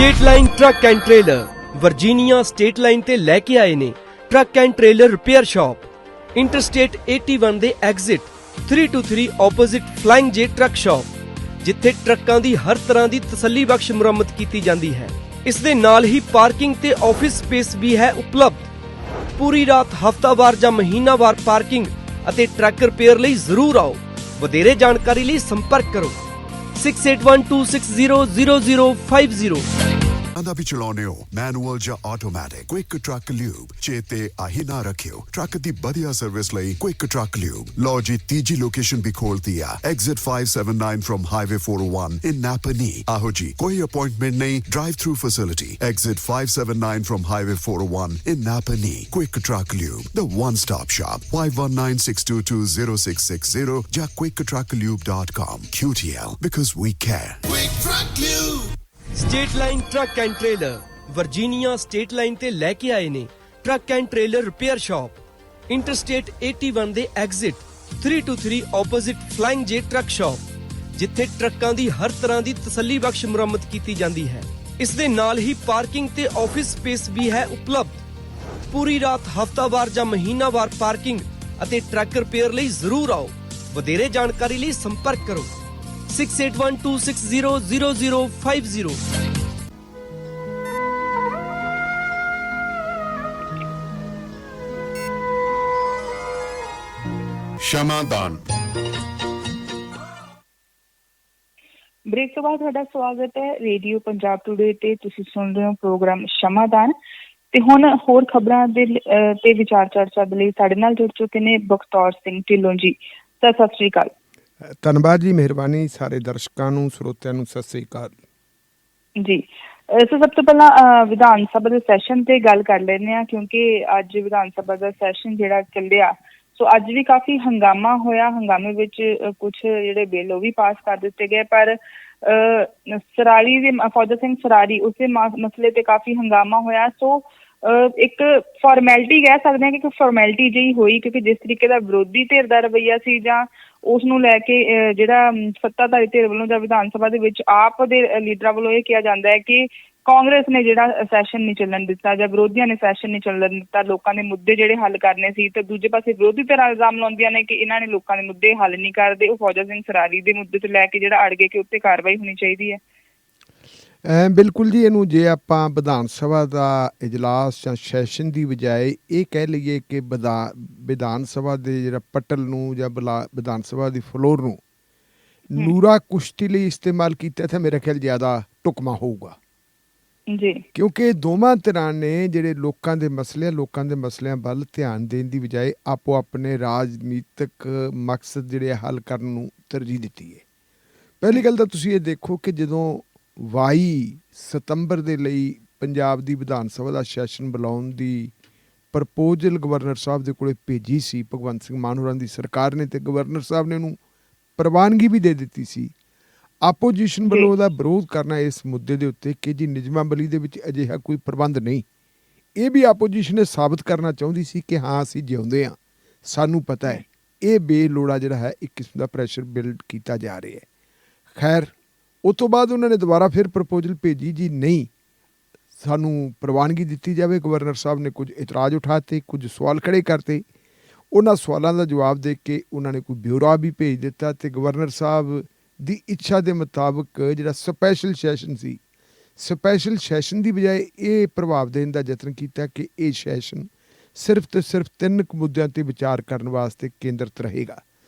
State line truck and trailer Virginia state line ते लैके आए ने truck and trailer repair shop interstate 81 they exit 323 opposite flying J truck shop जिथे ट्रकों की हर तरह की तसल्ली बख्श मुरम्मत की जाती है। इस दे नाल ही पार्किंग ते ऑफिस स्पेस भी है उपलब्ध। पूरी रात हफ्तावार या महीनावार पार्किंग अते ट्रक रिपेयर लई जरूर आओ। वधेरे जानकारी लई संपर्क करो 6812600050। आंदा भी चलाने हो मैनुअल या ऑटोमैटिक क्विक ट्रक ल्यूब चेते आही ना रखियो ट्रक दी बढ़िया सर्विस लई क्विक ट्रक ल्यूब लो जी तीजी लोकेशन भी खोल दिया exit 579 from highway 401 in Napanee आहो जी कोई अपॉइंटमेंट नहीं drive through facility exit 579 from highway 401 in Napanee quick truck lube the one stop shop 5196220660 या quicktrucklube.com QTL because we care Quick Truck Lube state line truck and trailer Virginia state line ते लैके आए ने truck and trailer repair shop interstate 81 they exit 323 opposite flying J truck shop जिथे ट्रकों की हर तरह की तसल्ली बख्श मुरम्मत की जाती है। इस दे नाल ही पार्किंग ते ऑफिस स्पेस भी है उपलब्ध। पूरी रात हफ्तावार या महीनावार पार्किंग अते ट्रक रिपेयर लई जरूर आओ। वधेरे जानकारी लई संपर्क करो 6812600050। क्षमादान ब्रेक तो बाद ਤੁਹਾਡਾ ਸਵਾਗਤ ਹੈ ਰੇਡੀਓ ਪੰਜਾਬ ਟੂਡੇ ਤੇ ਤੁਸੀਂ ਸੁਣ ਰਹੇ ਹੋ ਪ੍ਰੋਗਰਾਮ ਸ਼ਮਾਦਾਨ ਤੇ ਹੁਣ ਹੋਰ ਖਬਰਾਂ ਦੇ ਤੇ ਵਿਚਾਰ ਚਰਚਾ ਦੇ ਲਈ ਸਾਡੇ ਨਾਲ ਜੁੜ ਚੁੱਕੇ ਨੇ ਬਖਤੌਰ ਸਿੰਘ ਢਿੱਲੋਂ ਜੀ। ਸਤਿ ਸ੍ਰੀ ਅਕਾਲ। ਧੰਨਵਾਦ ਜੀ, ਮਿਹਰਬਾਨੀ। ਸਾਰੇ ਦਰਸ਼ਕਾਂ ਨੂੰ ਸਰੋਤਿਆਂ ਨੂੰ ਸਤਿ ਸ੍ਰੀ ਅਕਾਲ ਜੀ। ਸਭ ਤੋਂ ਪਹਿਲਾਂ ਵਿਧਾਨ ਸਭਾ ਦੇ ਸੈਸ਼ਨ ਤੇ ਗੱਲ ਕਰ ਲੈਂਦੇ ਹਾਂ ਕਿਉਂਕਿ ਅੱਜ ਵਿਧਾਨ ਸਭਾ ਦਾ ਸੈਸ਼ਨ ਜਿਹੜਾ ਚੱਲਿਆ ਸੋ ਅੱਜ ਵੀ ਕਾਫੀ ਹੰਗਾਮਾ ਹੋਇਆ। ਹੰਗਾਮੇ ਵਿੱਚ ਕੁਝ ਜਿਹੜੇ ਬਿੱਲ ਉਹ ਵੀ ਪਾਸ ਕਰ ਦਿੱਤੇ ਗਏ ਪਰ ਸਰਾਰੀ ਦੇ ਫੌਜਾ ਸਿੰਘ ਸਰਾਰੀ ਉਸੇ ਮਸਲੇ ਤੇ ਕਾਫੀ ਹੰਗਾਮਾ ਹੋਇਆ। ਸੋ ਇੱਕ ਫਾਰਮੈਲਿਟੀ ਕਹਿ ਸਕਦੇ ਹਾਂ ਕਿ ਫਾਰਮੈਲਿਟੀ ਜਿਹੀ ਹੋਈ ਕਿਉਂਕਿ ਜਿਸ ਤਰੀਕੇ ਦਾ ਵਿਰੋਧੀ ਧਿਰ ਦਾ ਰਵੱਈਆ ਸੀ ਜਾਂ ਉਸ ਨੂੰ ਲੈ ਕੇ ਜਿਹੜਾ ਸੱਤਾਧਾਰੀ ਧਿਰ ਵੱਲੋਂ ਜਾਂ ਵਿਧਾਨ ਸਭਾ ਦੇ ਵਿੱਚ ਆਪ ਦੇ ਲੀਡਰਾਂ ਵੱਲੋਂ ਇਹ ਕਿਹਾ ਜਾਂਦਾ ਹੈ ਕਿ ਕਾਂਗਰਸ ਨੇ ਜਿਹੜਾ ਸੈਸ਼ਨ ਨਹੀਂ ਚੱਲਣ ਦਿੱਤਾ ਜਾਂ ਵਿਰੋਧੀਆਂ ਨੇ ਸੈਸ਼ਨ ਨਹੀਂ ਚੱਲਣ ਦਿੱਤਾ, ਲੋਕਾਂ ਦੇ ਮੁੱਦੇ ਜਿਹੜੇ ਹੱਲ ਕਰਨੇ ਸੀ। ਤੇ ਦੂਜੇ ਪਾਸੇ ਵਿਰੋਧੀ ਧਿਰਾਂ ਇਲਜ਼ਾਮ ਲਾਉਂਦੀਆਂ ਨੇ ਕਿ ਇਹਨਾਂ ਨੇ ਲੋਕਾਂ ਦੇ ਮੁੱਦੇ ਹੱਲ ਨਹੀਂ ਕਰਦੇ। ਉਹ ਫੌਜਾ ਸਿੰਘ ਸਰਾਰੀ ਦੇ ਮੁੱਦੇ ਤੋਂ ਲੈ ਕੇ ਜਿਹੜਾ ਅੜ ਗਏ ਕਿ ਉੱਤੇ ਕਾਰਵਾਈ ਹੋਣੀ ਚਾਹੀਦੀ ਹੈ। ਬਿਲਕੁਲ ਜੀ। ਇਹਨੂੰ ਜੇ ਆਪਾਂ ਵਿਧਾਨ ਸਭਾ ਦਾ ਇਜਲਾਸ ਜਾਂ ਸੈਸ਼ਨ ਦੀ ਬਜਾਏ ਇਹ ਕਹਿ ਲਈਏ ਕਿ ਵਿਧਾਨ ਸਭਾ ਦੇ ਜਿਹੜਾ ਪਟਲ ਨੂੰ ਜਾਂ ਵਿਧਾਨ ਸਭਾ ਦੀ ਫਲੋਰ ਨੂੰ ਨੂਰਾ ਕੁਸ਼ਤੀ ਲਈ ਇਸਤੇਮਾਲ ਕੀਤਾ ਤਾਂ ਮੇਰਾ ਖਿਆਲ ਜ਼ਿਆਦਾ ਢੁਕਵਾਂ ਹੋਊਗਾ ਜੀ, ਕਿਉਂਕਿ ਦੋਵਾਂ ਧਿਰਾਂ ਨੇ ਜਿਹੜੇ ਲੋਕਾਂ ਦੇ ਮਸਲਿਆਂ ਵੱਲ ਧਿਆਨ ਦੇਣ ਦੀ ਬਜਾਏ ਆਪੋ ਆਪਣੇ ਰਾਜਨੀਤਿਕ ਮਕਸਦ ਜਿਹੜੇ ਹੱਲ ਕਰਨ ਨੂੰ ਤਰਜੀਹ ਦਿੱਤੀ ਹੈ। ਪਹਿਲੀ ਗੱਲ ਤਾਂ ਤੁਸੀਂ ਇਹ ਦੇਖੋ ਕਿ ਜਦੋਂ 22 ਸਤੰਬਰ ਦੇ ਲਈ ਪੰਜਾਬ ਦੀ ਵਿਧਾਨ ਸਭਾ ਦਾ ਸੈਸ਼ਨ ਬੁਲਾਉਣ ਦੀ ਪ੍ਰਪੋਜ਼ਲ ਗਵਰਨਰ ਸਾਹਿਬ ਦੇ ਕੋਲੇ ਭੇਜੀ ਸੀ ਭਗਵੰਤ ਸਿੰਘ ਮਾਨ ਹੋਰਾਂ ਦੀ ਸਰਕਾਰ ਨੇ, ਤੇ ਗਵਰਨਰ ਸਾਹਿਬ ਨੇ ਉਹਨੂੰ ਪ੍ਰਵਾਨਗੀ ਵੀ ਦੇ ਦਿੱਤੀ ਸੀ। ਆਪੋਜੀਸ਼ਨ ਵੱਲੋਂ ਉਹਦਾ ਵਿਰੋਧ ਕਰਨਾ ਇਸ ਮੁੱਦੇ ਦੇ ਉੱਤੇ ਕਿ ਜੀ ਨਿਯਮਾਵਲੀ ਦੇ ਵਿੱਚ ਅਜਿਹਾ ਕੋਈ ਪ੍ਰਬੰਧ ਨਹੀਂ। ਇਹ ਵੀ ਆਪੋਜੀਸ਼ਨ ਨੇ ਸਾਬਤ ਕਰਨਾ ਚਾਹੁੰਦੀ ਸੀ ਕਿ ਹਾਂ ਅਸੀਂ ਜਿਉਂਦੇ ਹਾਂ, ਸਾਨੂੰ ਪਤਾ ਹੈ। ਇਹ ਬੇਲੋੜਾ ਜਿਹੜਾ ਹੈ ਇੱਕ ਕਿਸਮ ਦਾ ਪ੍ਰੈਸ਼ਰ ਬਿਲਡ ਕੀਤਾ ਜਾ ਰਿਹਾ ਹੈ। ਖੈਰ ਉਸ ਤੋਂ ਬਾਅਦ ਉਹਨਾਂ ਨੇ ਦੁਬਾਰਾ ਫਿਰ ਪ੍ਰਪੋਜ਼ਲ ਭੇਜੀ ਜੀ ਨਹੀਂ ਸਾਨੂੰ ਪ੍ਰਵਾਨਗੀ ਦਿੱਤੀ ਜਾਵੇ। ਗਵਰਨਰ ਸਾਹਿਬ ਨੇ ਕੁਝ ਇਤਰਾਜ਼ ਉਠਾਤੇ, ਕੁਝ ਸਵਾਲ ਖੜੇ ਕਰਤੇ। ਉਹਨਾਂ ਸਵਾਲਾਂ ਦਾ ਜਵਾਬ ਦੇ ਕੇ ਉਹਨਾਂ ਨੇ ਕੋਈ ਬਿਊਰਾ ਵੀ ਭੇਜ ਦਿੱਤਾ ਤੇ ਗਵਰਨਰ ਸਾਹਿਬ ਦੀ ਇੱਛਾ ਦੇ ਮੁਤਾਬਕ ਜਿਹੜਾ ਸਪੈਸ਼ਲ ਸੈਸ਼ਨ ਦੀ ਬਜਾਏ ਇਹ ਪ੍ਰਭਾਵ ਦੇਣ ਦਾ ਯਤਨ ਕੀਤਾ ਕਿ ਇਹ ਸੈਸ਼ਨ ਸਿਰਫ ਤੇ ਸਿਰਫ 3 ਮੁੱਦਿਆਂ ਤੇ ਵਿਚਾਰ ਕਰਨ ਵਾਸਤੇ ਕੇਂਦਰਿਤ ਰਹੇਗਾ।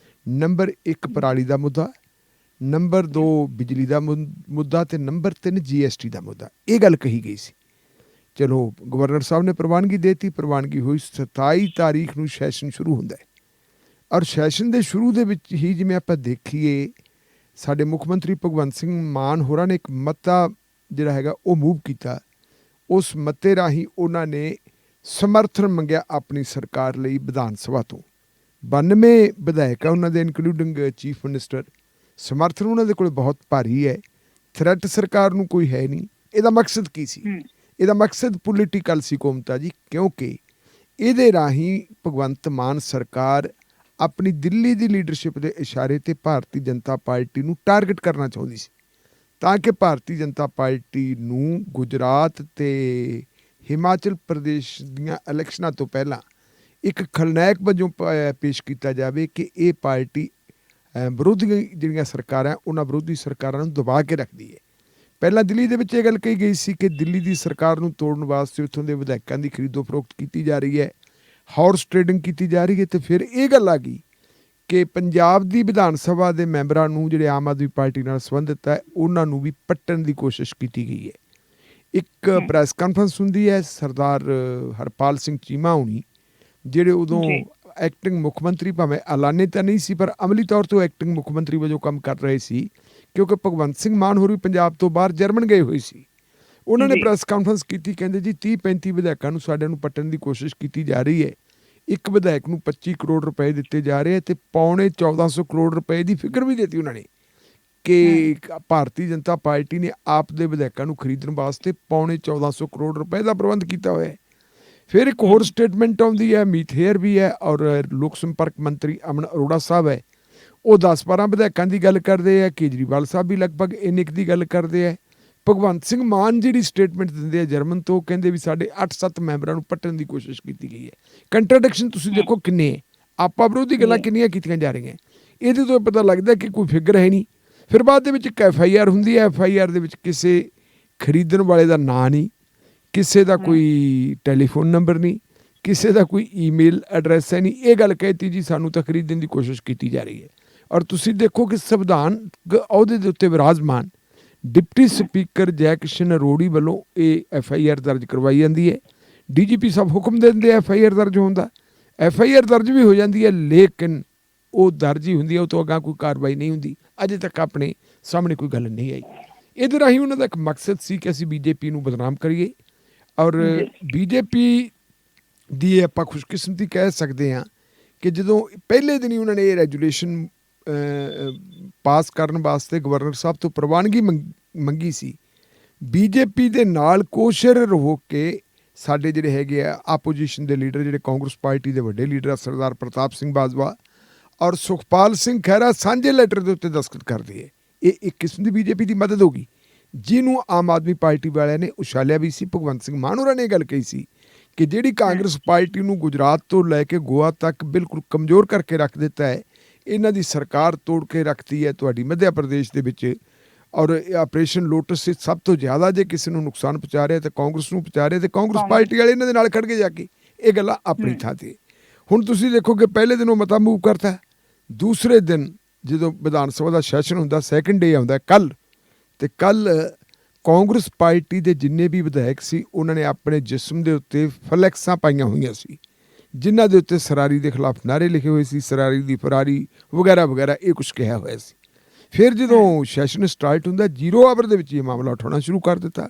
ਨੰਬਰ 1 ਪਰਾਲੀ ਦਾ ਮੁੱਦਾ, ਨੰਬਰ 2 ਬਿਜਲੀ ਦਾ ਮੁੱਦਾ ਤੇ ਨੰਬਰ 3 GST ਦਾ ਮੁੱਦਾ। ਇਹ ਗੱਲ ਕਹੀ ਗਈ ਸੀ। ਚਲੋ ਗਵਰਨਰ ਸਾਹਿਬ ਨੇ ਪ੍ਰਵਾਨਗੀ ਦੇਤੀ। ਪ੍ਰਵਾਨਗੀ ਹੋਈ 27 ਤਾਰੀਖ ਨੂੰ ਸੈਸ਼ਨ ਸ਼ੁਰੂ ਹੁੰਦਾ ਹੈ ਔਰ ਸੈਸ਼ਨ ਦੇ ਸ਼ੁਰੂ ਦੇ ਵਿੱਚ ਹੀ ਜਿਵੇਂ ਆਪਾਂ ਦੇਖੀਏ ਸਾਡੇ ਮੁੱਖ ਮੰਤਰੀ ਭਗਵੰਤ ਸਿੰਘ ਮਾਨ ਹੋਰਾਂ ਨੇ ਇੱਕ ਮਤਾ ਜਿਹੜਾ ਹੈਗਾ ਉਹ ਮੂਵ ਕੀਤਾ। ਉਸ ਮਤੇ ਰਾਹੀਂ ਉਹਨਾਂ ਨੇ ਸਮਰਥਨ ਮੰਗਿਆ ਆਪਣੀ ਸਰਕਾਰ ਲਈ ਵਿਧਾਨ ਸਭਾ ਤੋਂ। 92 ਵਿਧਾਇਕ ਆ ਉਹਨਾਂ ਦੇ ਇਨਕਲੂਡਿੰਗ ਚੀਫ ਮਿਨਿਸਟਰ। ਸਮਰਥਨ ਉਹਨਾਂ ਦੇ ਕੋਲ ਬਹੁਤ ਭਾਰੀ ਹੈ। ਥ੍ਰੈਟ ਸਰਕਾਰ ਨੂੰ ਕੋਈ ਹੈ ਨਹੀਂ। ਇਹਦਾ ਮਕਸਦ ਕੀ ਸੀ? ਇਹਦਾ ਮਕਸਦ ਪੋਲੀਟੀਕਲ ਸੀ ਕੌਮਤਾ ਜੀ, ਕਿਉਂਕਿ ਇਹਦੇ ਰਾਹੀਂ ਭਗਵੰਤ ਮਾਨ ਸਰਕਾਰ ਆਪਣੀ ਦਿੱਲੀ ਦੀ ਲੀਡਰਸ਼ਿਪ ਦੇ ਇਸ਼ਾਰੇ ਤੇ ਭਾਰਤੀ ਜਨਤਾ ਪਾਰਟੀ ਨੂੰ ਟਾਰਗੇਟ ਕਰਨਾ ਚਾਹੁੰਦੀ ਸੀ ਤਾਂ ਕਿ ਭਾਰਤੀ ਜਨਤਾ ਪਾਰਟੀ ਨੂੰ ਗੁਜਰਾਤ ਤੇ ਹਿਮਾਚਲ ਪ੍ਰਦੇਸ਼ ਦੀਆਂ ਇਲੈਕਸ਼ਨਾਂ ਤੋਂ ਪਹਿਲਾਂ ਇੱਕ ਖਲਨਾਇਕ ਵਜੋਂ ਪੇਸ਼ ਕੀਤਾ ਜਾਵੇ ਕਿ ਇਹ ਪਾਰਟੀ ਵਿਰੋਧੀ ਜਿਹੜੀਆਂ ਸਰਕਾਰਾਂ ਉਹਨਾਂ ਵਿਰੋਧੀ ਸਰਕਾਰਾਂ ਨੂੰ ਦਬਾ ਕੇ ਰੱਖਦੀ ਹੈ। ਪਹਿਲਾਂ ਦਿੱਲੀ ਦੇ ਵਿੱਚ ਇਹ ਗੱਲ ਕਹੀ ਗਈ ਸੀ ਕਿ ਦਿੱਲੀ ਦੀ ਸਰਕਾਰ ਨੂੰ ਤੋੜਨ ਵਾਸਤੇ ਉੱਥੋਂ ਦੇ ਵਿਧਾਇਕਾਂ ਦੀ ਖਰੀਦੋ ਫਰੋਖਤ ਕੀਤੀ ਜਾ ਰਹੀ ਹੈ, ਹਾਰਸ ਟ੍ਰੇਡਿੰਗ ਕੀਤੀ ਜਾ ਰਹੀ ਹੈ। ਅਤੇ ਫਿਰ ਇਹ ਗੱਲ ਆ ਗਈ ਕਿ ਪੰਜਾਬ ਦੀ ਵਿਧਾਨ ਸਭਾ ਦੇ ਮੈਂਬਰਾਂ ਨੂੰ ਜਿਹੜੇ ਆਮ ਆਦਮੀ ਪਾਰਟੀ ਨਾਲ ਸੰਬੰਧਿਤ ਹੈ ਉਹਨਾਂ ਨੂੰ ਵੀ ਪੱਟਣ ਦੀ ਕੋਸ਼ਿਸ਼ ਕੀਤੀ ਗਈ ਹੈ। ਇੱਕ ਪ੍ਰੈਸ ਕਾਨਫਰੰਸ ਹੁੰਦੀ ਹੈ, ਸਰਦਾਰ ਹਰਪਾਲ ਸਿੰਘ ਚੀਮਾ ਹੋਣੀ ਜਿਹੜੇ ਉਦੋਂ ਐਕਟਿੰਗ ਮੁੱਖ ਮੰਤਰੀ, ਭਾਵੇਂ ਐਲਾਨੇ ਤਾਂ ਨਹੀਂ ਸੀ ਪਰ ਅਮਲੀ ਤੌਰ 'ਤੇ ਐਕਟਿੰਗ ਮੁੱਖ ਮੰਤਰੀ ਵਜੋਂ ਕੰਮ ਕਰ ਰਹੇ ਸੀ, ਕਿਉਂਕਿ ਭਗਵੰਤ ਸਿੰਘ ਮਾਨ ਹੋਰੀ ਪੰਜਾਬ ਤੋਂ ਬਾਹਰ ਜਰਮਨ ਗਏ ਹੋਏ ਸੀ। ਉਹਨਾਂ ਨੇ ਪ੍ਰੈਸ ਕਾਨਫਰੰਸ ਕੀਤੀ, ਕਹਿੰਦੇ ਜੀ 30-35 ਵਿਧਾਇਕਾਂ ਨੂੰ ਸਾਡੇ ਨੂੰ ਪੱਟਣ ਦੀ ਕੋਸ਼ਿਸ਼ ਕੀਤੀ ਜਾ ਰਹੀ ਹੈ। ਇੱਕ ਵਿਧਾਇਕ ਨੂੰ 25 ਕਰੋੜ ਰੁਪਏ ਦਿੱਤੇ ਜਾ ਰਹੇ ਅਤੇ ਪੌਣੇ 1400 ਕਰੋੜ ਰੁਪਏ ਦੀ ਫਿਗਰ ਵੀ ਦਿੱਤੀ ਉਹਨਾਂ ਨੇ ਕਿ ਭਾਰਤੀ ਜਨਤਾ ਪਾਰਟੀ ਨੇ ਆਪ ਦੇ ਵਿਧਾਇਕਾਂ ਨੂੰ ਖਰੀਦਣ ਵਾਸਤੇ ਪੌਣੇ 1400 ਕਰੋੜ ਰੁਪਏ ਦਾ ਪ੍ਰਬੰਧ ਕੀਤਾ ਹੋਇਆ ਹੈ। ਫਿਰ ਇੱਕ ਹੋਰ ਸਟੇਟਮੈਂਟ ਆਉਂਦੀ ਹੈ, ਮੀਤ ਹੇਅਰ ਵੀ ਹੈ ਔਰ ਲੋਕ ਸੰਪਰਕ ਮੰਤਰੀ ਅਮਨ ਅਰੋੜਾ ਸਾਹਿਬ ਹੈ, ਉਹ 10-12 ਵਿਧਾਇਕਾਂ ਦੀ ਗੱਲ ਕਰਦੇ ਹੈ। ਕੇਜਰੀਵਾਲ ਸਾਹਿਬ ਵੀ ਲਗਭਗ ਇੰਨੇ ਕੁ ਦੀ ਗੱਲ ਕਰਦੇ ਹੈ। ਭਗਵੰਤ ਸਿੰਘ ਮਾਨ ਜਿਹੜੀ ਸਟੇਟਮੈਂਟ ਦਿੰਦੇ ਆ ਜਰਮਨ ਤੋਂ, ਕਹਿੰਦੇ ਵੀ ਸਾਡੇ 8-7 ਮੈਂਬਰਾਂ ਨੂੰ ਪੱਟਣ ਦੀ ਕੋਸ਼ਿਸ਼ ਕੀਤੀ ਗਈ ਹੈ। ਕੰਟਰਾਡਿਕਸ਼ਨ ਤੁਸੀਂ ਦੇਖੋ ਕਿੰਨੇ ਹੈ, ਆਪਾ ਵਿਰੋਧੀ ਗੱਲਾਂ ਕਿੰਨੀਆਂ ਕੀਤੀਆਂ ਜਾ ਰਹੀਆਂ। ਇਹਦੇ ਤੋਂ ਪਤਾ ਲੱਗਦਾ ਕਿ ਕੋਈ ਫਿਗਰ ਹੈ ਨਹੀਂ। ਫਿਰ ਬਾਅਦ ਦੇ ਵਿੱਚ ਇੱਕ FIR ਹੁੰਦੀ ਹੈ, FIR ਦੇ ਵਿੱਚ ਕਿਸੇ ਖਰੀਦਣ ਵਾਲੇ ਦਾ ਨਾਂ ਨਹੀਂ, ਕਿਸੇ ਦਾ ਕੋਈ ਟੈਲੀਫੋਨ ਨੰਬਰ ਨਹੀਂ, ਕਿਸੇ ਦਾ ਕੋਈ ਈਮੇਲ ਐਡਰੈਸ ਹੈ ਨਹੀਂ। ਇਹ ਗੱਲ ਕਹਿਤੀ ਜੀ ਸਾਨੂੰ ਤਾਂ ਖਰੀਦਣ ਦੀ ਕੋਸ਼ਿਸ਼ ਕੀਤੀ ਜਾ ਰਹੀ ਹੈ। ਔਰ ਤੁਸੀਂ ਦੇਖੋ ਕਿ ਸੰਵਿਧਾਨ ਅਹੁਦੇ ਦੇ ਉੱਤੇ ਵਿਰਾਜਮਾਨ ਡਿਪਟੀ ਸਪੀਕਰ ਜੈ ਕਿਸ਼ਨ ਅਰੋੜੀ ਵੱਲੋਂ ਇਹ FIR ਦਰਜ ਕਰਵਾਈ ਜਾਂਦੀ ਹੈ। DGP ਸਾਹਿਬ ਹੁਕਮ ਦੇ ਦਿੰਦੇ FIR ਦਰਜ ਹੋਣ ਦਾ, FIR ਦਰਜ ਵੀ ਹੋ ਜਾਂਦੀ ਹੈ, ਲੇਕਿਨ ਉਹ ਦਰਜ ਹੀ ਹੁੰਦੀ ਹੈ, ਉਹ ਤੋਂ ਅੱਗੇ ਕੋਈ ਕਾਰਵਾਈ ਨਹੀਂ ਹੁੰਦੀ। ਅਜੇ ਤੱਕ ਆਪਣੇ ਸਾਹਮਣੇ ਕੋਈ ਗੱਲ ਨਹੀਂ ਆਈ। ਇਹਦੇ ਰਾਹੀਂ ਉਹਨਾਂ ਦਾ ਇੱਕ ਮਕਸਦ ਸੀ ਕਿ ਅਸੀਂ BJP ਨੂੰ ਬਦਨਾਮ ਕਰੀਏ ਔਰ BJP ਦੀ ਆਪਾਂ ਖੁਸ਼ਕਿਸਮਤੀ ਕਹਿ ਸਕਦੇ ਹਾਂ ਕਿ ਜਦੋਂ ਪਹਿਲੇ ਦਿਨ ਹੀ ਉਹਨਾਂ ਨੇ ਇਹ ਰੈਜੂਲੇਸ਼ਨ ਪਾਸ ਕਰਨ ਵਾਸਤੇ ਗਵਰਨਰ ਸਾਹਿਬ ਤੋਂ ਪ੍ਰਵਾਨਗੀ ਮੰਗੀ ਸੀ, BJP ਦੇ ਨਾਲ ਕੋਸ਼ਰ ਹੋ ਕੇ ਸਾਡੇ ਜਿਹੜੇ ਹੈਗੇ ਆ ਆਪੋਜੀਸ਼ਨ ਦੇ ਲੀਡਰ, ਜਿਹੜੇ ਕਾਂਗਰਸ ਪਾਰਟੀ ਦੇ ਵੱਡੇ ਲੀਡਰ ਆ ਸਰਦਾਰ ਪ੍ਰਤਾਪ ਸਿੰਘ ਬਾਜਵਾ ਔਰ ਸੁਖਪਾਲ ਸਿੰਘ ਖਹਿਰਾ ਸਾਂਝੇ ਲੈਟਰ ਦੇ ਉੱਤੇ ਦਸਤਖਤ ਕਰਦੇ ਹੈ। ਇਹ ਇੱਕ ਕਿਸਮ ਦੀ BJP ਦੀ ਮਦਦ ਹੋਗੀ, ਜਿਹਨੂੰ ਆਮ ਆਦਮੀ ਪਾਰਟੀ ਵਾਲਿਆਂ ਨੇ ਉਛਾਲਿਆ ਵੀ ਸੀ। ਭਗਵੰਤ ਸਿੰਘ ਮਾਨ ਹੋਰਾਂ ਨੇ ਗੱਲ ਕਹੀ ਸੀ ਕਿ ਜਿਹੜੀ ਕਾਂਗਰਸ ਪਾਰਟੀ ਨੂੰ ਗੁਜਰਾਤ ਤੋਂ ਲੈ ਕੇ ਗੋਆ ਤੱਕ ਬਿਲਕੁਲ ਕਮਜ਼ੋਰ ਕਰਕੇ ਰੱਖ ਦਿੱਤਾ ਹੈ, ਇਹਨਾਂ ਦੀ ਸਰਕਾਰ ਤੋੜ ਕੇ ਰੱਖਤੀ ਹੈ ਤੁਹਾਡੀ ਮੱਧ ਪ੍ਰਦੇਸ਼ ਦੇ ਵਿੱਚ। ਔਰ ਆਪਰੇਸ਼ਨ ਲੋਟਸ ਵਿੱਚ ਸਭ ਤੋਂ ਜ਼ਿਆਦਾ ਜੇ ਕਿਸੇ ਨੂੰ ਨੁਕਸਾਨ ਪਹੁੰਚਾ ਰਿਹਾ ਤਾਂ ਕਾਂਗਰਸ ਨੂੰ ਪਹੁੰਚਾ ਰਿਹਾ, ਤੇ ਕਾਂਗਰਸ ਪਾਰਟੀ ਵਾਲੇ ਇਹਨਾਂ ਦੇ ਨਾਲ ਖੜ ਕੇ ਜਾ ਕੇ ਇਹ ਗੱਲਾਂ ਆਪਣੀ ਥਾਂ 'ਤੇ। ਹੁਣ ਤੁਸੀਂ ਦੇਖੋ ਕਿ ਪਹਿਲੇ ਦਿਨ ਉਹ ਮਤਾ ਮੂਵ ਕਰਤਾ, ਦੂਸਰੇ ਦਿਨ ਜਦੋਂ ਵਿਧਾਨ ਸਭਾ ਦਾ ਸੈਸ਼ਨ ਹੁੰਦਾ, ਸੈਕਿੰਡ ਡੇ ਆਉਂਦਾ ਕੱਲ੍ਹ, ਅਤੇ ਕੱਲ੍ਹ ਕਾਂਗਰਸ ਪਾਰਟੀ ਦੇ ਜਿੰਨੇ ਵੀ ਵਿਧਾਇਕ ਸੀ ਉਹਨਾਂ ਨੇ ਆਪਣੇ ਜਿਸਮ ਦੇ ਉੱਤੇ ਫਲੈਕਸਾਂ ਪਾਈਆਂ ਹੋਈਆਂ ਸੀ, ਜਿਨ੍ਹਾਂ ਦੇ ਉੱਤੇ ਸਰਾਰੀ ਦੇ ਖਿਲਾਫ ਨਾਅਰੇ ਲਿਖੇ ਹੋਏ ਸੀ, ਸਰਾਰੀ ਦੀ ਫਰਾਰੀ ਵਗੈਰਾ ਵਗੈਰਾ ਇਹ ਕੁਛ ਕਿਹਾ ਹੋਇਆ ਸੀ। ਫਿਰ ਜਦੋਂ ਸੈਸ਼ਨ ਸਟਾਰਟ ਹੁੰਦਾ, 0 ਆਵਰ ਦੇ ਵਿੱਚ ਇਹ ਮਾਮਲਾ ਉਠਾਉਣਾ ਸ਼ੁਰੂ ਕਰ ਦਿੱਤਾ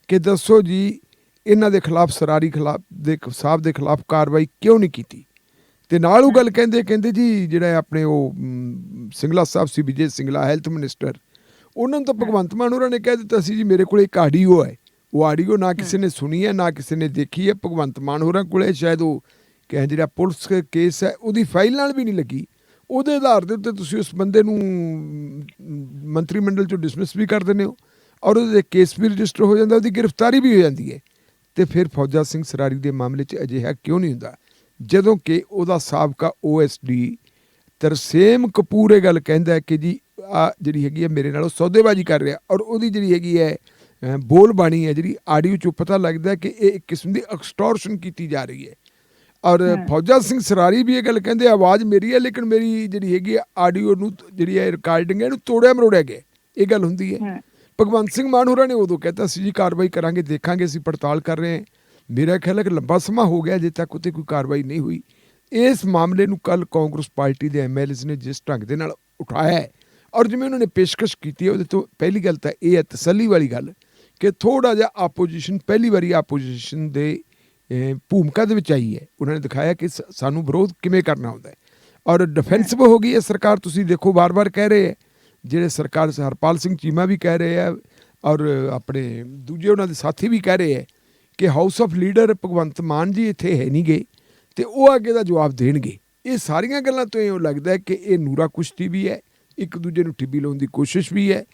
ਕਿ ਦੱਸੋ ਜੀ ਇਹਨਾਂ ਦੇ ਖਿਲਾਫ ਸਰਾਰੀ ਸਾਹਿਬ ਦੇ ਖਿਲਾਫ ਕਾਰਵਾਈ ਕਿਉਂ ਨਹੀਂ ਕੀਤੀ। ਅਤੇ ਨਾਲ ਉਹ ਗੱਲ ਕਹਿੰਦੇ ਜੀ ਜਿਹੜਾ ਆਪਣੇ ਉਹ ਸਿੰਗਲਾ ਸਾਹਿਬ ਸੀ, ਵਿਜੇ ਸਿੰਗਲਾ ਹੈਲਥ ਮਿਨਿਸਟਰ, ਉਹਨਾਂ ਨੂੰ ਤਾਂ ਭਗਵੰਤ ਮਾਨ ਹੋਰਾਂ ਨੇ ਕਹਿ ਦਿੱਤਾ ਸੀ ਜੀ ਮੇਰੇ ਕੋਲ ਇੱਕ ਆਡੀਓ ਹੈ, ਉਹ ਆਡੀਓ ਨਾ ਕਿਸੇ ਨੇ ਸੁਣੀ ਹੈ ਨਾ ਕਿਸੇ ਨੇ ਦੇਖੀ ਹੈ। ਭਗਵੰਤ ਮਾਨ ਹੋਰਾਂ ਕੋਲ ਸ਼ਾਇਦ ਉਹ ਜਿਹੜਾ ਪੁਲਿਸ ਕੇਸ ਹੈ ਉਹਦੀ ਫਾਈਲ ਨਾਲ ਵੀ ਨਹੀਂ ਲੱਗੀ, ਉਹਦੇ ਆਧਾਰ ਦੇ ਉੱਤੇ ਤੁਸੀਂ ਉਸ ਬੰਦੇ ਨੂੰ ਮੰਤਰੀ ਮੰਡਲ 'ਚੋਂ ਡਿਸਮਿਸ ਵੀ ਕਰ ਦਿੰਦੇ ਹੋ ਔਰ ਉਹਦੇ ਕੇਸ ਵੀ ਰਜਿਸਟਰ ਹੋ ਜਾਂਦਾ, ਉਹਦੀ ਗ੍ਰਿਫਤਾਰੀ ਵੀ ਹੋ ਜਾਂਦੀ ਹੈ। ਅਤੇ ਫਿਰ ਫੌਜਾ ਸਿੰਘ ਸਰਾਰੀ ਦੇ ਮਾਮਲੇ 'ਚ ਅਜਿਹਾ ਕਿਉਂ ਨਹੀਂ ਹੁੰਦਾ, ਜਦੋਂ ਕਿ ਉਹਦਾ ਸਾਬਕਾ OSD ਤਰਸੇਮ ਕਪੂਰ ਇਹ ਗੱਲ ਕਹਿੰਦਾ ਕਿ ਜੀ ਆ ਜਿਹੜੀ ਹੈਗੀ ਹੈ ਮੇਰੇ ਨਾਲ ਉਹ ਸੌਦੇਬਾਜ਼ੀ ਕਰ ਰਿਹਾ, ਔਰ ਉਹਦੀ ਜਿਹੜੀ ਹੈਗੀ ਹੈ ਬੋਲ ਬਾਣੀ ਹੈ ਜਿਹੜੀ ਆਡੀਓ 'ਚੋਂ ਪਤਾ ਲੱਗਦਾ ਕਿ ਇਹ ਇੱਕ ਕਿਸਮ ਦੀ ਐਕਸਟੋਰਸ਼ਨ ਕੀਤੀ ਜਾ ਰਹੀ ਹੈ। ਔਰ ਫੌਜਾ ਸਿੰਘ ਸਰਾਰੀ ਵੀ ਇਹ ਗੱਲ ਕਹਿੰਦੇ ਆਵਾਜ਼ ਮੇਰੀ ਹੈ, ਲੇਕਿਨ ਮੇਰੀ ਜਿਹੜੀ ਹੈਗੀ ਹੈ ਆਡੀਓ ਨੂੰ ਜਿਹੜੀ ਹੈ ਰਿਕਾਰਡਿੰਗ ਹੈ ਇਹਨੂੰ ਤੋੜਿਆ ਮਰੋੜਿਆ ਗਿਆ, ਇਹ ਗੱਲ ਹੁੰਦੀ ਹੈ। ਭਗਵੰਤ ਸਿੰਘ ਮਾਨ ਹੋਰਾਂ ਨੇ ਉਦੋਂ ਕਹਿਤਾ ਸੀ ਜੀ ਕਾਰਵਾਈ ਕਰਾਂਗੇ, ਦੇਖਾਂਗੇ, ਅਸੀਂ ਪੜਤਾਲ ਕਰ ਰਹੇ ਹਾਂ। ਮੇਰਾ ਖਿਆਲ ਹੈ ਕਿ ਲੰਬਾ ਸਮਾਂ ਹੋ ਗਿਆ ਅਜੇ ਤੱਕ ਉੱਤੇ ਕੋਈ ਕਾਰਵਾਈ ਨਹੀਂ ਹੋਈ। ਇਸ ਮਾਮਲੇ ਨੂੰ ਕੱਲ੍ਹ ਕਾਂਗਰਸ ਪਾਰਟੀ ਦੇ MLAs ਨੇ ਜਿਸ ਢੰਗ ਦੇ ਨਾਲ ਉਠਾਇਆ ਹੈ ਔਰ ਜਿਵੇਂ ਉਹਨਾਂ ਨੇ ਪੇਸ਼ਕਸ਼ ਕੀਤੀ ਹੈ, ਉਹਦੇ ਤੋਂ ਪਹਿਲੀ ਗੱਲ ਤਾਂ ਇਹ ਹੈ ਤਸੱਲੀ ਵਾਲੀ ਗੱਲ ਕਿ ਥੋੜ੍ਹਾ ਜਿਹਾ ਆਪੋਜੀਸ਼ਨ ਪਹਿਲੀ ਵਾਰੀ ਆਪੋਜੀਸ਼ਨ ਦੇ ਭੂਮਿਕਾ ਦੇ ਵਿੱਚ ਆਈ ਹੈ। ਉਹਨਾਂ ਨੇ ਦਿਖਾਇਆ ਕਿ ਸਾਨੂੰ ਵਿਰੋਧ ਕਿਵੇਂ ਕਰਨਾ ਹੁੰਦਾ ਹੈ ਔਰ ਡਿਫੈਂਸਿਵ ਹੋ ਗਈ ਹੈ ਸਰਕਾਰ। ਤੁਸੀਂ ਦੇਖੋ ਵਾਰ-ਵਾਰ ਕਹਿ ਰਹੇ ਹੈ ਜਿਹੜੇ ਸਰਕਾਰ ਹਰਪਾਲ ਸਿੰਘ ਚੀਮਾ ਵੀ ਕਹਿ ਰਹੇ ਹੈ ਔਰ ਆਪਣੇ ਦੂਜੇ ਉਹਨਾਂ ਦੇ ਸਾਥੀ ਵੀ ਕਹਿ ਰਹੇ ਹੈ ਕਿ house of leader Bhagwant Mann ਜੀ ਇੱਥੇ ਹੈ ਨਹੀਂ ਗਏ ਅਤੇ ਉਹ ਅੱਗੇ ਦਾ ਜਵਾਬ ਦੇਣਗੇ। ਇਹ ਸਾਰੀਆਂ ਗੱਲਾਂ ਤੋਂ ਇਉਂ ਲੱਗਦਾ ਹੈ ਕਿ ਇਹ ਨੂਰਾ ਕੁਸ਼ਤੀ ਵੀ ਹੈ, ਇੱਕ ਦੂਜੇ ਨੂੰ ਟਿੱਬੀ ਲਾਉਣ ਦੀ ਕੋਸ਼ਿਸ਼ ਵੀ ਹੈ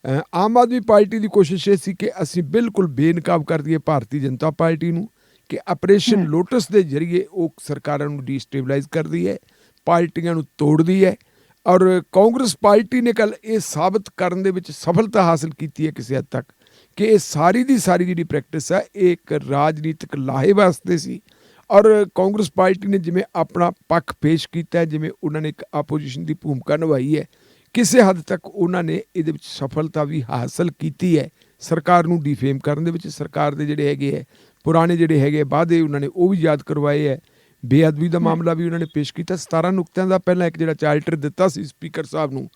ਆਮ ਆਦਮੀ ਪਾਰਟੀ ਦੀ ਕੋਸ਼ਿਸ਼ ਇਹ ਸੀ ਕਿ ਅਸੀਂ ਬਿਲਕੁਲ ਬੇਨਕਾਬ ਕਰ ਦਈਏ ਭਾਰਤੀ ਜਨਤਾ ਪਾਰਟੀ ਨੂੰ ਕਿ ਆਪਰੇਸ਼ਨ ਲੋਟਸ ਦੇ ਜ਼ਰੀਏ ਉਹ ਸਰਕਾਰਾਂ ਨੂੰ ਡੀਸਟੇਬਲਾਈਜ਼ ਕਰਦੀ ਹੈ, ਪਾਰਟੀਆਂ ਨੂੰ ਤੋੜਦੀ ਹੈ। ਔਰ ਕਾਂਗਰਸ ਪਾਰਟੀ ਨੇ ਕੱਲ੍ਹ ਇਹ ਸਾਬਤ ਕਰਨ ਦੇ ਵਿੱਚ ਸਫਲਤਾ ਹਾਸਲ ਕੀਤੀ ਹੈ ਕਿਸੇ ਹੱਦ ਤੱਕ ਕਿ ਇਹ ਸਾਰੀ ਦੀ ਸਾਰੀ ਜਿਹੜੀ ਪ੍ਰੈਕਟਿਸ ਹੈ ਇਹ ਇੱਕ ਰਾਜਨੀਤਿਕ ਲਾਹੇ ਵਾਸਤੇ ਸੀ। ਔਰ ਕਾਂਗਰਸ ਪਾਰਟੀ ਨੇ ਜਿਵੇਂ ਆਪਣਾ ਪੱਖ ਪੇਸ਼ ਕੀਤਾ, ਜਿਵੇਂ ਉਹਨਾਂ ਨੇ ਇੱਕ ਆਪੋਜੀਸ਼ਨ ਦੀ ਭੂਮਿਕਾ ਨਿਭਾਈ ਹੈ, ਕਿਸੇ ਹੱਦ ਤੱਕ ਉਹਨਾਂ ਨੇ ਇਹਦੇ ਵਿੱਚ ਸਫਲਤਾ ਵੀ ਹਾਸਲ ਕੀਤੀ ਹੈ ਸਰਕਾਰ ਨੂੰ ਡੀਫੇਮ ਕਰਨ ਦੇ ਵਿੱਚ। ਸਰਕਾਰ ਦੇ ਜਿਹੜੇ ਹੈਗੇ ਹੈ ਪੁਰਾਣੇ ਜਿਹੜੇ ਹੈਗੇ ਵਾਅਦੇ ਉਹਨਾਂ ਨੇ ਉਹ ਵੀ ਯਾਦ ਕਰਵਾਏ ਹੈ। ਬੇਅਦਬੀ ਦਾ ਮਾਮਲਾ ਵੀ ਉਹਨਾਂ ਨੇ ਪੇਸ਼ ਕੀਤਾ। 17 ਨੁਕਤਿਆਂ ਦਾ ਪਹਿਲਾਂ ਇੱਕ ਜਿਹੜਾ ਚਾਰਟਰ ਦਿੱਤਾ ਸੀ ਸਪੀਕਰ ਸਾਹਿਬ ਨੂੰ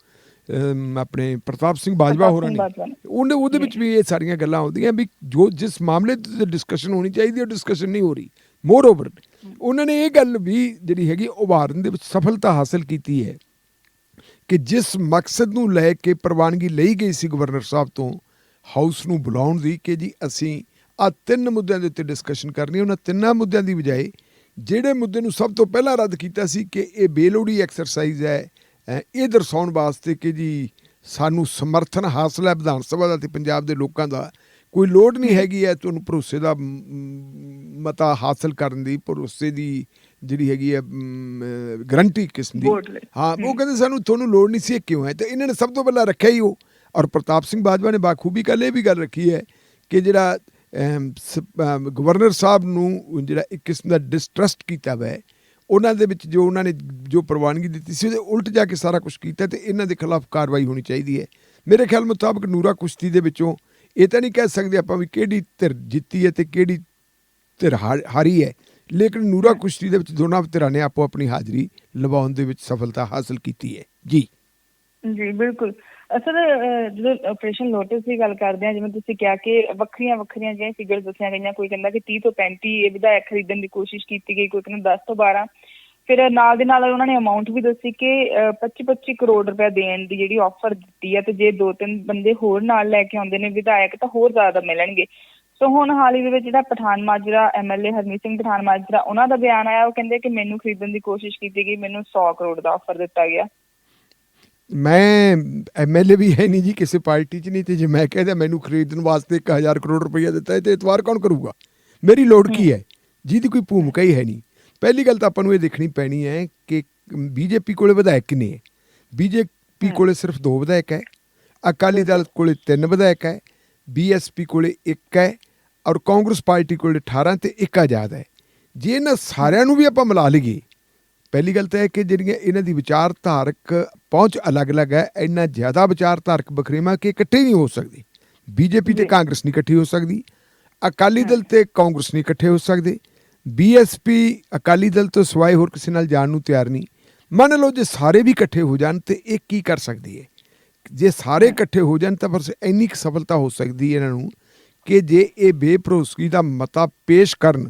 ਆਪਣੇ ਪ੍ਰਤਾਪ ਸਿੰਘ ਬਾਜਵਾ ਹੋਰਾਂ ਨੇ, ਉਹਦੇ ਵਿੱਚ ਵੀ ਇਹ ਸਾਰੀਆਂ ਗੱਲਾਂ ਆਉਂਦੀਆਂ ਵੀ ਜੋ ਜਿਸ ਮਾਮਲੇ ਤੇ ਡਿਸਕਸ਼ਨ ਹੋਣੀ ਚਾਹੀਦੀ ਉਹ ਡਿਸਕਸ਼ਨ ਨਹੀਂ ਹੋ ਰਹੀ। ਮੋਰ ਓਵਰ ਉਹਨਾਂ ਨੇ ਇਹ ਗੱਲ ਵੀ ਜਿਹੜੀ ਹੈਗੀ ਉਭਾਰਨ ਦੇ ਵਿੱਚ ਸਫਲਤਾ ਹਾਸਲ ਕੀਤੀ ਹੈ ਕਿ ਜਿਸ ਮਕਸਦ ਨੂੰ ਲੈ ਕੇ ਪ੍ਰਵਾਨਗੀ ਲਈ ਗਈ ਸੀ ਗਵਰਨਰ ਸਾਹਿਬ ਤੋਂ ਹਾਊਸ ਨੂੰ ਬੁਲਾਉਣ ਦੀ ਕਿ ਜੀ ਅਸੀਂ ਆਹ 3 ਮੁੱਦਿਆਂ ਦੇ ਉੱਤੇ ਡਿਸਕਸ਼ਨ ਕਰਨੀ, ਉਹਨਾਂ 3 ਮੁੱਦਿਆਂ ਦੀ ਬਜਾਏ ਜਿਹੜੇ ਮੁੱਦੇ ਨੂੰ ਸਭ ਤੋਂ ਪਹਿਲਾਂ ਰੱਦ ਕੀਤਾ ਸੀ ਕਿ ਇਹ ਬੇਲੋੜੀ ਐਕਸਰਸਾਈਜ਼ ਹੈ, ਇਹ ਦਰਸਾਉਣ ਵਾਸਤੇ ਕਿ ਜੀ ਸਾਨੂੰ ਸਮਰਥਨ ਹਾਸਲ ਹੈ ਵਿਧਾਨ ਸਭਾ ਦਾ ਤੇ ਪੰਜਾਬ ਦੇ ਲੋਕਾਂ ਦਾ, ਕੋਈ ਲੋੜ ਨਹੀਂ ਹੈਗੀ ਹੈ ਤੁਹਾਨੂੰ ਭਰੋਸੇ ਦਾ ਮਤਾ ਹਾਸਲ ਕਰਨ ਦੀ, ਭਰੋਸੇ ਦੀ ਜਿਹੜੀ ਹੈਗੀ ਹੈ ਗਰੰਟੀ ਕਿਸਮ ਦੀ। ਹਾਂ, ਉਹ ਕਹਿੰਦੇ ਸਾਨੂੰ ਤੁਹਾਨੂੰ ਲੋੜ ਨਹੀਂ ਸੀ, ਇਹ ਕਿਉਂ ਹੈ? ਤੇ ਇਹਨਾਂ ਨੇ ਸਭ ਤੋਂ ਪਹਿਲਾਂ ਰੱਖਿਆ ਹੀ ਉਹ। ਔਰ ਪ੍ਰਤਾਪ ਸਿੰਘ ਬਾਜਵਾ ਨੇ ਬਾਖੂਬੀ ਕੱਲ੍ਹ ਇਹ ਵੀ ਗੱਲ ਰੱਖੀ ਹੈ ਕਿ ਜਿਹੜਾ ਗਵਰਨਰ ਸਾਹਿਬ ਨੂੰ ਜਿਹੜਾ ਇੱਕ ਕਿਸਮ ਦਾ ਡਿਸਟਰਸਟ ਕੀਤਾ ਵਾ ਉਹਨਾਂ ਦੇ ਵਿੱਚ, ਜੋ ਉਹਨਾਂ ਨੇ ਜੋ ਪ੍ਰਵਾਨਗੀ ਦਿੱਤੀ ਸੀ ਉਹਦੇ ਉਲਟ ਜਾ ਕੇ ਸਾਰਾ ਕੁਛ ਕੀਤਾ, ਤੇ ਇਹਨਾਂ ਦੇ ਖਿਲਾਫ ਕਾਰਵਾਈ ਹੋਣੀ ਚਾਹੀਦੀ ਹੈ। ਮੇਰੇ ਖਿਆਲ ਮੁਤਾਬਕ ਨੂਰਾ ਕੁਸ਼ਤੀ ਦੇ ਵਿੱਚੋਂ ਇਹ ਤਾਂ ਨਹੀਂ ਕਹਿ ਸਕਦੇ ਆਪਾਂ ਵੀ ਕਿਹੜੀ ਧਿਰ ਜਿੱਤੀ ਹੈ ਤੇ ਕਿਹੜੀ ਧਿਰ ਹਾਰੀ ਹੈ, ਲੇਕਿਨ ਨੂਰਾ ਕੁਸ਼ਤੀ ਦੇ ਵਿੱਚ ਦੋਨਾਂ ਧਿਰਾਂ ਨੇ ਆਪੋ ਆਪਣੀ ਹਾਜ਼ਰੀ ਲਵਾਉਣ ਦੇ ਵਿੱਚ ਸਫਲਤਾ ਹਾਸਲ ਕੀਤੀ ਹੈ। ਜੀ ਜੀ ਬਿਲਕੁਲ ਸਰ, ਜਦੋਂ ਆਪਰੇਸ਼ਨ ਲੋਟਸ ਦੀ ਗੱਲ ਕਰਦੇ ਹਾਂ, ਜਿਵੇਂ ਤੁਸੀਂ ਕਿਹਾ ਕਿ ਵੱਖਰੀਆਂ ਜਿਹੜੀਆਂ ਫਿਗਰਸ ਦੱਸੀਆਂ ਗਈਆਂ, ਕੋਈ ਕਹਿੰਦਾ ਕਿ 30 ਤੋਂ 35 ਵਿਧਾਇਕ ਖਰੀਦਣ ਦੀ ਕੋਸ਼ਿਸ਼ ਕੀਤੀ ਗਈ, ਕੋਈ ਕਹਿੰਦਾ 10 ਤੋਂ 12। ਫਿਰ ਨਾਲ ਦੇ ਨਾਲ ਉਹਨਾਂ ਨੇ ਅਮਾਊਂਟ ਵੀ ਦੱਸੀ ਕਿ 25 ਕਰੋੜ ਰੁਪਏ ਦੇਣ ਦੀ ਜਿਹੜੀ ਆਫਰ ਦਿੱਤੀ ਹੈ, ਤੇ ਜੇ 2-3 ਬੰਦੇ ਹੋਰ ਨਾਲ ਲੈ ਕੇ ਆਉਂਦੇ ਨੇ ਵਿਧਾਇਕ ਤਾਂ ਹੋਰ ਜ਼ਿਆਦਾ ਮਿਲਣਗੇ। ਸੋ ਹੁਣ ਹਾਲ ਹੀ ਦੇ ਵਿੱਚ ਜਿਹੜਾ ਪਠਾਨ ਮਾਜਰਾ MLA ਹਰਮੀਤ ਸਿੰਘ ਪਠਾਨ ਮਾਜਰਾ, ਉਹਨਾਂ ਦਾ ਬਿਆਨ ਆਇਆ, ਉਹ ਕਹਿੰਦੇ ਕਿ ਮੈਨੂੰ ਖਰੀਦਣ ਦੀ ਕੋਸ਼ਿਸ਼ ਕੀਤੀ ਗਈ, ਮੈਨੂੰ 100 ਕਰੋੜ ਦਾ ਆਫਰ ਦਿੱਤਾ ਗਿਆ। ਮੈਂ MLA ਵੀ ਹੈ ਨਹੀਂ ਜੀ ਕਿਸੇ ਪਾਰਟੀ 'ਚ ਨਹੀਂ, ਤੇ ਜੇ ਮੈਂ ਕਹਿੰਦਾ ਮੈਨੂੰ ਖਰੀਦਣ ਵਾਸਤੇ 1000 ਕਰੋੜ ਰੁਪਈਆ ਦਿੱਤਾ ਹੈ ਤੇ ਇਤਵਾਰ ਕੌਣ ਕਰੂਗਾ? ਮੇਰੀ ਲੋੜ ਕੀ ਹੈ ਜਿਹਦੀ ਕੋਈ ਭੂਮਿਕਾ ਹੀ ਹੈ ਨਹੀਂ। ਪਹਿਲੀ ਗੱਲ ਤਾਂ ਆਪਾਂ ਨੂੰ ਇਹ ਦੇਖਣੀ ਪੈਣੀ ਹੈ ਕਿ BJP ਕੋਲੇ ਵਿਧਾਇਕ ਕਿੰਨੇ ਹੈ। BJP ਕੋਲੇ ਸਿਰਫ 2 ਵਿਧਾਇਕ ਹੈ, ਅਕਾਲੀ ਦਲ ਕੋਲੇ 3 ਵਿਧਾਇਕ ਹੈ, BSP ਕੋਲੇ 1 ਹੈ, ਔਰ ਕਾਂਗਰਸ ਪਾਰਟੀ ਕੋਲੇ 18 ਤੇ 1 ਆਜ਼ਾਦ ਹੈ। ਜੇ ਇਹਨਾਂ ਸਾਰਿਆਂ ਨੂੰ ਵੀ ਆਪਾਂ ਮਿਲਾ ਲਈਏ, ਪਹਿਲੀ ਗੱਲ ਤਾਂ ਇਹ ਕਿ ਜਿਹੜੀਆਂ ਇਹਨਾਂ ਦੀ ਵਿਚਾਰਧਾਰਕ ਪਹੁੰਚ ਅਲੱਗ-ਅਲੱਗ ਹੈ, ਇੰਨਾ ਜ਼ਿਆਦਾ ਵਿਚਾਰਧਾਰਕ ਬਖਰੇਵਾਂ ਕਿ ਇਕੱਠੇ ਨਹੀਂ ਹੋ ਸਕਦੀ। BJP ਤੇ ਕਾਂਗਰਸ ਨਹੀਂ ਇਕੱਠੀ ਹੋ ਸਕਦੀ, ਅਕਾਲੀ ਦਲ ਤੇ ਕਾਂਗਰਸ ਨਹੀਂ ਇਕੱਠੇ ਹੋ ਸਕਦੇ, BSP ਅਕਾਲੀ ਦਲ ਤੋਂ ਸਿਵਾਏ ਹੋਰ ਕਿਸੇ ਨਾਲ ਜਾਣ ਨੂੰ ਤਿਆਰ ਨਹੀਂ। ਮੰਨ ਲਓ ਜੇ ਸਾਰੇ ਵੀ ਇਕੱਠੇ ਹੋ ਜਾਣ ਤੇ ਇਹ ਕੀ ਕਰ ਸਕਦੀ ਹੈ? ਜੇ ਸਾਰੇ ਇਕੱਠੇ ਹੋ ਜਾਣ ਤਾਂ ਫਿਰ ਇੰਨੀ ਕੁ ਸਫਲਤਾ ਹੋ ਸਕਦੀ ਹੈ ਇਹਨਾਂ ਨੂੰ ਕਿ ਜੇ ਇਹ ਬੇਭਰੋਸਗੀ ਦਾ ਮਤਾ ਪੇਸ਼ ਕਰਨ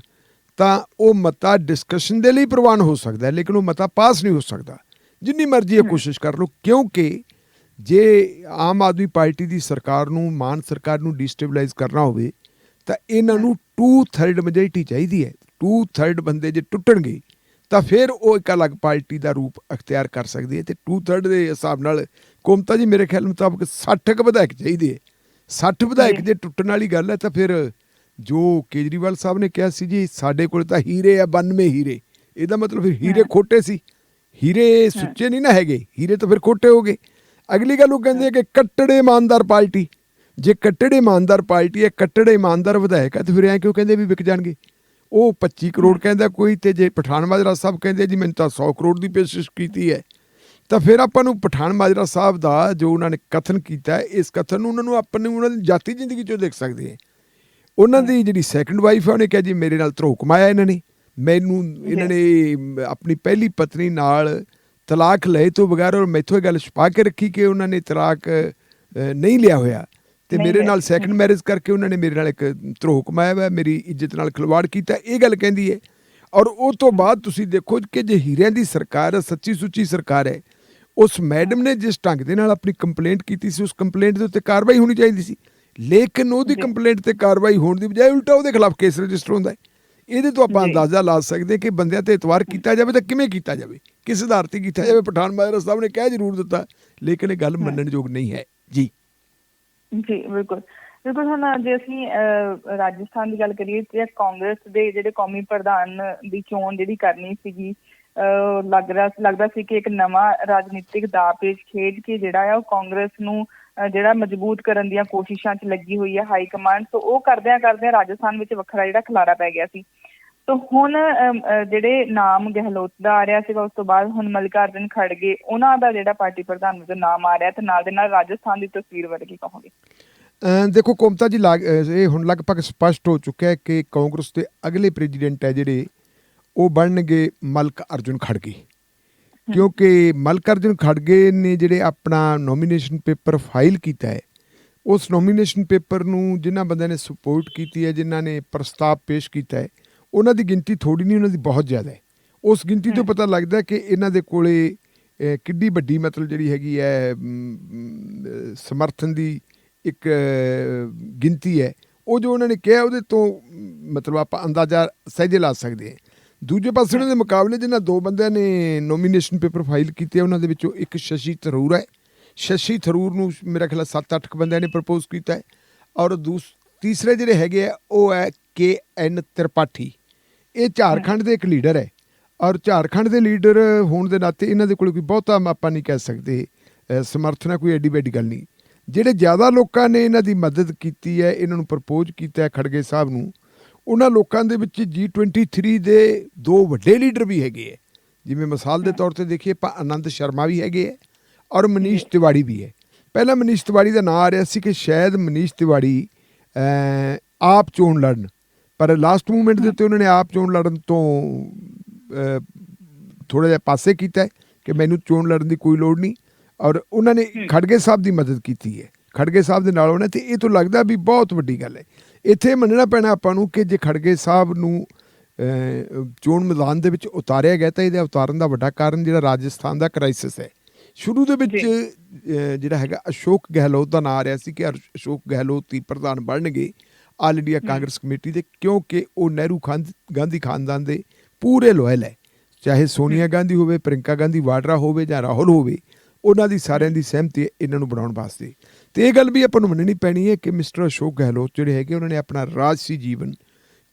ਤਾਂ ਉਹ ਮਤਾ ਡਿਸਕਸ਼ਨ ਦੇ ਲਈ ਪ੍ਰਵਾਨ ਹੋ ਸਕਦਾ, ਲੇਕਿਨ ਉਹ ਮਤਾ ਪਾਸ ਨਹੀਂ ਹੋ ਸਕਦਾ ਜਿੰਨੀ ਮਰਜ਼ੀ ਇਹ ਕੋਸ਼ਿਸ਼ ਕਰ ਲਓ, ਕਿਉਂਕਿ ਜੇ ਆਮ ਆਦਮੀ ਪਾਰਟੀ ਦੀ ਸਰਕਾਰ ਨੂੰ, ਮਾਨ ਸਰਕਾਰ ਨੂੰ ਡੀਸਟੇਬਲਾਈਜ਼ ਕਰਨਾ ਹੋਵੇ ਤਾਂ ਇਹਨਾਂ ਨੂੰ 2/3 ਮੈਜੋਰਿਟੀ ਚਾਹੀਦੀ ਹੈ। 2/3 ਬੰਦੇ ਜੇ ਟੁੱਟਣਗੇ ਤਾਂ ਫਿਰ ਉਹ ਇੱਕ ਅਲੱਗ ਪਾਰਟੀ ਦਾ ਰੂਪ ਅਖਤਿਆਰ ਕਰ ਸਕਦੀ ਹੈ। ਤੇ 2/3 ਦੇ ਹਿਸਾਬ ਨਾਲ ਕੋਮਤਾ ਜੀ ਮੇਰੇ ਖਿਆਲ ਮੁਤਾਬਕ 60 ਵਿਧਾਇਕ ਚਾਹੀਦੇ ਹੈ। 60 ਵਿਧਾਇਕ ਜੇ ਟੁੱਟਣ ਵਾਲੀ ਗੱਲ ਹੈ ਤਾਂ ਫਿਰ ਜੋ ਕੇਜਰੀਵਾਲ ਸਾਹਿਬ ਨੇ ਕਿਹਾ ਸੀ ਜੀ ਸਾਡੇ ਕੋਲ ਤਾਂ ਹੀਰੇ ਆ 92 ਹੀਰੇ, ਇਹਦਾ ਮਤਲਬ ਫਿਰ ਹੀਰੇ ਖੋਟੇ ਸੀ। ਹੀਰੇ ਸੁੱਚੇ ਨਹੀਂ ਨਾ ਹੈਗੇ, ਹੀਰੇ ਤਾਂ ਫਿਰ ਖੋਟੇ ਹੋ ਗਏ। ਅਗਲੀ ਗੱਲ ਉਹ ਕਹਿੰਦੇ ਕਿ ਕੱਟੜੇ ਇਮਾਨਦਾਰ ਪਾਰਟੀ, ਜੇ ਕੱਟੜੇ ਇਮਾਨਦਾਰ ਪਾਰਟੀ ਹੈ, ਕੱਟੜੇ ਇਮਾਨਦਾਰ ਵਿਧਾਇਕ ਹੈ, ਤਾਂ ਫਿਰ ਐਂ ਕਿਉਂ ਕਹਿੰਦੇ ਵੀ ਵਿਕ ਜਾਣਗੇ? ਉਹ 25 ਕਰੋੜ ਕਹਿੰਦਾ ਕੋਈ, ਤੇ ਜੇ ਪਠਾਨ ਮਾਜਰਾ ਸਾਹਿਬ ਕਹਿੰਦੇ ਜੀ ਮੈਨੂੰ ਤਾਂ 100 ਕਰੋੜ ਦੀ ਪੇਸ਼ਕਸ਼ ਕੀਤੀ ਹੈ, ਤਾਂ ਫਿਰ ਆਪਾਂ ਨੂੰ ਪਠਾਨ ਮਾਜਰਾ ਸਾਹਿਬ ਦਾ ਜੋ ਉਹਨਾਂ ਨੇ ਕਥਨ ਕੀਤਾ, ਇਸ ਕਥਨ ਨੂੰ ਉਹਨਾਂ ਦੀ ਜਾਤੀ ਜ਼ਿੰਦਗੀ 'ਚੋਂ ਦੇਖ ਸਕਦੇ ਹੈ। ਉਹਨਾਂ ਦੀ ਜਿਹੜੀ ਸੈਕੰਡ ਵਾਈਫ ਹੈ ਉਹਨੇ ਕਿਹਾ ਜੀ ਮੇਰੇ ਨਾਲ ਧਰੋ ਕਮਾਇਆ ਇਹਨਾਂ ਨੇ, ਇਹਨਾਂ ਨੇ ਆਪਣੀ ਪਹਿਲੀ ਪਤਨੀ ਨਾਲ ਤਲਾਕ ਲਏ ਤੋਂ ਬਗੈਰ, ਔਰ ਮੈਥੋਂ ਇਹ ਗੱਲ ਛੁਪਾ ਕੇ ਰੱਖੀ ਕਿ ਉਹਨਾਂ ਨੇ ਤਲਾਕ ਨਹੀਂ ਲਿਆ ਹੋਇਆ, ਤੇ ਮੇਰੇ ਨਾਲ ਸੈਕੰਡ ਮੈਰਿਜ ਕਰਕੇ ਉਹਨਾਂ ਨੇ ਮੇਰੇ ਨਾਲ ਇੱਕ ਧਰੋ ਕਮਾਇਆ ਵਾ, ਮੇਰੀ ਇੱਜ਼ਤ ਨਾਲ ਖਿਲਵਾੜ ਕੀਤਾ, ਇਹ ਗੱਲ ਕਹਿੰਦੀ ਹੈ। ਔਰ ਉਹ ਤੋਂ ਬਾਅਦ ਤੁਸੀਂ ਦੇਖੋ ਕਿ ਜੇ ਹੀਰਿਆਂ ਦੀ ਸਰਕਾਰ ਹੈ, ਸੱਚੀ ਸੁੱਚੀ ਸਰਕਾਰ ਹੈ, ਉਸ ਮੈਡਮ ਨੇ ਜਿਸ ਢੰਗ ਦੇ ਨਾਲ ਆਪਣੀ ਕੰਪਲੇਂਟ ਕੀਤੀ ਸੀ, ਉਸ ਕੰਪਲੇਂਟ ਦੇ ਉੱਤੇ ਕਾਰਵਾਈ ਹੋਣੀ ਚਾਹੀਦੀ ਸੀ, ਲੇਕਿਨ ਉਹਦੀ ਕੰਪਲੇਂਟ ਤੇ ਕਾਰਵਾਈ ਹੋਣ ਦੀ ਬਜਾਏ ਉਲਟਾ ਉਹਦੇ ਖਿਲਾਫ ਕੇਸ ਰਜਿਸਟਰ ਹੁੰਦਾ ਹੈ। ਇਹਦੇ ਤੋਂ ਆਪਾਂ ਅੰਦਾਜ਼ਾ ਲਾ ਸਕਦੇ ਕਿ ਬੰਦਿਆਂ ਤੇ ਇਤਵਾਰ ਕੀਤਾ ਜਾਵੇ ਤਾਂ ਕਿਵੇਂ ਕੀਤਾ ਜਾਵੇ, ਕਿਸ ਆਧਾਰ ਤੇ ਕੀਤਾ ਜਾਵੇ। ਪਠਾਨ ਮਾਜਰਾ ਸਾਹਿਬ ਨੇ ਕਹਿ ਜ਼ਰੂਰ ਦਿੱਤਾ, ਲੇਕਿਨ ਇਹ ਗੱਲ ਮੰਨਣਯੋਗ ਨਹੀਂ ਹੈ ਜੀ। ਜੀ ਬਿਲਕੁਲ ਬਿਲਕੁਲ। ਹੁਣ ਜੇ ਅਸੀਂ ਰਾਜਸਥਾਨ ਦੀ ਗੱਲ ਕਰੀਏ ਤੇ ਕਾਂਗਰਸ ਦੇ ਜਿਹੜੇ ਕੌਮੀ ਪ੍ਰਧਾਨ ਦੀ ਚੋਣ ਜਿਹੜੀ ਕਰਨੀ ਸੀਗੀ, ਲੱਗਦਾ ਸੀ ਕਿ ਇੱਕ ਨਵਾਂ ਰਾਜਨੀਤਿਕ ਦਾਅਪੇਚ ਖੇਡ ਕੇ ਜਿਹੜਾ ਆ ਉਹ ਕਾਂਗਰਸ ਨੂੰ ਜਿਹੜਾ ਮਜ਼ਬੂਤ ਕਰਨ ਦੀਆਂ ਕੋਸ਼ਿਸ਼ਾਂ 'ਚ ਲੱਗੀ ਹੋਈ ਹੈ ਹਾਈ ਕਮਾਂਡ। ਤੋਂ ਉਹ ਕਰਦਿਆਂ ਰਾਜਸਥਾਨ ਵਿੱਚ ਵੱਖਰਾ ਜਿਹੜਾ ਖਲਾਰਾ ਪੈ ਗਿਆ ਸੀ। ਤੋ ਹੁਣ ਜਿਹੜੇ ਨਾਮ ਗਹਿਲੋਤ ਦਾ ਆ ਰਿਹਾ ਸੀਗਾ, ਉਸ ਤੋਂ ਬਾਅਦ ਹੁਣ ਮਲਿਕਾਰਜੁਨ ਖੜਗੇ ਉਹਨਾਂ ਦਾ ਜਿਹੜਾ ਪਾਰਟੀ ਪ੍ਰਧਾਨ ਵਜੋਂ ਨਾਮ ਆ ਰਿਹਾ, ਤੇ ਨਾਲ ਦੇ ਨਾਲ ਰਾਜਸਥਾਨ ਦੀ ਤਸਵੀਰ ਬਾਰੇ ਕੀ ਕਹੋਗੇ? ਦੇਖੋ ਕੋਮਤਾ ਜੀ, ਇਹ ਹੁਣ ਲਗਭਗ ਸਪਸ਼ਟ ਹੋ ਚੁੱਕਿਆ ਹੈ ਕਿ ਕਾਂਗਰਸ ਦੇ ਅਗਲੇ ਪ੍ਰੈਜ਼ੀਡੈਂਟ ਹੈ ਜਿਹੜੇ ਉਹ ਬਣਨਗੇ ਮਲਕ ਅਰਜੁਨ ਖੜਗੇ, ਕਿਉਂਕਿ ਮਲਕ ਅਰਜੁਨ ਖੜਗੇ ਨੇ ਜਿਹੜੇ ਆਪਣਾ ਨੋਮੀਨੇਸ਼ਨ ਪੇਪਰ ਫਾਈਲ ਕੀਤਾ ਹੈ, ਉਸ ਨੋਮੀਨੇਸ਼ਨ ਪੇਪਰ ਨੂੰ ਜਿਨ੍ਹਾਂ ਬੰਦਿਆਂ ਨੇ ਸਪੋਰਟ ਕੀਤੀ ਹੈ, ਜਿਨ੍ਹਾਂ ਨੇ ਪ੍ਰਸਤਾਵ ਪੇਸ਼ ਕੀਤਾ ਹੈ, ਉਹਨਾਂ ਦੀ ਗਿਣਤੀ ਥੋੜ੍ਹੀ ਨਹੀਂ, ਉਹਨਾਂ ਦੀ ਬਹੁਤ ਜ਼ਿਆਦਾ ਹੈ। ਉਸ ਗਿਣਤੀ ਤੋਂ ਪਤਾ ਲੱਗਦਾ ਕਿ ਇਹਨਾਂ ਦੇ ਕੋਲੇ ਕਿੱਡੀ ਵੱਡੀ ਮਤਲਬ ਜਿਹੜੀ ਹੈਗੀ ਹੈ ਸਮਰਥਨ ਦੀ ਇੱਕ ਗਿਣਤੀ ਹੈ। ਉਹ ਜੋ ਉਹਨਾਂ ਨੇ ਕਿਹਾ ਉਹਦੇ ਤੋਂ ਮਤਲਬ ਆਪਾਂ ਅੰਦਾਜ਼ਾ ਸਹਿਜੇ ਲਾ ਸਕਦੇ ਹਾਂ। ਦੂਜੇ ਪਾਸੇ ਉਹਨਾਂ ਦੇ ਮੁਕਾਬਲੇ ਜਿਹਨਾਂ ਦੋ ਬੰਦਿਆਂ ਨੇ ਨੋਮੀਨੇਸ਼ਨ ਪੇਪਰ ਫਾਈਲ ਕੀਤੇ, ਉਹਨਾਂ ਦੇ ਵਿੱਚੋਂ ਇੱਕ ਸ਼ਸ਼ੀ ਥਰੂਰ ਹੈ। ਸ਼ਸ਼ੀ ਥਰੂਰ ਨੂੰ ਮੇਰਾ ਖਿਆਲ 7-8 ਬੰਦਿਆਂ ਨੇ ਪ੍ਰਪੋਜ਼ ਕੀਤਾ ਹੈ, ਔਰ ਤੀਸਰੇ ਜਿਹੜੇ ਹੈਗੇ ਆ ਉਹ ਹੈ KN ਤ੍ਰਿਪਾਠੀ। ਇਹ ਝਾਰਖੰਡ ਦੇ ਇੱਕ ਲੀਡਰ ਹੈ, ਔਰ ਝਾਰਖੰਡ ਦੇ ਲੀਡਰ ਹੋਣ ਦੇ ਨਾਤੇ ਇਹਨਾਂ ਦੇ ਕੋਲ ਕੋਈ ਬਹੁਤਾ ਆਪਾਂ ਨਹੀਂ ਕਹਿ ਸਕਦੇ ਸਮਰਥਨ ਹੈ, ਕੋਈ ਐਡੀ ਵੱਡੀ ਗੱਲ ਨਹੀਂ। ਜਿਹੜੇ ਜ਼ਿਆਦਾ ਲੋਕਾਂ ਨੇ ਇਹਨਾਂ ਦੀ ਮਦਦ ਕੀਤੀ ਹੈ, ਇਹਨਾਂ ਨੂੰ ਪ੍ਰਪੋਜ਼ ਕੀਤਾ ਹੈ ਖੜਗੇ ਸਾਹਿਬ ਨੂੰ, ਉਹਨਾਂ ਲੋਕਾਂ ਦੇ ਵਿੱਚ G23 ਦੇ ਦੋ ਵੱਡੇ ਲੀਡਰ ਵੀ ਹੈਗੇ ਹੈ। ਜਿਵੇਂ ਮਿਸਾਲ ਦੇ ਤੌਰ 'ਤੇ ਦੇਖੀਏ ਆਪਾਂ ਆਨੰਦ ਸ਼ਰਮਾ ਵੀ ਹੈਗੇ ਹੈ, ਔਰ ਮਨੀਸ਼ ਤਿਵਾੜੀ ਵੀ ਹੈ। ਪਹਿਲਾਂ ਮਨੀਸ਼ ਤਿਵਾੜੀ ਦਾ ਨਾਂ ਆ ਰਿਹਾ ਸੀ ਕਿ ਸ਼ਾਇਦ ਮਨੀਸ਼ ਤਿਵਾੜੀ ਆਪ ਚੋਣ ਲੜਨ, ਪਰ ਲਾਸਟ ਮੂਮੈਂਟ ਦੇ ਉੱਤੇ ਉਹਨਾਂ ਨੇ ਆਪ ਚੋਣ ਲੜਨ ਤੋਂ ਥੋੜ੍ਹਾ ਜਿਹਾ ਪਾਸੇ ਕੀਤਾ ਹੈ ਕਿ ਮੈਨੂੰ ਚੋਣ ਲੜਨ ਦੀ ਕੋਈ ਲੋੜ ਨਹੀਂ, ਔਰ ਉਹਨਾਂ ਨੇ ਖੜਗੇ ਸਾਹਿਬ ਦੀ ਮਦਦ ਕੀਤੀ ਹੈ। ਖੜਗੇ ਸਾਹਿਬ ਦੇ ਨਾਲ ਉਹਨਾਂ, ਅਤੇ ਇਹ ਤੋਂ ਲੱਗਦਾ ਵੀ ਬਹੁਤ ਵੱਡੀ ਗੱਲ ਹੈ। ਇੱਥੇ ਮੰਨਣਾ ਪੈਣਾ ਆਪਾਂ ਨੂੰ ਕਿ ਜੇ ਖੜਗੇ ਸਾਹਿਬ ਨੂੰ ਚੋਣ ਮੈਦਾਨ ਦੇ ਵਿੱਚ ਉਤਾਰਿਆ ਗਿਆ ਤਾਂ ਇਹਦੇ ਉਤਾਰਨ ਦਾ ਵੱਡਾ ਕਾਰਨ ਜਿਹੜਾ ਰਾਜਸਥਾਨ ਦਾ ਕ੍ਰਾਈਸਿਸ ਹੈ। ਸ਼ੁਰੂ ਦੇ ਵਿੱਚ ਜਿਹੜਾ ਹੈਗਾ ਅਸ਼ੋਕ ਗਹਿਲੋਤ ਦਾ ਨਾਂ ਆ ਰਿਹਾ ਸੀ ਕਿ ਅਸ਼ੋਕ ਗਹਿਲੋਤ ਹੀ ਪ੍ਰਧਾਨ ਬਣਨਗੇ ਆਲ ਇੰਡੀਆ ਕਾਂਗਰਸ ਕਮੇਟੀ ਦੇ, ਕਿਉਂਕਿ ਉਹ ਨਹਿਰੂ ਗਾਂਧੀ ਖਾਨਦਾਨ ਦੇ ਪੂਰੇ ਲੋਇਲ ਹੈ। ਚਾਹੇ ਸੋਨੀਆ ਗਾਂਧੀ ਹੋਵੇ, ਪ੍ਰਿੰਕਾ ਗਾਂਧੀ ਵਾਡਰਾ ਹੋਵੇ ਜਾਂ ਰਾਹੁਲ ਹੋਵੇ, ਉਹਨਾਂ ਦੀ ਸਾਰਿਆਂ ਦੀ ਸਹਿਮਤੀ ਹੈ ਇਹਨਾਂ ਨੂੰ ਬਣਾਉਣ ਵਾਸਤੇ। ਅਤੇ ਇਹ ਗੱਲ ਵੀ ਆਪਾਂ ਨੂੰ ਮੰਨਣੀ ਪੈਣੀ ਹੈ ਕਿ ਮਿਸਟਰ ਅਸ਼ੋਕ ਗਹਿਲੋਤ ਜਿਹੜੇ ਹੈਗੇ ਉਹਨਾਂ ਨੇ ਆਪਣਾ ਰਾਜਸੀ ਜੀਵਨ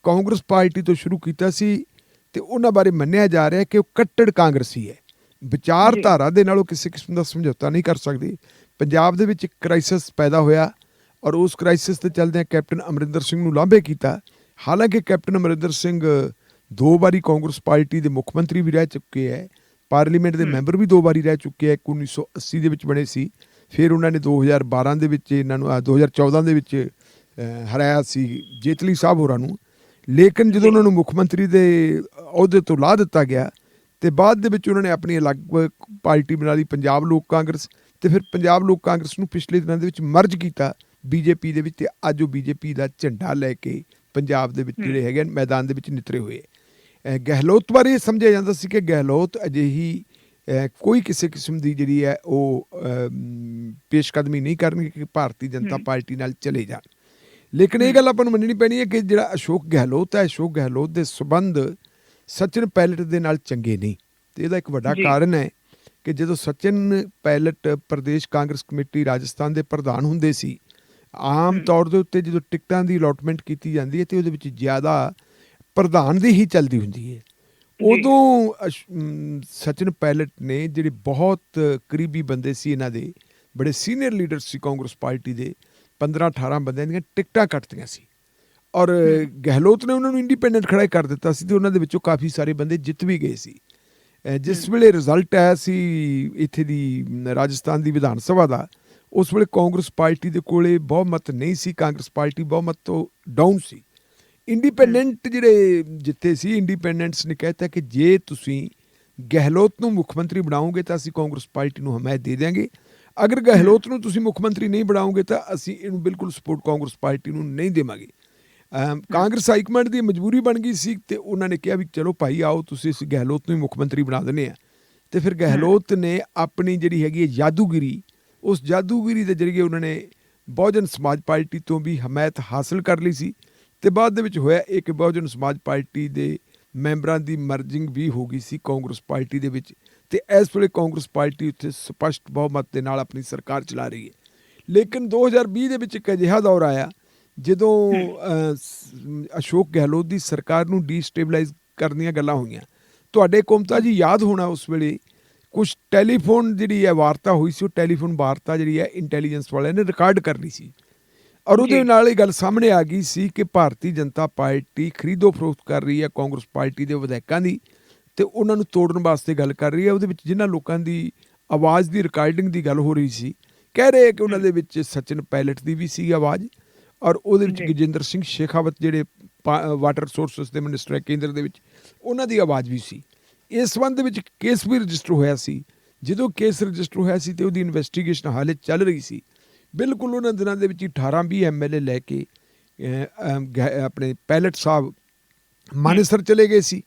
ਕਾਂਗਰਸ ਪਾਰਟੀ ਤੋਂ ਸ਼ੁਰੂ ਕੀਤਾ ਸੀ, ਅਤੇ ਉਹਨਾਂ ਬਾਰੇ ਮੰਨਿਆ ਜਾ ਰਿਹਾ ਕਿ ਉਹ ਕੱਟੜ ਕਾਂਗਰਸੀ ਹੈ। ਵਿਚਾਰਧਾਰਾ ਦੇ ਨਾਲ ਉਹ ਕਿਸੇ ਕਿਸਮ ਦਾ ਸਮਝੌਤਾ ਨਹੀਂ ਕਰ ਸਕਦੇ। ਪੰਜਾਬ ਦੇ ਵਿੱਚ ਇੱਕ ਕ੍ਰਾਈਸਿਸ ਪੈਦਾ ਹੋਇਆ, ਔਰ ਉਸ ਕ੍ਰਾਈਸਿਸ ਦੇ ਚੱਲਦਿਆਂ ਕੈਪਟਨ ਅਮਰਿੰਦਰ ਸਿੰਘ ਨੂੰ ਲਾਂਭੇ ਕੀਤਾ। ਹਾਲਾਂਕਿ ਕੈਪਟਨ ਅਮਰਿੰਦਰ ਸਿੰਘ 2 ਵਾਰੀ ਕਾਂਗਰਸ ਪਾਰਟੀ ਦੇ ਮੁੱਖ ਮੰਤਰੀ ਵੀ ਰਹਿ ਚੁੱਕੇ ਹੈ, ਪਾਰਲੀਮੈਂਟ ਦੇ ਮੈਂਬਰ ਵੀ 2 ਵਾਰੀ ਰਹਿ ਚੁੱਕੇ ਹੈ। 1980 ਦੇ ਵਿੱਚ ਬਣੇ ਸੀ, ਫਿਰ ਉਹਨਾਂ ਨੇ 2012 ਦੇ ਵਿੱਚ ਇਹਨਾਂ ਨੂੰ 2014 ਦੇ ਵਿੱਚ ਹਰਾਇਆ ਸੀ ਜੇਤਲੀ ਸਾਹਿਬ ਹੋਰਾਂ ਨੂੰ। ਲੇਕਿਨ ਜਦੋਂ ਉਹਨਾਂ ਨੂੰ ਮੁੱਖ ਮੰਤਰੀ ਦੇ ਅਹੁਦੇ ਤੋਂ ਲਾਹ ਦਿੱਤਾ ਗਿਆ, ਅਤੇ ਬਾਅਦ ਦੇ ਵਿੱਚ ਉਹਨਾਂ ਨੇ ਆਪਣੀ ਅਲੱਗ ਪਾਰਟੀ ਬਣਾ ਲਈ, ਪੰਜਾਬ ਲੋਕ ਕਾਂਗਰਸ, ਅਤੇ ਫਿਰ ਪੰਜਾਬ ਲੋਕ ਕਾਂਗਰਸ ਨੂੰ ਪਿਛਲੇ ਦਿਨਾਂ ਦੇ ਵਿੱਚ ਮਰਜ ਕੀਤਾ BJP ਦੇ ਵਿੱਚ, ਅਤੇ ਅੱਜ ਉਹ BJP ਦਾ ਝੰਡਾ ਲੈ ਕੇ ਪੰਜਾਬ ਦੇ ਵਿੱਚ ਜਿਹੜੇ ਹੈਗੇ ਮੈਦਾਨ ਦੇ ਵਿੱਚ ਨਿਤਰੇ ਹੋਏ। ਗਹਿਲੋਤ ਬਾਰੇ ਇਹ ਸਮਝਿਆ ਜਾਂਦਾ ਸੀ ਕਿ ਗਹਿਲੋਤ ਅਜਿਹੀ ਕੋਈ ਕਿਸੇ ਕਿਸਮ ਦੀ ਜਿਹੜੀ ਹੈ ਉਹ ਪੇਸ਼ਕਦਮੀ ਨਹੀਂ ਕਰਨਗੇ ਕਿ ਭਾਰਤੀ ਜਨਤਾ ਪਾਰਟੀ ਨਾਲ ਚਲੇ ਜਾਣ। ਲੇਕਿਨ ਇਹ ਗੱਲ ਆਪਾਂ ਨੂੰ ਮੰਨਣੀ ਪੈਣੀ ਹੈ ਕਿ ਜਿਹੜਾ ਅਸ਼ੋਕ ਗਹਿਲੋਤ ਹੈ, ਅਸ਼ੋਕ ਗਹਿਲੋਤ ਦੇ ਸੰਬੰਧ ਸਚਿਨ ਪਾਇਲਟ ਦੇ ਨਾਲ ਚੰਗੇ ਨਹੀਂ। ਅਤੇ ਇਹਦਾ ਇੱਕ ਵੱਡਾ ਕਾਰਨ ਹੈ ਕਿ ਜਦੋਂ ਸਚਿਨ ਪਾਇਲਟ ਪ੍ਰਦੇਸ਼ ਕਾਂਗਰਸ ਕਮੇਟੀ ਰਾਜਸਥਾਨ ਦੇ ਪ੍ਰਧਾਨ ਹੁੰਦੇ ਸੀ, ਆਮ ਤੌਰ ਦੇ ਉੱਤੇ ਜਦੋਂ ਟਿਕਟਾਂ ਦੀ ਅਲੋਟਮੈਂਟ ਕੀਤੀ ਜਾਂਦੀ ਹੈ ਅਤੇ ਉਹਦੇ ਵਿੱਚ ਜ਼ਿਆਦਾ ਪ੍ਰਧਾਨ ਦੀ ਹੀ ਚੱਲਦੀ ਹੁੰਦੀ ਹੈ। ਉਦੋਂ ਸਚਿਨ ਪਾਇਲਟ ਨੇ ਜਿਹੜੇ ਬਹੁਤ ਕਰੀਬੀ ਬੰਦੇ ਸੀ, ਇਹਨਾਂ ਦੇ ਬੜੇ ਸੀਨੀਅਰ ਲੀਡਰ ਸੀ ਕਾਂਗਰਸ ਪਾਰਟੀ ਦੇ, 15-18 ਬੰਦਿਆਂ ਦੀਆਂ ਟਿਕਟਾਂ ਕੱਟਦੀਆਂ ਸੀ, ਔਰ ਗਹਿਲੋਤ ਨੇ ਉਹਨਾਂ ਨੂੰ ਇੰਡੀਪੈਂਡੈਂਟ ਖੜਾ ਕਰ ਦਿੱਤਾ ਸੀ, ਅਤੇ ਉਹਨਾਂ ਦੇ ਵਿੱਚੋਂ ਕਾਫੀ ਸਾਰੇ ਬੰਦੇ ਜਿੱਤ ਵੀ ਗਏ ਸੀ। ਜਿਸ ਵੇਲੇ ਰਿਜ਼ਲਟ ਆਇਆ ਸੀ ਇੱਥੇ ਦੀ ਰਾਜਸਥਾਨ ਦੀ ਵਿਧਾਨ ਸਭਾ ਦਾ, ਉਸ ਵੇਲੇ ਕਾਂਗਰਸ ਪਾਰਟੀ ਦੇ ਕੋਲੇ ਬਹੁਮਤ ਨਹੀਂ ਸੀ, ਕਾਂਗਰਸ ਪਾਰਟੀ ਬਹੁਮਤ ਤੋਂ ਡਾਊਨ ਸੀ। ਇੰਡੀਪੈਂਡੈਂਟ ਜਿਹੜੇ ਜਿੱਤੇ ਸੀ, ਇੰਡੀਪੈਂਡੈਂਟਸ ਨੇ ਕਹਿਤਾ ਕਿ ਜੇ ਤੁਸੀਂ ਗਹਿਲੋਤ ਨੂੰ ਮੁੱਖ ਮੰਤਰੀ ਬਣਾਓਗੇ ਤਾਂ ਅਸੀਂ ਕਾਂਗਰਸ ਪਾਰਟੀ ਨੂੰ ਹਮਾਇਤ ਦੇ ਦਿਆਂਗੇ, ਅਗਰ ਗਹਿਲੋਤ ਨੂੰ ਤੁਸੀਂ ਮੁੱਖ ਮੰਤਰੀ ਨਹੀਂ ਬਣਾਓਗੇ ਤਾਂ ਅਸੀਂ ਇਹਨੂੰ ਬਿਲਕੁਲ ਸਪੋਰਟ ਕਾਂਗਰਸ ਪਾਰਟੀ ਨੂੰ ਨਹੀਂ ਦੇਵਾਂਗੇ। ਕਾਂਗਰਸ ਹਾਈਕਮਾਂਡ ਦੀ ਮਜਬੂਰੀ ਬਣ ਗਈ ਸੀ, ਅਤੇ ਉਹਨਾਂ ਨੇ ਕਿਹਾ ਵੀ ਚਲੋ ਭਾਈ ਆਓ ਤੁਸੀਂ ਅਸੀਂ ਗਹਿਲੋਤ ਨੂੰ ਹੀ ਮੁੱਖ ਮੰਤਰੀ ਬਣਾ ਦਿੰਦੇ ਹਾਂ। ਅਤੇ ਫਿਰ ਗਹਿਲੋਤ ਨੇ ਆਪਣੀ ਜਿਹੜੀ ਹੈਗੀ ਹੈ ਜਾਦੂਗਿਰੀ, ਉਸ ਜਾਦੂਗਿਰੀ ਦੇ ਜ਼ਰੀਏ ਉਹਨਾਂ ਨੇ ਬਹੁਜਨ ਸਮਾਜ ਪਾਰਟੀ ਤੋਂ ਵੀ ਹਮਾਇਤ ਹਾਸਲ ਕਰ ਲਈ ਸੀ, ਅਤੇ ਬਾਅਦ ਦੇ ਵਿੱਚ ਹੋਇਆ ਇਹ ਕਿ ਬਹੁਜਨ ਸਮਾਜ ਪਾਰਟੀ ਦੇ ਮੈਂਬਰਾਂ ਦੀ ਮਰਜਿੰਗ ਵੀ ਹੋ ਗਈ ਸੀ ਕਾਂਗਰਸ ਪਾਰਟੀ ਦੇ ਵਿੱਚ, ਅਤੇ ਇਸ ਵੇਲੇ ਕਾਂਗਰਸ ਪਾਰਟੀ ਉੱਥੇ ਸਪਸ਼ਟ ਬਹੁਮਤ ਦੇ ਨਾਲ ਆਪਣੀ ਸਰਕਾਰ ਚਲਾ ਰਹੀ ਹੈ। ਲੇਕਿਨ 2020 ਦੇ ਵਿੱਚ ਇੱਕ ਅਜਿਹਾ ਦੌਰ ਆਇਆ ਜਦੋਂ ਅਸ਼ੋਕ ਗਹਿਲੋਤ ਦੀ ਸਰਕਾਰ ਨੂੰ ਡੀਸਟੇਬਲਾਈਜ਼ ਕਰਨ ਦੀਆਂ ਗੱਲਾਂ ਹੋਈਆਂ। ਤੁਹਾਡੇ ਕੋਮਤਾ ਜੀ ਯਾਦ ਹੋਣਾ ਉਸ ਵੇਲੇ ਕੁਛ ਟੈਲੀਫੋਨ ਜਿਹੜੀ ਹੈ ਵਾਰਤਾ ਹੋਈ ਸੀ, ਉਹ ਟੈਲੀਫੋਨ ਵਾਰਤਾ ਜਿਹੜੀ ਹੈ ਇੰਟੈਲੀਜੈਂਸ ਵਾਲਿਆਂ ਨੇ ਰਿਕਾਰਡ ਕਰਨੀ ਸੀ ਔਰ ਉਹਦੇ ਨਾਲ ਇਹ ਗੱਲ ਸਾਹਮਣੇ ਆ ਗਈ ਸੀ ਕਿ ਭਾਰਤੀ ਜਨਤਾ ਪਾਰਟੀ ਖਰੀਦੋ ਫਰੋਖਤ ਕਰ ਰਹੀ ਹੈ ਕਾਂਗਰਸ ਪਾਰਟੀ ਦੇ ਵਿਧਾਇਕਾਂ ਦੀ ਅਤੇ ਉਹਨਾਂ ਨੂੰ ਤੋੜਨ ਵਾਸਤੇ ਗੱਲ ਕਰ ਰਹੀ ਹੈ। ਉਹਦੇ ਵਿੱਚ ਜਿਨ੍ਹਾਂ ਲੋਕਾਂ ਦੀ ਆਵਾਜ਼ ਦੀ ਰਿਕਾਰਡਿੰਗ ਦੀ ਗੱਲ ਹੋ ਰਹੀ ਸੀ, ਕਹਿ ਰਹੇ ਕਿ ਉਹਨਾਂ ਦੇ ਵਿੱਚ ਸਚਿਨ ਪਾਇਲਟ ਦੀ ਵੀ ਸੀ ਆਵਾਜ਼ ਔਰ ਉਹਦੇ ਵਿੱਚ ਗਜਿੰਦਰ ਸਿੰਘ ਸ਼ੇਖਾਵਤ ਜਿਹੜੇ ਵਾਟਰ ਰਿਸੋਰਸਿਸ ਦੇ ਮਿਨਿਸਟਰ ਹੈ ਕੇਂਦਰ ਦੇ ਵਿੱਚ, ਉਹਨਾਂ ਦੀ ਆਵਾਜ਼ ਵੀ ਸੀ। ਇਸ ਸੰਬੰਧ ਵਿੱਚ ਕੇਸ ਵੀ ਰਜਿਸਟਰ ਹੋਇਆ ਸੀ। ਜਦੋਂ ਕੇਸ ਰਜਿਸਟਰ ਹੋਇਆ ਸੀ ਅਤੇ ਉਹਦੀ ਇਨਵੈਸਟੀਗੇਸ਼ਨ ਹਾਲੇ ਚੱਲ ਰਹੀ ਸੀ। ਬਿਲਕੁਲ ਉਹਨਾਂ ਦਿਨਾਂ ਦੇ ਵਿੱਚ ਹੀ 18-20 MLA ਲੈ ਕੇ ਆਪਣੇ ਪਾਇਲਟ ਸਾਹਿਬ ਮਾਨੇਸਰ ਚਲੇ ਗਏ ਸੀ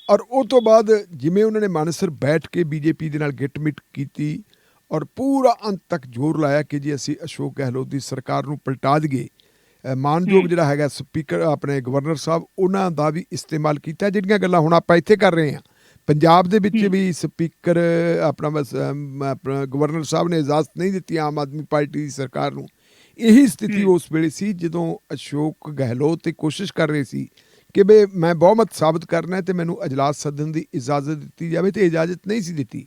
ਔਰ ਉਹ ਤੋਂ ਬਾਅਦ ਜਿਵੇਂ ਉਹਨਾਂ ਨੇ ਮਾਨੇਸਰ ਬੈਠ ਕੇ BJP ਦੇ ਨਾਲ ਗਿੱਟ-ਮਿੱਟ ਕੀਤੀ ਔਰ ਪੂਰਾ ਅੰਤ ਤੱਕ ਜ਼ੋਰ ਲਾਇਆ ਕਿ ਜੀ ਅਸੀਂ ਅਸ਼ੋਕ ਗਹਿਲੋਤ ਦੀ ਸਰਕਾਰ ਨੂੰ ਪਲਟਾ ਦਈਏ। ਮਾਨਯੋਗ ਜਿਹੜਾ ਹੈਗਾ ਸਪੀਕਰ ਆਪਣੇ ਗਵਰਨਰ ਸਾਹਿਬ, ਉਹਨਾਂ ਦਾ ਵੀ ਇਸਤੇਮਾਲ ਕੀਤਾ। ਜਿਹੜੀਆਂ ਗੱਲਾਂ ਹੁਣ ਆਪਾਂ ਇੱਥੇ ਕਰ ਰਹੇ ਹਾਂ, ਪੰਜਾਬ ਦੇ ਵਿੱਚ ਵੀ ਸਪੀਕਰ ਆਪਣਾ ਗਵਰਨਰ ਸਾਹਿਬ ਨੇ ਇਜਾਜ਼ਤ ਨਹੀਂ ਦਿੱਤੀ ਆਮ ਆਦਮੀ ਪਾਰਟੀ ਦੀ ਸਰਕਾਰ ਨੂੰ। ਇਹੀ ਸਥਿਤੀ ਉਸ ਵੇਲੇ ਸੀ ਜਦੋਂ ਅਸ਼ੋਕ ਗਹਿਲੋਤ ਤੇ ਕੋਸ਼ਿਸ਼ ਕਰ ਰਹੇ ਸੀ ਕਿ ਬਈ ਮੈਂ ਬਹੁਮਤ ਸਾਬਤ ਕਰਨਾ ਅਤੇ ਮੈਨੂੰ ਅਜਲਾਸ ਸੱਦਣ ਦੀ ਇਜਾਜ਼ਤ ਦਿੱਤੀ ਜਾਵੇ, ਅਤੇ ਇਜਾਜ਼ਤ ਨਹੀਂ ਸੀ ਦਿੱਤੀ।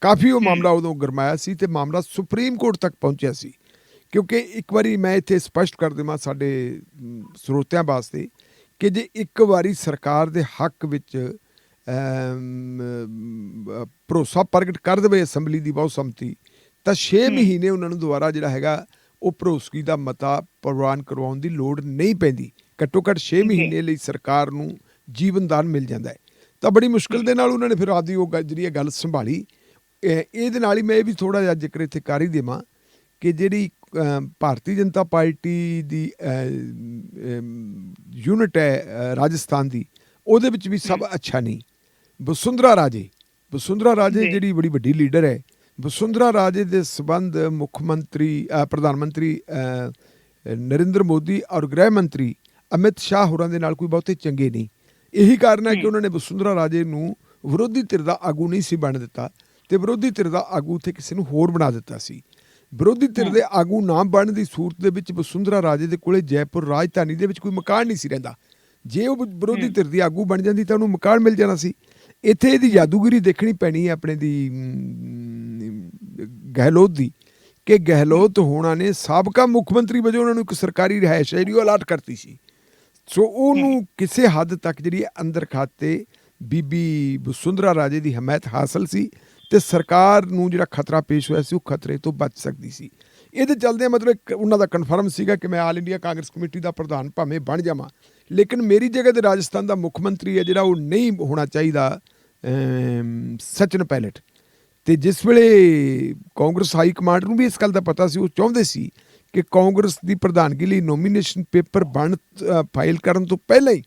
ਕਾਫੀ ਉਹ ਮਾਮਲਾ ਉਦੋਂ ਗਰਮਾਇਆ ਸੀ ਅਤੇ ਮਾਮਲਾ ਸੁਪਰੀਮ ਕੋਰਟ ਤੱਕ ਪਹੁੰਚਿਆ ਸੀ। ਕਿਉਂਕਿ ਇੱਕ ਵਾਰੀ ਮੈਂ ਇੱਥੇ ਸਪਸ਼ਟ ਕਰ ਦੇਵਾਂ ਸਾਡੇ ਸਰੋਤਿਆਂ ਵਾਸਤੇ ਕਿ ਜੇ ਇੱਕ ਵਾਰੀ ਸਰਕਾਰ ਦੇ ਹੱਕ ਵਿੱਚ ਭਰੋਸਾ ਪ੍ਰਗਟ ਕਰ ਦੇਵੇ ਅਸੈਂਬਲੀ ਦੀ ਬਹੁਤ ਸੰਮਤੀ, ਤਾਂ 6 ਮਹੀਨੇ ਉਹਨਾਂ ਨੂੰ ਦੁਬਾਰਾ ਜਿਹੜਾ ਹੈਗਾ ਉਹ ਭਰੋਸਗੀ ਦਾ ਮਤਾ ਪ੍ਰਵਾਨ ਕਰਵਾਉਣ ਦੀ ਲੋੜ ਨਹੀਂ ਪੈਂਦੀ। ਘੱਟੋ ਘੱਟ 6 ਮਹੀਨੇ ਲਈ ਸਰਕਾਰ ਨੂੰ ਜੀਵਨਦਾਨ ਮਿਲ ਜਾਂਦਾ ਹੈ। ਤਾਂ ਬੜੀ ਮੁਸ਼ਕਿਲ ਦੇ ਨਾਲ ਉਹਨਾਂ ਨੇ ਫਿਰ ਆਪਦੀ ਉਹ ਜਿਹੜੀ ਇਹ ਗੱਲ ਸੰਭਾਲੀ। ਇਹਦੇ ਨਾਲ ਹੀ ਮੈਂ ਇਹ ਵੀ ਥੋੜ੍ਹਾ ਜਿਹਾ ਜ਼ਿਕਰ ਇੱਥੇ ਕਰ ਹੀ ਦੇਵਾਂ ਕਿ ਜਿਹੜੀ ਭਾਰਤੀ ਜਨਤਾ ਪਾਰਟੀ ਦੀ ਯੂਨਿਟ ਹੈ ਰਾਜਸਥਾਨ ਦੀ, ਉਹਦੇ ਵਿੱਚ ਵੀ ਸਭ ਅੱਛਾ ਨਹੀਂ। ਵਸੁੰਧਰਾ ਰਾਜੇ ਜਿਹੜੀ ਬੜੀ ਵੱਡੀ ਲੀਡਰ ਹੈ, ਵਸੁੰਧਰਾ ਰਾਜੇ ਦੇ ਸਬੰਧ ਮੁੱਖ ਮੰਤਰੀ ਪ੍ਰਧਾਨ ਮੰਤਰੀ ਨਰਿੰਦਰ ਮੋਦੀ ਔਰ ਗ੍ਰਹਿ ਮੰਤਰੀ ਅਮਿਤ ਸ਼ਾਹ ਹੋਰਾਂ ਦੇ ਨਾਲ ਕੋਈ ਬਹੁਤੇ ਚੰਗੇ ਨਹੀਂ। ਇਹੀ ਕਾਰਨ ਹੈ ਕਿ ਉਹਨਾਂ ਨੇ ਵਸੁੰਧਰਾ ਰਾਜੇ ਨੂੰ ਵਿਰੋਧੀ ਧਿਰ ਦਾ ਆਗੂ ਨਹੀਂ ਸੀ ਬਣ ਦਿੱਤਾ ਅਤੇ ਵਿਰੋਧੀ ਧਿਰ ਦਾ ਆਗੂ ਉੱਥੇ ਕਿਸੇ ਨੂੰ ਹੋਰ ਬਣਾ ਦਿੱਤਾ ਸੀ। ਵਿਰੋਧੀ ਧਿਰ ਦੇ ਆਗੂ ਨਾ ਬਣਨ ਦੀ ਸੂਰਤ ਦੇ ਵਿੱਚ ਵਸੁੰਧਰਾ ਰਾਜੇ ਦੇ ਕੋਲੇ ਜੈਪੁਰ ਰਾਜਧਾਨੀ ਦੇ ਵਿੱਚ ਕੋਈ ਮਕਾਨ ਨਹੀਂ ਸੀ ਰਹਿੰਦਾ। ਜੇ ਉਹ ਵਿਰੋਧੀ ਧਿਰ ਦੀ ਆਗੂ ਬਣ ਜਾਂਦੀ ਤਾਂ ਉਹਨੂੰ ਮਕਾਨ ਮਿਲ ਜਾਣਾ ਸੀ। ਇੱਥੇ ਇਹਦੀ ਜਾਦੂਗਰੀ ਦੇਖਣੀ ਪੈਣੀ ਹੈ ਆਪਣੇ ਦੀ ਗਹਿਲੋਤ ਦੀ, ਕਿ ਗਹਿਲੋਤ ਹੋਣਾ ਨੇ ਸਾਬਕਾ ਮੁੱਖ ਮੰਤਰੀ ਵਜੋਂ ਉਹਨਾਂ ਨੂੰ ਇੱਕ ਸਰਕਾਰੀ ਰਿਹਾਇਸ਼ ਜਿਹੜੀ ਉਹ ਅਲਾਟ ਕਰਤੀ ਸੀ। ਸੋ ਉਹਨੂੰ ਕਿਸੇ ਹੱਦ ਤੱਕ ਜਿਹੜੀ ਅੰਦਰ ਖਾਤੇ ਬੀਬੀ ਵਸੁੰਧਰਾ ਰਾਜੇ ਦੀ ਹਮਾਇਤ ਹਾਸਲ ਸੀ ਅਤੇ ਸਰਕਾਰ ਨੂੰ ਜਿਹੜਾ ਖਤਰਾ ਪੇਸ਼ ਹੋਇਆ ਸੀ ਉਹ ਖਤਰੇ ਤੋਂ ਬਚ ਸਕਦੀ ਸੀ। ਇਹਦੇ ਚੱਲਦਿਆਂ ਮਤਲਬ ਉਹਨਾਂ ਦਾ ਕਨਫਰਮ ਸੀਗਾ ਕਿ ਮੈਂ ਆਲ ਇੰਡੀਆ ਕਾਂਗਰਸ ਕਮੇਟੀ ਦਾ ਪ੍ਰਧਾਨ ਭਾਵੇਂ ਬਣ ਜਾਵਾਂ, ਲੇਕਿਨ ਮੇਰੀ ਜਗ੍ਹਾ 'ਤੇ ਰਾਜਸਥਾਨ ਦਾ ਮੁੱਖ ਮੰਤਰੀ ਹੈ ਜਿਹੜਾ ਉਹ ਨਹੀਂ ਹੋਣਾ ਚਾਹੀਦਾ ਸਚਿਨ ਪਾਇਲਟ। ਅਤੇ ਜਿਸ ਵੇਲੇ ਕਾਂਗਰਸ ਹਾਈ ਕਮਾਂਡ ਨੂੰ ਵੀ ਇਸ ਗੱਲ ਦਾ ਪਤਾ ਸੀ, ਉਹ ਚਾਹੁੰਦੇ ਸੀ ਕਿ ਕਾਂਗਰਸ ਦੀ ਪ੍ਰਧਾਨਗੀ ਲਈ ਨੋਮੀਨੇਸ਼ਨ ਪੇਪਰ ਫਾਈਲ ਕਰਨ ਤੋਂ ਪਹਿਲਾਂ ਹੀ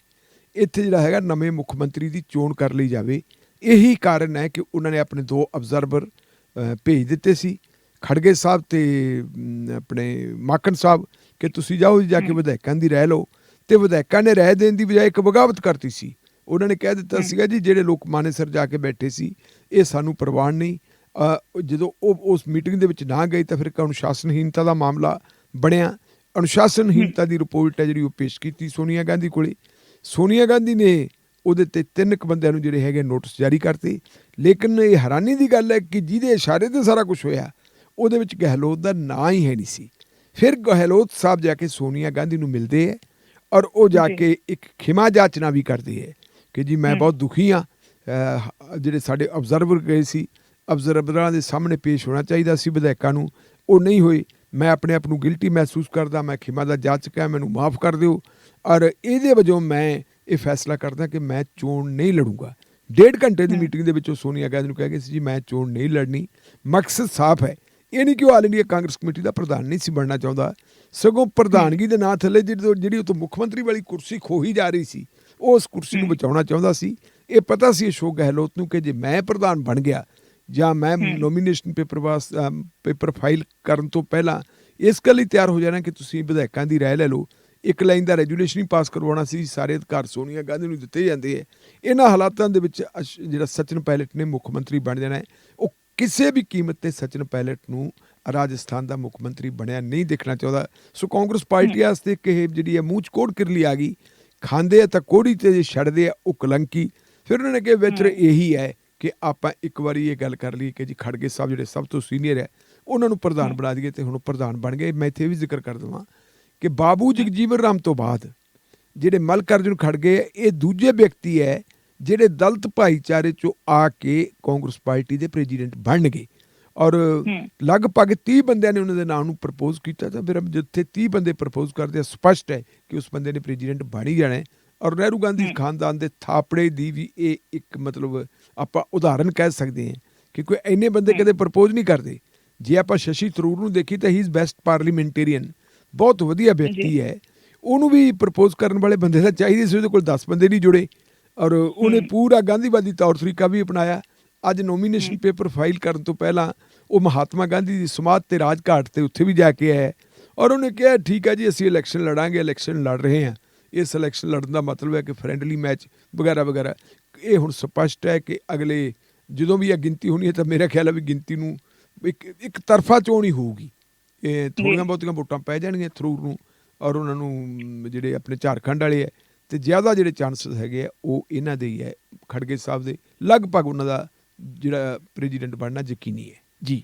ਇੱਥੇ ਜਿਹੜਾ ਹੈਗਾ ਨਵੇਂ ਮੁੱਖ ਮੰਤਰੀ ਦੀ ਚੋਣ ਕਰ ਲਈ ਜਾਵੇ। ਇਹੀ ਕਾਰਨ ਹੈ ਕਿ ਉਹਨਾਂ ਨੇ ਆਪਣੇ 2 ਅਬਜ਼ਰਵਰ ਭੇਜ ਦਿੱਤੇ ਸੀ, ਖੜਗੇ ਸਾਹਿਬ ਅਤੇ ਆਪਣੇ ਮਾਕਨ ਸਾਹਿਬ, ਕਿ ਤੁਸੀਂ ਜਾਓ ਜਾ ਕੇ ਵਿਧਾਇਕਾਂ ਦੀ ਰਾਏ ਲਓ। ਅਤੇ ਵਿਧਾਇਕਾਂ ਨੇ ਰਾਏ ਦੇਣ ਦੀ ਬਜਾਏ ਇੱਕ ਬਗਾਵਤ ਕਰਤੀ ਸੀ। ਉਹਨਾਂ ਨੇ ਕਹਿ ਦਿੱਤਾ ਸੀਗਾ ਜੀ ਜਿਹੜੇ ਲੋਕ ਮਾਨੇਸਰ ਜਾ ਕੇ ਬੈਠੇ ਸੀ ਇਹ ਸਾਨੂੰ ਪ੍ਰਵਾਨ ਨਹੀਂ। ਜਦੋਂ ਉਹ ਉਸ ਮੀਟਿੰਗ ਦੇ ਵਿੱਚ ਨਾ ਗਏ ਤਾਂ ਫਿਰ ਇੱਕ ਅਨੁਸ਼ਾਸਨਹੀਨਤਾ ਦਾ ਮਾਮਲਾ ਬਣਿਆ। ਅਨੁਸ਼ਾਸਨਹੀਨਤਾ ਦੀ ਰਿਪੋਰਟ ਹੈ ਜਿਹੜੀ ਉਹ ਪੇਸ਼ ਕੀਤੀ ਸੋਨੀਆ ਗਾਂਧੀ ਕੋਲੇ। ਸੋਨੀਆ ਗਾਂਧੀ ਨੇ ਉਹਦੇ 'ਤੇ 3 ਬੰਦਿਆਂ ਨੂੰ ਜਿਹੜੇ ਹੈਗੇ ਨੋਟਿਸ ਜਾਰੀ ਕਰਤੇ। ਲੇਕਿਨ ਇਹ ਹੈਰਾਨੀ ਦੀ ਗੱਲ ਹੈ ਕਿ ਜਿਹਦੇ ਇਸ਼ਾਰੇ 'ਤੇ ਸਾਰਾ ਕੁਛ ਹੋਇਆ ਉਹਦੇ ਵਿੱਚ ਗਹਿਲੋਤ ਦਾ ਨਾਂ ਹੀ ਹੈ ਨਹੀਂ ਸੀ। ਫਿਰ ਗਹਿਲੋਤ ਸਾਹਿਬ ਜਾ ਕੇ ਸੋਨੀਆ ਗਾਂਧੀ ਨੂੰ ਮਿਲਦੇ ਹੈ ਔਰ ਉਹ ਜਾ ਕੇ ਇੱਕ ਖਿਮਾ ਜਾਚਨਾ ਵੀ ਕਰਦੇ ਹੈ ਕਿ ਜੀ ਮੈਂ ਬਹੁਤ ਦੁਖੀ ਹਾਂ, ਜਿਹੜੇ ਸਾਡੇ ਅਬਜ਼ਰਵਰ ਗਏ ਸੀ ਅਬਜ਼ਰਵਰਾਂ ਦੇ ਸਾਹਮਣੇ ਪੇਸ਼ ਹੋਣਾ ਚਾਹੀਦਾ ਸੀ ਵਿਧਾਇਕਾਂ ਨੂੰ, ਉਹ ਨਹੀਂ ਹੋਏ। ਮੈਂ ਆਪਣੇ ਆਪ ਨੂੰ ਗਿਲਟੀ ਮਹਿਸੂਸ ਕਰਦਾ, ਮੈਂ ਖਿਮਾ ਦਾ ਜਾਚਕ ਹਾਂ, ਮੈਨੂੰ ਮਾफ़ ਕਰ ਦਿਓ ਔਰ ਇਹਦੇ ਵਜੋਂ ਮੈਂ ਇਹ ਫੈਸਲਾ ਕਰਦਾ ਕਿ ਮੈਂ ਚੋਣ ਨਹੀਂ ਲੜੂੰਗਾ। 1.5 ਘੰਟੇ ਦੀ ਮੀਟਿੰਗ ਦੇ ਵਿੱਚ ਉਹ ਸੋਨੀਆ ਗਾਂਧੀ ਨੂੰ ਕਹਿ ਗਏ ਸੀ ਜੀ ਮੈਂ ਚੋਣ ਨਹੀਂ ਲੜਨੀ। ਮਕਸਦ ਸਾਫ਼ ਹੈ, ਇਹ ਨਹੀਂ ਕਿ ਉਹ ਆਲ ਇੰਡੀਆ ਕਾਂਗਰਸ ਕਮੇਟੀ ਦਾ ਪ੍ਰਧਾਨ ਨਹੀਂ ਸੀ ਬਣਨਾ ਚਾਹੁੰਦਾ, ਸਗੋਂ ਪ੍ਰਧਾਨਗੀ ਦੇ ਨਾਂ ਥੱਲੇ ਜਿਹੜੀ ਉਹ ਤੋਂ ਮੁੱਖ ਮੰਤਰੀ ਵਾਲੀ ਕੁਰਸੀ ਖੋਹੀ ਜਾ ਰਹੀ ਸੀ ਉਹ ਉਸ ਕੁਰਸੀ ਨੂੰ ਬਚਾਉਣਾ ਚਾਹੁੰਦਾ ਸੀ। ਇਹ ਪਤਾ ਸੀ ਅਸ਼ੋਕ ਗਹਿਲੋਤ ਨੂੰ ਕਿ ਜੇ ਮੈਂ ਪ੍ਰਧਾਨ ਬਣ ਗਿਆ ਜਾਂ ਮੈਂ ਨੋਮੀਨੇਸ਼ਨ ਪੇਪਰ ਫਾਈਲ ਕਰਨ ਤੋਂ ਪਹਿਲਾਂ ਇਸ ਗੱਲ ਲਈ ਤਿਆਰ ਹੋ ਜਾਣਾ ਕਿ ਤੁਸੀਂ ਵਿਧਾਇਕਾਂ ਦੀ ਰਾਏ ਲੈ ਲਓ। 1 ਲਾਈਨ ਦਾ ਰੈਜੂਲੇਸ਼ਨ ਹੀ ਪਾਸ ਕਰਵਾਉਣਾ ਸੀ, ਸਾਰੇ ਅਧਿਕਾਰ ਸੋਨੀਆ ਗਾਂਧੀ ਨੂੰ ਦਿੱਤੇ ਜਾਂਦੇ ਹੈ। ਇਹਨਾਂ ਹਾਲਾਤਾਂ ਦੇ ਵਿੱਚ ਜਿਹੜਾ ਸਚਿਨ ਪਾਇਲਟ ਨੇ ਮੁੱਖ ਮੰਤਰੀ ਬਣ ਜਾਣਾ ਹੈ, ਉਹ ਕਿਸੇ ਵੀ ਕੀਮਤ 'ਤੇ ਸਚਿਨ ਪਾਇਲਟ ਨੂੰ ਰਾਜਸਥਾਨ ਦਾ ਮੁੱਖ ਮੰਤਰੀ ਬਣਿਆ, ਨਹੀਂ ਦੇਖਣਾ ਚਾਹੁੰਦਾ। ਸੋ ਕਾਂਗਰਸ ਪਾਰਟੀ ਵਾਸਤੇ ਇੱਕ ਇਹ ਜਿਹੜੀ ਹੈ ਮੂੰਹ 'ਚ ਕੋੜ ਕਿਰਲੀ ਆ ਗਈ, ਖਾਂਦੇ ਆ ਤਾਂ ਕੋੜੀ ਤੇ ਜੇ ਛੱਡਦੇ ਆ ਉਹ ਕਲੰਕੀ। ਫਿਰ ਉਹਨਾਂ ਨੇ ਕਿਹਾ ਵਿੱਚ ਇਹੀ ਹੈ ਕਿ ਆਪਾਂ ਇੱਕ ਵਾਰੀ ਇਹ ਗੱਲ ਕਰ ਲਈਏ ਕਿ ਜੀ ਖੜਗੇ ਸਾਹਿਬ ਜਿਹੜੇ ਸਭ ਤੋਂ ਸੀਨੀਅਰ ਹੈ ਉਹਨਾਂ ਨੂੰ ਪ੍ਰਧਾਨ ਬਣਾ ਦਈਏ, ਤੇ ਹੁਣ ਪ੍ਰਧਾਨ ਬਣ ਗਏ। ਮੈਂ ਇੱਥੇ ਵੀ ਜ਼ਿਕਰ ਕਰ ਦੇਵਾਂ ਕਿ ਬਾਬੂ ਜਗਜੀਵਨ ਰਾਮ ਤੋਂ ਬਾਅਦ ਜਿਹੜੇ ਮਲਕ ਅਰਜੁਨ ਖੜਗੇ ਹੈ, ਇਹ ਦੂਜੇ ਵਿਅਕਤੀ ਹੈ ਜਿਹੜੇ ਦਲਿਤ ਭਾਈਚਾਰੇ 'ਚੋਂ ਆ ਕੇ ਕਾਂਗਰਸ ਪਾਰਟੀ ਦੇ ਪ੍ਰੈਜ਼ੀਡੈਂਟ ਬਣ ਗਏ। ਔਰ ਲਗਭਗ 30 ਬੰਦਿਆਂ ਨੇ ਉਹਨਾਂ ਦੇ ਨਾਮ ਨੂੰ ਪ੍ਰਪੋਜ਼ ਕੀਤਾ, ਤਾਂ ਫਿਰ ਜਿੱਥੇ 30 ਬੰਦੇ ਪ੍ਰਪੋਜ਼ ਕਰਦੇ ਆ, ਸਪਸ਼ਟ ਹੈ ਕਿ ਉਸ ਬੰਦੇ ਨੇ ਪ੍ਰੈਜ਼ੀਡੈਂਟ ਬਣ ਹੀ ਜਾਣਾ ਹੈ। ਔਰ ਨਹਿਰੂ ਗਾਂਧੀ ਖਾਨਦਾਨ ਦੇ ਥਾਪੜੇ ਦੀ ਵੀ ਇਹ ਇੱਕ ਮਤਲਬ ਆਪਾਂ ਉਦਾਹਰਨ ਕਹਿ ਸਕਦੇ ਹਾਂ ਕਿ ਕੋਈ ਇੰਨੇ ਬੰਦੇ ਕਦੇ ਪ੍ਰਪੋਜ਼ ਨਹੀਂ ਕਰਦੇ। ਜੇ ਆਪਾਂ ਸ਼ਸ਼ੀ ਥਰੂਰ ਨੂੰ ਦੇਖੀ ਤਾਂ ਹੀ ਇਜ਼ ਬੈਸਟ ਪਾਰਲੀਮੈਂਟੇਰੀਅਨ, ਬਹੁਤ ਵਧੀਆ ਵਿਅਕਤੀ ਹੈ। ਉਹਨੂੰ ਵੀ ਪ੍ਰਪੋਜ਼ ਕਰਨ ਵਾਲੇ ਬੰਦੇ ਤਾਂ ਚਾਹੀਦੇ ਸੀ, ਉਹਦੇ ਕੋਲ 10 ਬੰਦੇ ਨਹੀਂ ਜੁੜੇ। ਔਰ ਉਹਨੇ ਪੂਰਾ ਗਾਂਧੀਵਾਦੀ ਤੌਰ ਤਰੀਕਾ ਵੀ ਅਪਣਾਇਆ। ਅੱਜ ਨੋਮੀਨੇਸ਼ਨ ਪੇਪਰ ਫਾਈਲ ਕਰਨ ਤੋਂ ਪਹਿਲਾਂ ਉਹ ਮਹਾਤਮਾ ਗਾਂਧੀ ਦੀ ਸਮਾਧ ਤੇ ਰਾਜਘਾਟ ਤੇ ਉੱਥੇ ਵੀ ਜਾ ਕੇ ਆਇਆ ਔਰ ਉਹਨੇ ਕਿਹਾ ਠੀਕ ਹੈ ਜੀ ਅਸੀਂ ਇਲੈਕਸ਼ਨ ਲੜਾਂਗੇ, ਇਲੈਕਸ਼ਨ ਲੜ ਰਹੇ ਹਾਂ। ਇਸ ਇਲੈਕਸ਼ਨ ਲੜਨ ਦਾ ਮਤਲਬ ਹੈ ਕਿ ਫਰੈਂਡਲੀ ਮੈਚ ਵਗੈਰਾ ਵਗੈਰਾ। ਇਹ ਹੁਣ ਸਪਸ਼ਟ ਹੈ ਕਿ ਅਗਲੇ ਜਦੋਂ ਵੀ ਇਹ ਗਿਣਤੀ ਹੋਣੀ ਹੈ ਤਾਂ ਮੇਰਾ ਖਿਆਲ ਹੈ ਵੀ ਗਿਣਤੀ ਨੂੰ ਇੱਕ ਤਰਫਾ ਚੋਣ ਹੀ ਹੋਊਗੀ। ਇਹ ਥੋੜ੍ਹੀਆਂ ਬਹੁਤੀਆਂ ਵੋਟਾਂ ਪੈ ਜਾਣਗੀਆਂ ਥਰੂਰ ਨੂੰ ਔਰ ਉਹਨਾਂ ਨੂੰ ਜਿਹੜੇ ਆਪਣੇ ਝਾਰਖੰਡ ਵਾਲੇ ਹੈ, ਅਤੇ ਜ਼ਿਆਦਾ ਜਿਹੜੇ ਚਾਂਸਸ ਹੈਗੇ ਆ ਉਹ ਇਹਨਾਂ ਦੇ ਹੀ ਹੈ। ਖੜਗੇ ਸਾਹਿਬ ਦੇ ਲਗਭਗ ਉਹਨਾਂ ਦਾ ਜਿਹੜਾ ਪ੍ਰੈਜ਼ੀਡੈਂਟ ਬਣਨਾ ਯਕੀਨੀ ਹੈ ਜੀ।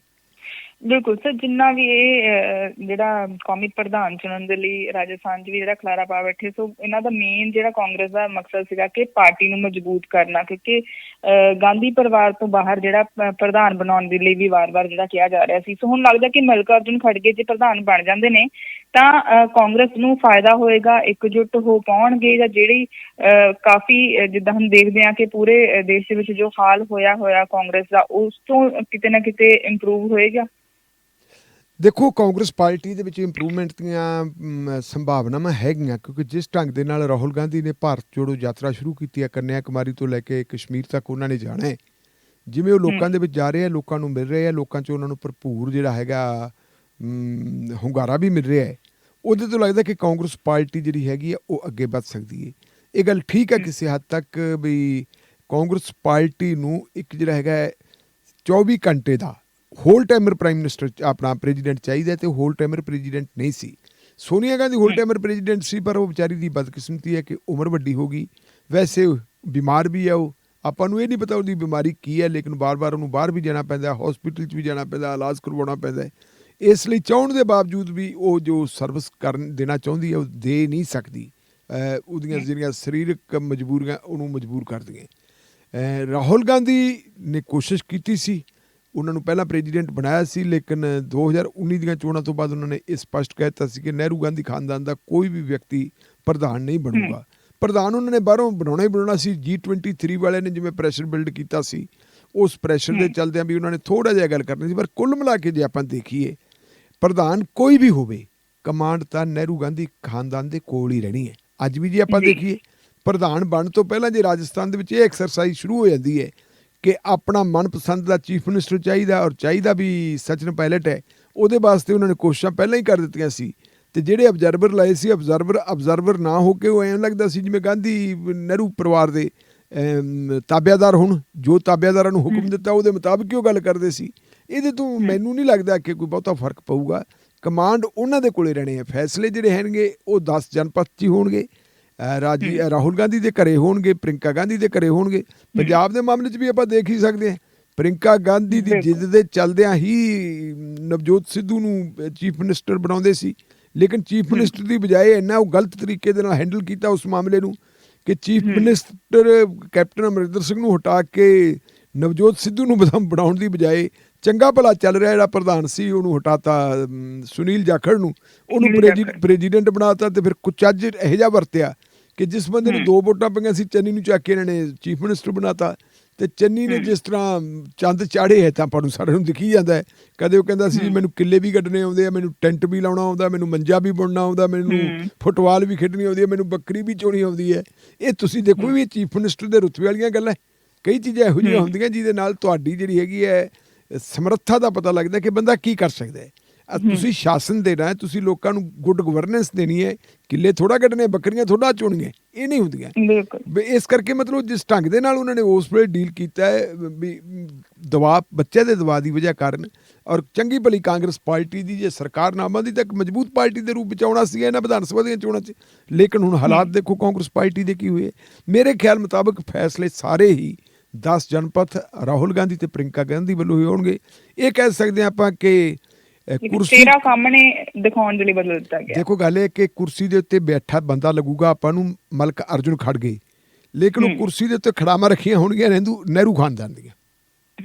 ਬਿਲਕੁਲ ਸਰ, ਜਿੰਨਾ ਵੀ ਇਹ ਜਿਹੜਾ ਕੌਮੀ ਪ੍ਰਧਾਨ ਚੁਣਨ ਦੇ ਲਈ ਰਾਜਸਥਾਨ 'ਚ ਵੀ ਜਿਹੜਾ ਖਲਾਰਾ ਪਾ ਬੈਠੇ, ਸੋ ਇਹਨਾਂ ਦਾ ਮੇਨ ਜਿਹੜਾ ਕਾਂਗਰਸ ਦਾ ਮਕਸਦ ਸੀਗਾ ਕਿ ਪਾਰਟੀ ਨੂੰ ਮਜ਼ਬੂਤ ਕਰਨਾ, ਕਿਉਂਕਿ ਗਾਂਧੀ ਪਰਿਵਾਰ ਤੋਂ ਬਾਹਰ ਜਿਹੜਾ ਪ੍ਰਧਾਨ ਬਣਾਉਣ ਦੇ ਲਈ ਵੀ ਵਾਰ-ਵਾਰ ਜਿਹੜਾ ਕਿਹਾ ਜਾ ਰਿਹਾ ਸੀ। ਸੋ ਹੁਣ ਲੱਗਦਾ ਕਿ ਮਲਿਕ ਅਰਜੁਨ ਖੜਗੇ ਜੇ ਪ੍ਰਧਾਨ ਬਣ ਜਾਂਦੇ ਨੇ ਤਾਂ ਕਾਂਗਰਸ ਨੂੰ ਫਾਇਦਾ ਹੋਏਗਾ, ਇਕਜੁੱਟ ਹੋ ਪਾਉਣਗੇ, ਜਾਂ ਜਿਹੜੀ ਕਾਫੀ ਜਿੱਦਾਂ ਹੁਣ ਦੇਖਦੇ ਹਾਂ ਕਿ ਪੂਰੇ ਦੇਸ਼ ਦੇ ਵਿੱਚ ਜੋ ਹਾਲ ਹੋਇਆ ਕਾਂਗਰਸ ਦਾ, ਉਸ ਤੋਂ ਕਿਤੇ ਨਾ ਕਿਤੇ ਇੰਪਰੂਵ ਹੋਏਗਾ। ਦੇਖੋ ਕਾਂਗਰਸ ਪਾਰਟੀ ਦੇ ਵਿੱਚ ਇੰਪਰੂਵਮੈਂਟ ਦੀਆਂ ਸੰਭਾਵਨਾਵਾਂ ਹੈਗੀਆਂ, ਕਿਉਂਕਿ ਜਿਸ ਢੰਗ ਦੇ ਨਾਲ ਰਾਹੁਲ ਗਾਂਧੀ ਨੇ ਭਾਰਤ ਜੋੜੋ ਯਾਤਰਾ ਸ਼ੁਰੂ ਕੀਤੀ ਹੈ, ਕੰਨਿਆ ਕੁਮਾਰੀ ਤੋਂ ਲੈ ਕੇ ਕਸ਼ਮੀਰ ਤੱਕ ਉਹਨਾਂ ਨੇ ਜਾਣਾ ਹੈ। ਜਿਵੇਂ ਉਹ ਲੋਕਾਂ ਦੇ ਵਿੱਚ ਜਾ ਰਹੇ ਆ, ਲੋਕਾਂ ਨੂੰ ਮਿਲ ਰਹੇ ਆ, ਲੋਕਾਂ 'ਚ ਉਹਨਾਂ ਨੂੰ ਭਰਪੂਰ ਜਿਹੜਾ ਹੈਗਾ ਹੁੰਗਾਰਾ ਵੀ ਮਿਲ ਰਿਹਾ ਹੈ, ਉਹਦੇ ਤੋਂ ਲੱਗਦਾ ਕਿ ਕਾਂਗਰਸ ਪਾਰਟੀ ਜਿਹੜੀ ਹੈਗੀ ਆ ਉਹ ਅੱਗੇ ਵੱਧ ਸਕਦੀ ਹੈ। ਇਹ ਗੱਲ ਠੀਕ ਹੈ ਕਿਸੇ ਹੱਦ ਤੱਕ ਵੀ ਕਾਂਗਰਸ ਪਾਰਟੀ ਨੂੰ ਇੱਕ ਜਿਹੜਾ ਹੈਗਾ 24 ਘੰਟੇ ਦਾ ਹੋਲ ਟਾਈਮਰ ਪ੍ਰਾਈਮ ਮਿਨਿਸਟਰ ਆਪਣਾ ਪ੍ਰੈਜ਼ੀਡੈਂਟ ਚਾਹੀਦਾ, ਅਤੇ ਹੋਲ ਟਾਈਮਰ ਪ੍ਰੈਜ਼ੀਡੈਂਟ ਨਹੀਂ ਸੀ। Sonia Gandhi whole timer president ਸੀ, ਪਰ ਉਹ ਵਿਚਾਰੀ ਦੀ ਬਦਕਿਸਮਤੀ ਹੈ ਕਿ ਉਮਰ ਵੱਡੀ ਹੋ ਗਈ। ਵੈਸੇ ਬਿਮਾਰ ਵੀ ਹੈ ਉਹ, ਆਪਾਂ ਨੂੰ ਇਹ ਨਹੀਂ ਪਤਾ ਉਹਦੀ ਬਿਮਾਰੀ ਕੀ ਹੈ, ਲੇਕਿਨ ਬਾਰ-ਬਾਰ ਉਹਨੂੰ ਬਾਹਰ ਵੀ ਜਾਣਾ ਪੈਂਦਾ, ਹੌਸਪੀਟਲ 'ਚ ਵੀ ਜਾਣਾ ਪੈਂਦਾ, ਇਲਾਜ ਕਰਵਾਉਣਾ ਪੈਂਦਾ ਹੈ। ਇਸ ਲਈ ਚਾਹੁਣ ਦੇ ਬਾਵਜੂਦ ਵੀ ਉਹ ਜੋ ਸਰਵਿਸ ਕਰਨ ਦੇਣਾ ਚਾਹੁੰਦੀ ਹੈ ਉਹ ਦੇ ਨਹੀਂ ਸਕਦੀ। ਉਹਦੀਆਂ ਜਿਹੜੀਆਂ ਸਰੀਰਕ ਮਜਬੂਰੀਆਂ ਉਹਨੂੰ ਮਜਬੂਰ ਕਰਦੀਆਂ। ਰਾਹੁਲ ਗਾਂਧੀ ਨੇ ਕੋਸ਼ਿਸ਼ ਕੀਤੀ ਸੀ, ਉਹਨਾਂ ਨੂੰ ਪਹਿਲਾਂ ਪ੍ਰੈਜ਼ੀਡੈਂਟ ਬਣਾਇਆ ਸੀ, ਲੇਕਿਨ 2019 ਦੀਆਂ ਚੋਣਾਂ ਤੋਂ ਬਾਅਦ ਉਹਨਾਂ ਨੇ ਇਹ ਸਪਸ਼ਟ ਕਹਿ ਦਿੱਤਾ ਸੀ ਕਿ ਨਹਿਰੂ ਗਾਂਧੀ ਖਾਨਦਾਨ ਦਾ ਕੋਈ ਵੀ ਵਿਅਕਤੀ ਪ੍ਰਧਾਨ ਨਹੀਂ ਬਣੂਗਾ। ਪ੍ਰਧਾਨ ਉਹਨਾਂ ਨੇ ਬਾਹਰੋਂ ਬਣਾਉਣਾ ਹੀ ਬਣਾਉਣਾ ਸੀ। G23 ਵਾਲਿਆਂ ਨੇ ਜਿਵੇਂ ਪ੍ਰੈਸ਼ਰ ਬਿਲਡ ਕੀਤਾ ਸੀ, ਉਸ ਪ੍ਰੈਸ਼ਰ ਦੇ ਚੱਲਦਿਆਂ ਵੀ ਉਹਨਾਂ ਨੇ ਥੋੜ੍ਹਾ ਜਿਹਾ ਗੱਲ ਕਰਨੀ ਸੀ। ਪਰ ਕੁੱਲ ਮਿਲਾ ਕੇ ਜੇ ਆਪਾਂ ਦੇਖੀਏ, ਪ੍ਰਧਾਨ ਕੋਈ ਵੀ ਹੋਵੇ, ਕਮਾਂਡ ਤਾਂ ਨਹਿਰੂ ਗਾਂਧੀ ਖਾਨਦਾਨ ਦੇ ਕੋਲ ਹੀ ਰਹਿਣੀ ਹੈ। ਅੱਜ ਵੀ ਜੇ ਆਪਾਂ ਦੇਖੀਏ, ਪ੍ਰਧਾਨ ਬਣਨ ਤੋਂ ਪਹਿਲਾਂ ਜੇ ਰਾਜਸਥਾਨ ਦੇ ਵਿੱਚ ਇਹ ਐਕਸਰਸਾਈਜ਼ ਸ਼ੁਰੂ ਹੋ ਜਾਂਦੀ ਹੈ ਕਿ ਆਪਣਾ ਮਨਪਸੰਦ ਦਾ ਚੀਫ ਮਿਨਿਸਟਰ ਚਾਹੀਦਾ, ਔਰ ਚਾਹੀਦਾ ਵੀ ਸਚਿਨ ਪਾਇਲਟ ਹੈ, ਉਹਦੇ ਵਾਸਤੇ ਉਹਨਾਂ ਨੇ ਕੋਸ਼ਿਸ਼ਾਂ ਪਹਿਲਾਂ ਹੀ ਕਰ ਦਿੱਤੀਆਂ ਸੀ। ਅਤੇ ਜਿਹੜੇ ਅਬਜ਼ਰਵਰ ਲਾਏ ਸੀ, ਅਬਜ਼ਰਵਰ ਨਾ ਹੋ ਕੇ ਉਹ ਐਂ ਲੱਗਦਾ ਸੀ ਜਿਵੇਂ ਗਾਂਧੀ ਨਹਿਰੂ ਪਰਿਵਾਰ ਦੇ ਤਾਬਿਆਦਾਰ ਹੋਣ, ਜੋ ਤਾਬਿਆਦਾਰਾਂ ਨੂੰ ਹੁਕਮ ਦਿੱਤਾ ਉਹਦੇ ਮੁਤਾਬਕ ਹੀ ਉਹ ਗੱਲ ਕਰਦੇ ਸੀ। ਇਹਦੇ ਤੋਂ ਮੈਨੂੰ ਨਹੀਂ ਲੱਗਦਾ ਕਿ ਕੋਈ ਬਹੁਤਾ ਫਰਕ ਪਊਗਾ। ਕਮਾਂਡ ਉਹਨਾਂ ਦੇ ਕੋਲੇ ਰਹਿਣੇ ਆ, ਫੈਸਲੇ ਜਿਹੜੇ ਹੈਣਗੇ ਉਹ 10 ਜਨਪਦ 'ਚ ਹੀ ਹੋਣਗੇ। ਰਾਹੁਲ ਗਾਂਧੀ ਦੇ ਘਰੇ ਹੋਣਗੇ, ਪ੍ਰਿੰਕਾ ਗਾਂਧੀ ਦੇ ਘਰੇ ਹੋਣਗੇ। ਪੰਜਾਬ ਦੇ ਮਾਮਲੇ 'ਚ ਵੀ ਆਪਾਂ ਦੇਖ ਹੀ ਸਕਦੇ ਹਾਂ, ਪ੍ਰਿੰਕਾ ਗਾਂਧੀ ਦੀ ਜਿੱਦ ਦੇ ਚੱਲਦਿਆਂ ਹੀ ਨਵਜੋਤ ਸਿੱਧੂ ਨੂੰ ਚੀਫ ਮਿਨਿਸਟਰ ਬਣਾਉਂਦੇ ਸੀ, ਲੇਕਿਨ ਚੀਫ ਮਿਨਿਸਟਰ ਦੀ ਬਜਾਏ ਇੰਨਾ ਉਹ ਗਲਤ ਤਰੀਕੇ ਦੇ ਨਾਲ ਹੈਂਡਲ ਕੀਤਾ ਉਸ ਮਾਮਲੇ ਨੂੰ ਕਿ chief minister captain Amarinder Singh ਨੂੰ ਹਟਾ ਕੇ ਨਵਜੋਤ ਸਿੱਧੂ ਨੂੰ ਬਣਾਉਣ ਦੀ ਬਜਾਏ ਚੰਗਾ ਭਲਾ ਚੱਲ ਰਿਹਾ ਜਿਹੜਾ ਪ੍ਰਧਾਨ ਸੀ ਉਹਨੂੰ ਹਟਾਤਾ, ਸੁਨੀਲ ਜਾਖੜ ਨੂੰ, ਉਹਨੂੰ ਪ੍ਰੈਜ਼ੀਡੈਂਟ ਬਣਾਤਾ। ਅਤੇ ਫਿਰ ਕੁਚੱਜ ਇਹੋ ਜਿਹਾ ਵਰਤਿਆ ਕਿ ਜਿਸ ਬੰਦੇ ਨੂੰ 2 ਵੋਟਾਂ ਪਈਆਂ ਸੀ, ਚੰਨੀ ਨੂੰ ਚੱਕ ਕੇ ਇਹਨਾਂ ਨੇ ਚੀਫ ਮਿਨਿਸਟਰ ਬਣਾਤਾ। ਅਤੇ ਚੰਨੀ ਨੇ ਜਿਸ ਤਰ੍ਹਾਂ ਚੰਦ ਚਾੜੇ ਹੈ ਤਾਂ ਆਪਾਂ ਨੂੰ ਸਾਰਿਆਂ ਨੂੰ ਦਿਖੀ ਜਾਂਦਾ ਹੈ। ਕਦੇ ਉਹ ਕਹਿੰਦਾ ਸੀ ਮੈਨੂੰ ਕਿੱਲੇ ਵੀ ਕੱਢਣੇ ਆਉਂਦੇ ਆ, ਮੈਨੂੰ ਟੈਂਟ ਵੀ ਲਾਉਣਾ ਆਉਂਦਾ, ਮੈਨੂੰ ਮੰਜਾ ਵੀ ਬੁਣਨਾ ਆਉਂਦਾ, ਮੈਨੂੰ ਫੁੱਟਬਾਲ ਵੀ ਖੇਡਣੀ ਆਉਂਦੀ ਹੈ, ਮੈਨੂੰ ਬੱਕਰੀ ਵੀ ਚੋਣੀ ਆਉਂਦੀ ਹੈ। ਇਹ ਤੁਸੀਂ ਦੇਖੋ ਵੀ ਇਹ ਚੀਫ ਮਿਨਿਸਟਰ ਦੇ ਰੁਤਬੇ ਵਾਲੀਆਂ ਗੱਲਾਂ। ਕਈ ਚੀਜ਼ਾਂ ਇਹੋ ਜਿਹੀਆਂ ਹੁੰਦੀਆਂ ਜਿਹਦੇ ਨਾਲ ਤੁਹਾਡੀ ਜਿਹੜੀ ਹੈਗੀ ਹੈ ਸਮਰੱਥਾ ਦਾ ਪਤਾ ਲੱਗਦਾ ਕਿ ਬੰਦਾ ਕੀ ਕਰ ਸਕਦਾ ਹੈ। ਤੁਸੀਂ ਸ਼ਾਸਨ ਦੇਣਾ ਹੈ, ਤੁਸੀਂ ਲੋਕਾਂ ਨੂੰ ਗੁੱਡ ਗਵਰਨੈਂਸ ਦੇਣੀ ਹੈ। ਕਿੱਲੇ ਥੋੜਾ ਕੱਢਣੇ, ਬੱਕਰੀਆਂ ਥੋੜਾ ਚੋਣੀਆਂ, ਇਹ ਨਹੀਂ ਹੁੰਦੀਆਂ। ਬਿਲਕੁਲ ਇਸ ਕਰਕੇ ਮਤਲਬ ਜਿਸ ਢੰਗ ਦੇ ਨਾਲ ਉਹਨਾਂ ਨੇ ਉਸ ਵੇਲੇ ਡੀਲ ਕੀਤਾ ਹੈ ਵੀ ਦਬਾਅ, ਬੱਚੇ ਦੇ ਦਬਾਅ ਦੀ ਵਜ੍ਹਾ ਕਾਰਨ, ਔਰ ਚੰਗੀ ਭਲੀ ਕਾਂਗਰਸ ਪਾਰਟੀ ਦੀ ਜੇ ਸਰਕਾਰ ਨਾਮਾਂ ਦੀ ਤਾਂ ਇੱਕ ਮਜ਼ਬੂਤ ਪਾਰਟੀ ਦੇ ਰੂਪ ਵਿੱਚ ਆਉਣਾ ਸੀ ਇਹਨਾਂ ਵਿਧਾਨ ਸਭਾ ਦੀਆਂ ਚੋਣਾਂ 'ਚ। ਲੇਕਿਨ ਹੁਣ ਹਾਲਾਤ ਦੇਖੋ ਕਾਂਗਰਸ ਪਾਰਟੀ ਦੇ ਕੀ ਹੋਏ। ਮੇਰੇ ਖਿਆਲ ਮੁਤਾਬਕ ਫੈਸਲੇ ਸਾਰੇ ਹੀ 10 ਜਨਪਥ ਰਾਹੁਲ ਗਾਂਧੀ ਤੇ ਪ੍ਰਿੰਕਾ ਗਾਂਧੀ ਵੱਲੋਂ ਹੋਏ ਹੋਣਗੇ। ਇਹ ਕਹਿ ਸਕਦੇ ਆਪਾਂ ਕਿ ਕੁਰਸੀ ਤੇਰਾ ਸਾਹਮਣੇ ਦਿਖਾਉਣ ਦੇ ਲਈ ਬਦਲ ਦਿੱਤਾ ਗਿਆ। ਦੇਖੋ ਗੱਲ ਇਹ ਕਿ ਕੁਰਸੀ ਦੇ ਉੱਤੇ ਬੈਠਾ ਬੰਦਾ ਲੱਗੂਗਾ ਆਪਾਂ ਨੂੰ ਮਲਕ ਅਰਜੁਨ ਖੜਗੇ, ਲੇਕਿਨ ਉਹ ਕੁਰਸੀ ਦੇ ਉੱਤੇ ਖੜਾਵਾਂ ਰੱਖੀਆਂ ਹੋਣਗੀਆਂ ਨਹਿਰੂ ਖਾਨਦਾਨ ਦੀਆਂ।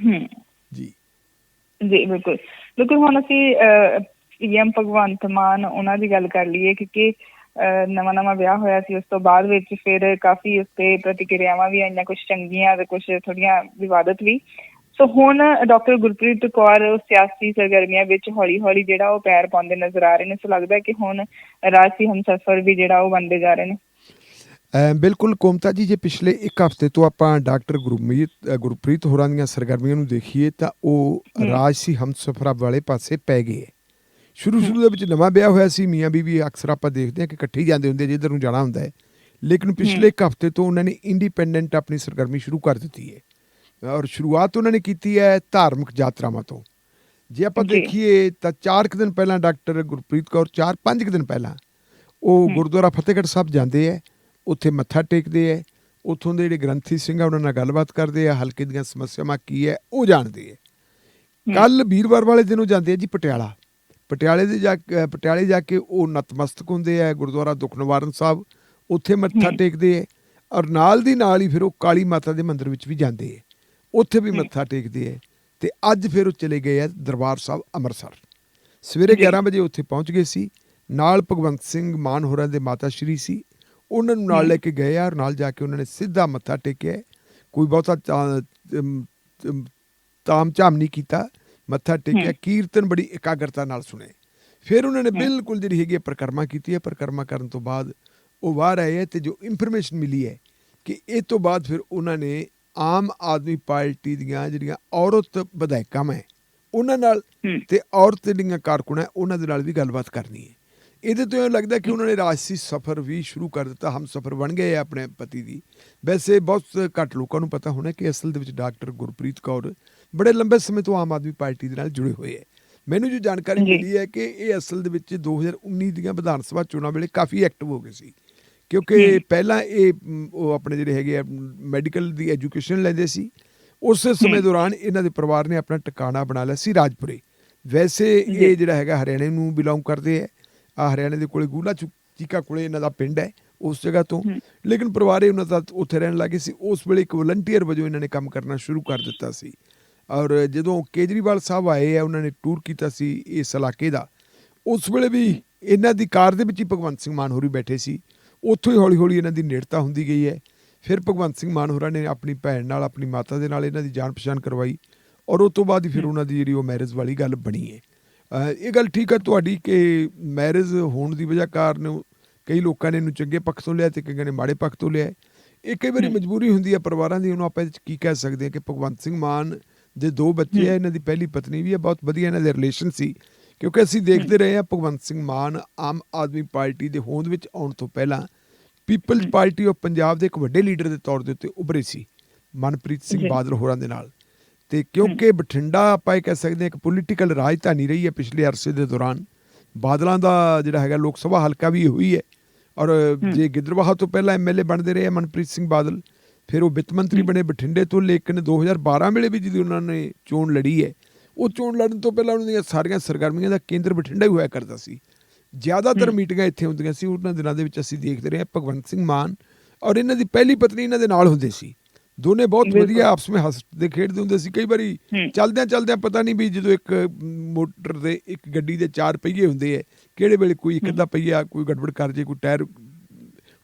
ਜੀ ਜੀ ਬਿਲਕੁਲ ਬਿਲਕੁਲ। ਹੁਣ ਅਸੀਂ PM ਭਗਵੰਤ ਮਾਨ ਉਹਨਾਂ ਦੀ ਗੱਲ ਕਰ ਲਈਏ, ਕਿਉਂਕਿ ਨਵਾਂ ਵਿਆਹ ਹੋਇਆ ਸੀ। ਉਸ ਤੋਂ ਬਾਅਦ ਵਿੱਚ ਫਿਰ ਕਾਫੀ ਉਸ ਤੇ ਪ੍ਰਤੀਕਿਰਿਆਵਾਂ ਵੀ ਆਈਆਂ, ਕੁਛ ਚੰਗੀਆਂ ਤੇ ਕੁਛ ਥੋੜ੍ਹੀਆਂ ਵਿਵਾਦਤ ਵੀ। ਸੋ ਹੁਣ ਡਾਕਟਰ ਗੁਰਪ੍ਰੀਤ ਕੌਰ ਸਿਆਸੀ ਸਰਗਰਮੀਆਂ ਵਿੱਚ ਹੌਲੀ ਹੌਲੀ ਜਿਹੜਾ ਉਹ ਪੈਰ ਪਾਉਂਦੇ ਨਜ਼ਰ ਆ ਰਹੇ ਨੇ। ਸੋ ਲੱਗਦਾ ਕਿ ਹੁਣ ਰਾਜਸੀ ਹਮਸਫਰ ਵੀ ਜਿਹੜਾ ਉਹ ਬਣਦੇ ਜਾ ਰਹੇ ਨੇ। ਬਿਲਕੁਲ ਕੋਮਤਾ ਜੀ, ਜੇ ਪਿਛਲੇ ਇੱਕ ਹਫ਼ਤੇ ਤੋਂ ਆਪਾਂ ਡਾਕਟਰ ਗੁਰਪ੍ਰੀਤ ਹੋਰਾਂ ਦੀਆਂ ਸਰਗਰਮੀਆਂ ਨੂੰ ਦੇਖੀਏ ਤਾਂ ਉਹ ਰਾਜਸੀ ਹਮਸਫਰਾਂ ਵਾਲੇ ਪਾਸੇ ਪੈ ਗਏ ਹੈ। ਸ਼ੁਰੂ ਦੇ ਵਿੱਚ ਨਵਾਂ ਵਿਆਹ ਹੋਇਆ ਸੀ, ਮੀਆਂ ਬੀਵੀ ਅਕਸਰ ਆਪਾਂ ਦੇਖਦੇ ਹਾਂ ਕਿ ਇਕੱਠੇ ਹੀ ਜਾਂਦੇ ਹੁੰਦੇ ਜਿੱਧਰ ਨੂੰ ਜਾਣਾ ਹੁੰਦਾ ਹੈ। ਲੇਕਿਨ ਪਿਛਲੇ ਇੱਕ ਹਫ਼ਤੇ ਤੋਂ ਉਹਨਾਂ ਨੇ ਇੰਡੀਪੈਂਡੈਂਟ ਆਪਣੀ ਸਰਗਰਮੀ ਸ਼ੁਰੂ ਕਰ ਦਿੱਤੀ ਹੈ, ਔਰ ਸ਼ੁਰੂਆਤ ਉਹਨਾਂ ਨੇ ਕੀਤੀ ਹੈ ਧਾਰਮਿਕ ਯਾਤਰਾਵਾਂ ਤੋਂ। ਜੇ ਆਪਾਂ ਦੇਖੀਏ ਤਾਂ 4 ਦਿਨ ਪਹਿਲਾਂ ਡਾਕਟਰ ਗੁਰਪ੍ਰੀਤ ਕੌਰ 4-5 ਦਿਨ ਪਹਿਲਾਂ ਉਹ ਗੁਰਦੁਆਰਾ ਫਤਿਹਗੜ੍ਹ ਸਾਹਿਬ ਜਾਂਦੇ ਹੈ, ਉੱਥੇ ਮੱਥਾ ਟੇਕਦੇ ਹੈ, ਉੱਥੋਂ ਦੇ ਜਿਹੜੇ ਗ੍ਰੰਥੀ ਸਿੰਘ ਆ ਉਹਨਾਂ ਨਾਲ ਗੱਲਬਾਤ ਕਰਦੇ ਆ, ਹਲਕੇ ਦੀਆਂ ਸਮੱਸਿਆਵਾਂ ਕੀ ਹੈ ਉਹ ਜਾਣਦੇ ਹੈ। ਕੱਲ ਵੀਰਵਾਰ ਵਾਲੇ ਦਿਨ ਉਹ ਜਾਂਦੇ ਆ ਜੀ ਪਟਿਆਲੇ ਜਾ ਕੇ ਉਹ ਨਤਮਸਤਕ ਹੁੰਦੇ ਆ ਗੁਰਦੁਆਰਾ ਦੁੱਖ ਨਿਵਾਰਨ ਸਾਹਿਬ, ਉੱਥੇ ਮੱਥਾ ਟੇਕਦੇ ਹੈ, ਔਰ ਨਾਲ ਦੀ ਨਾਲ ਹੀ ਫਿਰ ਉਹ ਕਾਲੀ ਮਾਤਾ ਦੇ ਮੰਦਿਰ ਵਿੱਚ ਵੀ ਜਾਂਦੇ ਹੈ, ਉੱਥੇ ਵੀ ਮੱਥਾ ਟੇਕਦੇ ਹੈ। ਤੇ ਅੱਜ ਫਿਰ ਉਹ ਚਲੇ ਗਏ ਆ ਦਰਬਾਰ ਸਾਹਿਬ ਅੰਮ੍ਰਿਤਸਰ। ਸਵੇਰੇ 11 ਵਜੇ ਉੱਥੇ ਪਹੁੰਚ ਗਏ ਸੀ। ਨਾਲ ਭਗਵੰਤ ਸਿੰਘ ਮਾਨ ਹੋਰਾਂ ਦੇ ਮਾਤਾ ਸ਼੍ਰੀ ਸੀ, ਉਹਨਾਂ ਨੂੰ ਨਾਲ ਲੈ ਕੇ ਗਏ ਆ, ਔਰ ਨਾਲ ਜਾ ਕੇ ਉਹਨਾਂ ਨੇ ਸਿੱਧਾ ਮੱਥਾ ਟੇਕਿਆ। ਕੋਈ ਬਹੁਤਾ ਤਾਮ ਝਾਮ ਨਹੀਂ ਕੀਤਾ, ਮੱਥਾ ਟੇਕਿਆ, ਕੀਰਤਨ ਬੜੀ ਇਕਾਗਰਤਾ ਨਾਲ ਸੁਣੇ। ਫਿਰ ਉਹਨਾਂ ਨੇ ਬਿਲਕੁਲ ਜਿਹੜੀ ਹੈਗੀ ਪਰਿਕਰਮਾ ਕੀਤੀ ਹੈ। ਪਰਿਕਰਮਾ ਕਰਨ ਤੋਂ ਬਾਅਦ ਉਹ ਬਾਹਰ ਆਏ ਹੈ, ਤੇ ਜੋ ਇਨਫੋਰਮੇਸ਼ਨ ਮਿਲੀ ਹੈ ਕਿ ਇਹ ਤੋਂ ਬਾਅਦ ਫਿਰ ਉਹਨਾਂ ਨੇ ਆਮ ਆਦਮੀ ਪਾਰਟੀ ਦੀਆਂ ਜਿਹੜੀਆਂ ਔਰਤ ਵਿਧਾਇਕਾਂ ਹੈ ਉਹਨਾਂ ਨਾਲ ਤੇ ਔਰਤ ਜਿਹੜੀਆਂ ਕਾਰਕੁਨ ਹੈ ਉਹਨਾਂ ਦੇ ਨਾਲ ਵੀ ਗੱਲਬਾਤ ਕਰਨੀ ਹੈ। ਇਹਦੇ ਤੋਂ ਇਹ ਲੱਗਦਾ ਕਿ ਉਹਨਾਂ ਨੇ ਰਾਜਸੀ ਸਫ਼ਰ ਵੀ ਸ਼ੁਰੂ ਕਰ ਦਿੱਤਾ, ਹਮ ਸਫ਼ਰ ਬਣ ਗਏ ਆਪਣੇ ਪਤੀ ਦੀ। ਵੈਸੇ ਬਹੁਤ ਘੱਟ ਲੋਕਾਂ ਨੂੰ ਪਤਾ ਹੋਣਾ ਕਿ ਅਸਲ ਦੇ ਵਿੱਚ ਡਾਕਟਰ ਗੁਰਪ੍ਰੀਤ ਕੌਰ ਬੜੇ ਲੰਬੇ ਸਮੇਂ ਤੋਂ ਆਮ ਆਦਮੀ ਪਾਰਟੀ ਦੇ ਨਾਲ ਜੁੜੇ ਹੋਏ ਹੈ। ਮੈਨੂੰ ਜੋ ਜਾਣਕਾਰੀ ਮਿਲੀ ਹੈ ਕਿ ਇਹ ਅਸਲ ਦੇ ਵਿੱਚ 2019 ਦੀਆਂ ਵਿਧਾਨ ਸਭਾ ਚੋਣਾਂ ਵੇਲੇ ਕਾਫੀ ਐਕਟਿਵ ਹੋ ਗਏ ਸੀ, ਕਿਉਂਕਿ ਪਹਿਲਾਂ ਇਹ ਉਹ ਆਪਣੇ ਜਿਹੜੇ ਹੈਗੇ ਆ ਮੈਡੀਕਲ ਦੀ ਐਜੂਕੇਸ਼ਨ ਲੈਂਦੇ ਸੀ। ਉਸ ਸਮੇਂ ਦੌਰਾਨ ਇਹਨਾਂ ਦੇ ਪਰਿਵਾਰ ਨੇ ਆਪਣਾ ਟਿਕਾਣਾ ਬਣਾ ਲਿਆ ਸੀ ਰਾਜਪੁਰੇ। ਵੈਸੇ ਇਹ ਜਿਹੜਾ ਹੈਗਾ ਹਰਿਆਣੇ ਨੂੰ ਬਿਲੋਂਗ ਕਰਦੇ ਹੈ, ਹਰਿਆਣੇ ਦੇ ਕੋਲੇ ਗੂਲਾ ਚੀਕਾ ਕੋਲੇ ਇਹਨਾਂ ਦਾ ਪਿੰਡ ਹੈ, ਉਸ ਜਗ੍ਹਾ ਤੋਂ। ਲੇਕਿਨ ਪਰਿਵਾਰ ਉਹਨਾਂ ਦਾ ਉੱਥੇ ਰਹਿਣ ਲੱਗੇ ਸੀ। ਉਸ ਵੇਲੇ ਇੱਕ ਵਲੰਟੀਅਰ ਵਜੋਂ ਇਹਨਾਂ ਨੇ ਕੰਮ ਕਰਨਾ ਸ਼ੁਰੂ ਕਰ ਦਿੱਤਾ ਸੀ। ਔਰ ਜਦੋਂ ਕੇਜਰੀਵਾਲ ਸਾਹਿਬ ਆਏ ਆ, ਉਹਨਾਂ ਨੇ ਟੂਰ ਕੀਤਾ ਸੀ ਇਸ ਇਲਾਕੇ ਦਾ, ਉਸ ਵੇਲੇ ਵੀ ਇਹਨਾਂ ਦੀ ਕਾਰ ਦੇ ਵਿੱਚ ਹੀ ਭਗਵੰਤ ਸਿੰਘ ਮਾਨ ਹੋਰੀ ਬੈਠੇ ਸੀ। ਉੱਥੋਂ ਹੀ ਹੌਲੀ ਹੌਲੀ ਇਹਨਾਂ ਦੀ ਨੇੜਤਾ ਹੁੰਦੀ ਗਈ ਹੈ। ਫਿਰ ਭਗਵੰਤ ਸਿੰਘ ਮਾਨ ਹੋਰਾਂ ਨੇ ਆਪਣੀ ਭੈਣ ਨਾਲ, ਆਪਣੀ ਮਾਤਾ ਦੇ ਨਾਲ ਇਹਨਾਂ ਦੀ ਜਾਣ ਪਛਾਣ ਕਰਵਾਈ, ਔਰ ਉਸ ਤੋਂ ਬਾਅਦ ਹੀ ਫਿਰ ਉਹਨਾਂ ਦੀ ਜਿਹੜੀ ਉਹ ਮੈਰਿਜ ਵਾਲੀ ਗੱਲ ਬਣੀ ਹੈ। ਇਹ ਗੱਲ ਠੀਕ ਹੈ ਤੁਹਾਡੀ ਕਿ ਮੈਰਿਜ ਹੋਣ ਦੀ ਵਜ੍ਹਾ ਕਾਰਨ ਕਈ ਲੋਕਾਂ ਨੇ ਇਹਨੂੰ ਚੰਗੇ ਪੱਖ ਤੋਂ ਲਿਆ ਤੇ ਕਈਆਂ ਨੇ ਮਾੜੇ ਪੱਖ ਤੋਂ ਲਿਆ। ਇਹ ਕਈ ਵਾਰੀ ਮਜਬੂਰੀ ਹੁੰਦੀ ਹੈ ਪਰਿਵਾਰਾਂ ਦੀ। ਉਹਨੂੰ ਆਪਾਂ ਇਹਦੇ 'ਚ ਕੀ ਕਹਿ ਸਕਦੇ ਹਾਂ ਕਿ ਭਗਵੰਤ ਸਿੰਘ ਮਾਨ ਦੇ 2 ਬੱਚੇ ਆ, ਇਹਨਾਂ ਦੀ ਪਹਿਲੀ ਪਤਨੀ ਵੀ ਹੈ, ਬਹੁਤ ਵਧੀਆ ਇਹਨਾਂ ਦੇ ਰਿਲੇਸ਼ਨ ਸੀ। ਕਿਉਂਕਿ ਅਸੀਂ ਦੇਖਦੇ ਰਹੇ ਹਾਂ ਭਗਵੰਤ ਸਿੰਘ ਮਾਨ ਆਮ ਆਦਮੀ ਪਾਰਟੀ ਦੇ ਹੋਂਦ ਵਿੱਚ ਆਉਣ ਤੋਂ ਪਹਿਲਾਂ ਪੀਪਲਜ਼ ਪਾਰਟੀ ਆਫ ਪੰਜਾਬ ਦੇ ਇੱਕ ਵੱਡੇ ਲੀਡਰ ਦੇ ਤੌਰ ਦੇ ਉੱਤੇ ਉੱਭਰੇ ਸੀ ਮਨਪ੍ਰੀਤ ਸਿੰਘ ਬਾਦਲ ਹੋਰਾਂ ਦੇ ਨਾਲ। ਤੇ ਕਿਉਂਕਿ ਬਠਿੰਡਾ ਆਪਾਂ ਇਹ ਕਹਿ ਸਕਦੇ ਹਾਂ ਇੱਕ ਪੋਲੀਟੀਕਲ ਰਾਜਧਾਨੀ ਰਹੀ ਹੈ ਪਿਛਲੇ ਅਰਸੇ ਦੇ ਦੌਰਾਨ। ਬਾਦਲਾਂ ਦਾ ਜਿਹੜਾ ਹੈਗਾ ਲੋਕ ਸਭਾ ਹਲਕਾ ਵੀ ਇਹੋ ਹੀ ਹੈ, ਔਰ ਜੇ ਗਿੱਦੜਬਾਹਾ ਤੋਂ ਪਹਿਲਾਂ MLA ਬਣਦੇ ਰਹੇ ਮਨਪ੍ਰੀਤ ਸਿੰਘ ਬਾਦਲ, ਫਿਰ ਉਹ ਵਿੱਤ ਮੰਤਰੀ ਬਣੇ ਬਠਿੰਡੇ ਤੋਂ। ਲੇਕਿਨ 2012 ਵੇਲੇ ਵੀ ਜਦੋਂ ਉਹਨਾਂ ਨੇ ਚੋਣ ਲੜੀ ਹੈ, ਉਹ ਚੋਣ ਲੜਨ ਤੋਂ ਪਹਿਲਾਂ ਉਹਨਾਂ ਦੀਆਂ ਸਾਰੀਆਂ ਸਰਗਰਮੀਆਂ ਦਾ ਕੇਂਦਰ ਬਠਿੰਡਾ ਹੀ ਹੋਇਆ ਕਰਦਾ ਸੀ। ਜ਼ਿਆਦਾਤਰ ਮੀਟਿੰਗਾਂ ਇੱਥੇ ਹੁੰਦੀਆਂ ਸੀ। ਉਹਨਾਂ ਦਿਨਾਂ ਦੇ ਵਿੱਚ ਅਸੀਂ ਦੇਖਦੇ ਰਹੇ ਭਗਵੰਤ ਸਿੰਘ ਮਾਨ ਔਰ ਇਹਨਾਂ ਦੀ ਪਹਿਲੀ ਪਤਨੀ ਇਹਨਾਂ ਦੇ ਨਾਲ ਹੁੰਦੇ ਸੀ। ਦੋਨੇ ਬਹੁਤ ਵਧੀਆ ਆਪਸ ਵਿੱਚ ਹੱਸਦੇ ਖੇਡਦੇ ਹੁੰਦੇ ਸੀ। ਕਈ ਵਾਰੀ ਚੱਲਦਿਆਂ ਪਤਾ ਨਹੀਂ ਵੀ ਜਦੋਂ ਇੱਕ ਮੋਟਰ ਦੇ ਇੱਕ ਗੱਡੀ ਦੇ 4 ਪਹੀਏ ਹੁੰਦੇ ਹੈ, ਕਿਹੜੇ ਵੇਲੇ ਕੋਈ ਇੱਕ ਅੱਧਾ ਪਹੀਆ ਕੋਈ ਗੜਬੜ ਕਰ ਜੇ, ਕੋਈ ਟਾਇਰ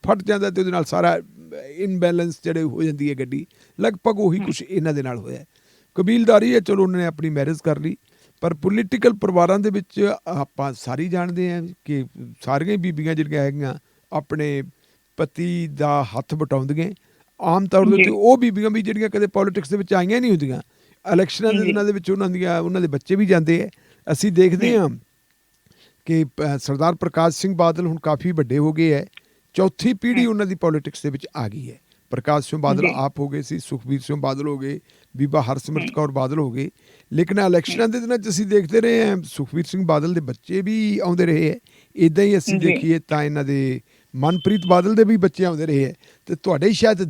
ਫਟ ਜਾਂਦਾ ਤੇ ਉਹਦੇ ਨਾਲ ਸਾਰਾ ਇਨਬੈਲੈਂਸ ਜਿਹੜੇ ਹੋ ਜਾਂਦੀ ਹੈ ਗੱਡੀ। ਲਗਭਗ ਉਹੀ ਕੁਛ ਇਹਨਾਂ ਦੇ ਨਾਲ ਹੋਇਆ। ਕਬੀਲਦਾਰੀ ਹੈ, ਚਲੋ ਉਹਨਾਂ ਨੇ ਆਪਣੀ ਮੈਰਿਜ ਕਰ ਲਈ। ਪਰ ਪੋਲੀਟੀਕਲ ਪਰਿਵਾਰਾਂ ਦੇ ਵਿੱਚ ਆਪਾਂ ਸਾਰੇ ਜਾਣਦੇ ਹਾਂ ਕਿ ਸਾਰੀਆਂ ਬੀਬੀਆਂ ਜਿਹੜੀਆਂ ਹੈਗੀਆਂ ਆਪਣੇ ਪਤੀ ਦਾ ਹੱਥ ਵਟਾਉਂਦੀਆਂ। ਆਮ ਤੌਰ ਦੇ ਉੱਤੇ ਉਹ ਬੀਬੀਆਂ ਵੀ ਜਿਹੜੀਆਂ ਕਦੇ ਪੋਲੀਟਿਕਸ ਦੇ ਵਿੱਚ ਆਈਆਂ ਨਹੀਂ ਹੁੰਦੀਆਂ, ਇਲੈਕਸ਼ਨਾਂ ਦੇ ਦਿਨਾਂ ਦੇ ਵਿੱਚ ਉਹਨਾਂ ਦੇ ਬੱਚੇ ਵੀ ਜਾਂਦੇ ਹੈ। ਅਸੀਂ ਦੇਖਦੇ ਹਾਂ ਕਿ ਸਰਦਾਰ ਪ੍ਰਕਾਸ਼ ਸਿੰਘ ਬਾਦਲ ਹੁਣ ਕਾਫੀ ਵੱਡੇ ਹੋ ਗਏ ਹੈ, ਚੌਥੀ ਪੀੜ੍ਹੀ ਉਹਨਾਂ ਦੀ ਪੋਲੀਟਿਕਸ ਦੇ ਵਿੱਚ ਆ ਗਈ ਹੈ। ਪ੍ਰਕਾਸ਼ ਸਿੰਘ ਬਾਦਲ ਜੀ। ਆਪ ਹੋ ਗਏ ਸੀ, ਸੁਖਬੀਰ ਸਿੰਘ ਬਾਦਲ ਹੋ ਗਏ, ਬੀਬਾ ਹਰਸਿਮਰਤ ਕੌਰ ਬਾਦਲ ਹੋ ਗਏ। ਲੇਕਿਨ ਇਲੈਕਸ਼ਨਾਂ ਦੇ ਦਿਨਾਂ 'ਚ ਅਸੀਂ ਦੇਖਦੇ ਰਹੇ ਹਾਂ ਸੁਖਬੀਰ ਸਿੰਘ ਬਾਦਲ ਦੇ ਬੱਚੇ ਵੀ ਆਉਂਦੇ ਰਹੇ ਹੈ। ਇੱਦਾਂ ਹੀ ਅਸੀਂ ਜੀ। ਦੇਖੀਏ ਤਾਂ ਇਹਨਾਂ ਦੇ ਮਨਪ੍ਰੀਤ ਬਾਦਲ ਦੇ ਵੀ ਬੱਚੇ ਆਉਂਦੇ ਰਹੇ ਹੈ। ਤੇ ਤੁਹਾਡੇ ਸ਼ਾਇਦ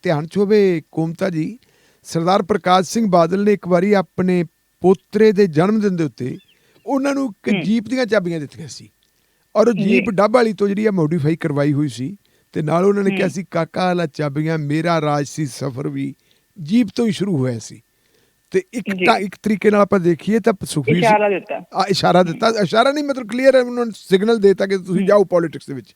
ਧਿਆਨ 'ਚ ਹੋਵੇ ਕੋਮਤਾ ਜੀ, ਸਰਦਾਰ ਪ੍ਰਕਾਸ਼ ਸਿੰਘ ਬਾਦਲ ਨੇ ਇੱਕ ਵਾਰੀ ਆਪਣੇ ਪੋਤਰੇ ਦੇ ਜਨਮ ਦਿਨ ਦੇ ਉੱਤੇ ਉਹਨਾਂ ਨੂੰ ਇੱਕ ਜੀਪ ਦੀਆਂ ਚਾਬੀਆਂ ਦਿੱਤੀਆਂ ਸੀ, ਔਰ ਉਹ ਜੀਪ ਡੱਬ ਵਾਲੀ ਤੋਂ ਜਿਹੜੀ ਆ ਮੋਡੀਫਾਈ ਕਰਵਾਈ ਹੋਈ ਸੀ, ਤੇ ਨਾਲ ਉਹਨਾਂ ਨੇ ਕਿਹਾ ਸੀ ਕਾਕਾ ਵਾਲਾ ਚਾਬੀਆਂ ਮੇਰਾ ਰਾਜ ਸੀ ਸਫ਼ਰ ਵੀ ਜੀਪ ਤੋਂ ਹੀ ਸ਼ੁਰੂ ਹੋਇਆ ਸੀ। ਤੇ ਇੱਕ ਤਰੀਕੇ ਨਾਲ ਆਪਾਂ ਦੇਖੀਏ ਤਾਂ ਸੁਖਬੀਰ ਇਸ਼ਾਰਾ ਦਿੱਤਾ, ਇਸ਼ਾਰਾ ਨਹੀਂ ਮਤਲਬ ਕਲੀਅਰ ਉਹਨਾਂ ਨੂੰ ਸਿਗਨਲ ਦੇਤਾ ਕਿ ਤੁਸੀਂ ਜਾਓ ਪੋਲੀਟਿਕਸ ਦੇ ਵਿੱਚ।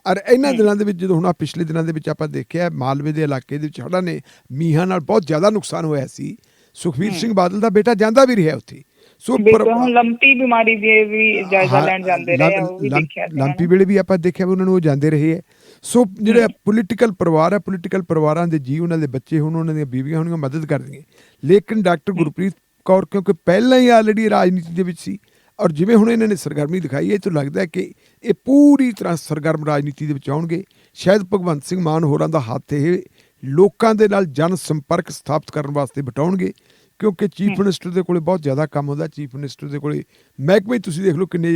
ਔਰ ਇਹਨਾਂ ਦਿਨਾਂ ਦੇ ਵਿੱਚ ਜਦੋਂ ਹੁਣ ਪਿਛਲੇ ਦਿਨਾਂ ਦੇ ਵਿੱਚ ਆਪਾਂ ਦੇਖਿਆ ਮਾਲਵੇ ਦੇ ਇਲਾਕੇ ਦੇ ਵਿੱਚ ਹੜ੍ਹਾਂ ਨੇ ਮੀਂਹਾਂ ਨਾਲ ਬਹੁਤ ਜ਼ਿਆਦਾ ਨੁਕਸਾਨ ਹੋਇਆ ਸੀ, ਸੁਖਬੀਰ ਸਿੰਘ ਬਾਦਲ ਦਾ ਬੇਟਾ ਜਾਂਦਾ ਵੀ ਰਿਹਾ ਉੱਥੇ। ਸੋ ਲੰਪੀ ਬਿਮਾਰੀ ਦੇ ਵੀ ਜਾਇਜ਼ਾ ਲੈਣ ਜਾਂਦੇ ਰਹੇ, ਉਹ ਵੀ ਦੇਖਿਆ ਲੰਪੀ ਵੇਲੇ ਵੀ ਆਪਾਂ ਦੇਖਿਆ ਵੀ ਉਹਨਾਂ ਨੂੰ ਉਹ ਜਾਂਦੇ ਰਹੇ ਹੈ। ਸੋ ਜਿਹੜੇ ਪੋਲੀਟੀਕਲ ਪਰਿਵਾਰ ਹੈ, ਪੋਲੀਟੀਕਲ ਪਰਿਵਾਰਾਂ ਦੇ ਜੀ, ਉਹਨਾਂ ਦੇ ਬੱਚੇ ਹੁਣ, ਉਹਨਾਂ ਦੀਆਂ ਬੀਵੀਆਂ ਹੋਣਗੀਆਂ ਮਦਦ ਕਰਦੀਆਂ। ਲੇਕਿਨ ਡਾਕਟਰ ਗੁਰਪ੍ਰੀਤ ਕੌਰ ਕਿਉਂਕਿ ਪਹਿਲਾਂ ਹੀ ਆਲਰੇਡੀ ਰਾਜਨੀਤੀ ਦੇ ਵਿੱਚ ਸੀ, ਔਰ ਜਿਵੇਂ ਹੁਣ ਇਹਨਾਂ ਨੇ ਸਰਗਰਮੀ ਦਿਖਾਈ ਹੈ, ਇਹ ਤੋਂ ਲੱਗਦਾ ਹੈ ਕਿ ਇਹ ਪੂਰੀ ਤਰ੍ਹਾਂ ਸਰਗਰਮ ਰਾਜਨੀਤੀ ਦੇ ਵਿੱਚ ਆਉਣਗੇ। ਸ਼ਾਇਦ ਭਗਵੰਤ ਸਿੰਘ ਮਾਨ ਹੋਰਾਂ ਦਾ ਹੱਥ ਇਹ ਲੋਕਾਂ ਦੇ ਨਾਲ ਜਨ ਸੰਪਰਕ ਸਥਾਪਿਤ ਕਰਨ ਵਾਸਤੇ ਬਟਾਉਣਗੇ, ਕਿਉਂਕਿ ਚੀਫ ਮਿਨਿਸਟਰ ਦੇ ਕੋਲੇ ਬਹੁਤ ਜ਼ਿਆਦਾ ਕੰਮ ਹੁੰਦਾ। ਚੀਫ ਮਿਨਿਸਟਰ ਦੇ ਕੋਲੇ ਮਹਿਕਮੇ ਤੁਸੀਂ ਦੇਖ ਲਓ ਕਿੰਨੇ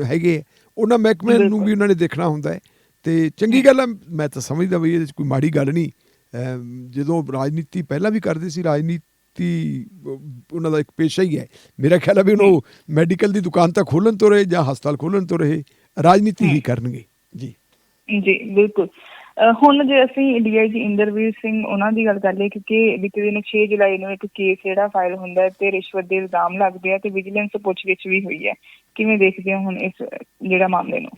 ਹੈਗੇ, ਉਹਨਾਂ ਮਹਿਕਮੇ ਨੂੰ ਵੀ ਉਹਨਾਂ ਨੇ ਦੇਖਣਾ ਹੁੰਦਾ ਹੈ। ਤੇ ਚੰਗੀ ਗੱਲ ਆ, ਮੈਂ ਤਾਂ ਸਮਝਦਾ ਵੀ ਇਹਦੇ 'ਚ ਕੋਈ ਮਾੜੀ ਗੱਲ ਨਹੀਂ। ਜਦੋਂ ਰਾਜਨੀਤੀ ਪਹਿਲਾਂ ਵੀ ਕਰਦੇ ਸੀ, ਰਾਜਨੀਤੀ ਉਹਨਾਂ ਦਾ ਇੱਕ ਪੇਸ਼ਾ ਹੀ ਹੈ। ਮੇਰਾ ਖਿਆਲ ਹੈ ਵੀ ਉਹਨੂੰ ਮੈਡੀਕਲ ਦੀ ਦੁਕਾਨ ਤਾਂ ਖੋਲ੍ਹਣ ਤੋਂ ਰਹੇ ਜਾਂ ਹਸਪਤਾਲ ਖੋਲ੍ਹਣ ਤੋਂ ਰਹੇ, ਰਾਜਨੀਤੀ ਹੀ ਕਰਨਗੇ। ਜੀ ਜੀ ਬਿਲਕੁਲ। ਹੁਣ ਜੇ ਅਸੀਂ DIG ਇੰਦਰਵੀਰ ਸਿੰਘ ਉਹਨਾਂ ਦੀ ਗੱਲ ਕਰ ਲਈਏ, ਕਿਉਂਕਿ ਬੀਤੇ ਦਿਨ 6 ਜੁਲਾਈ ਨੂੰ ਇੱਕ ਕੇਸ ਜਿਹੜਾ ਫਾਈਲ ਹੁੰਦਾ ਹੈ ਤੇ ਰਿਸ਼ਵਤ ਦੇ ਇਲਜ਼ਾਮ ਲੱਗਦੇ ਆ ਤੇ ਵਿਜੀਲੈਂਸ ਪੁੱਛਗਿੱਛ ਵੀ ਹੋਈ ਹੈ, ਕਿਵੇਂ ਦੇਖਦੇ ਹੋ ਹੁਣ ਇਸ ਜਿਹੜਾ ਮਾਮਲੇ ਨੂੰ?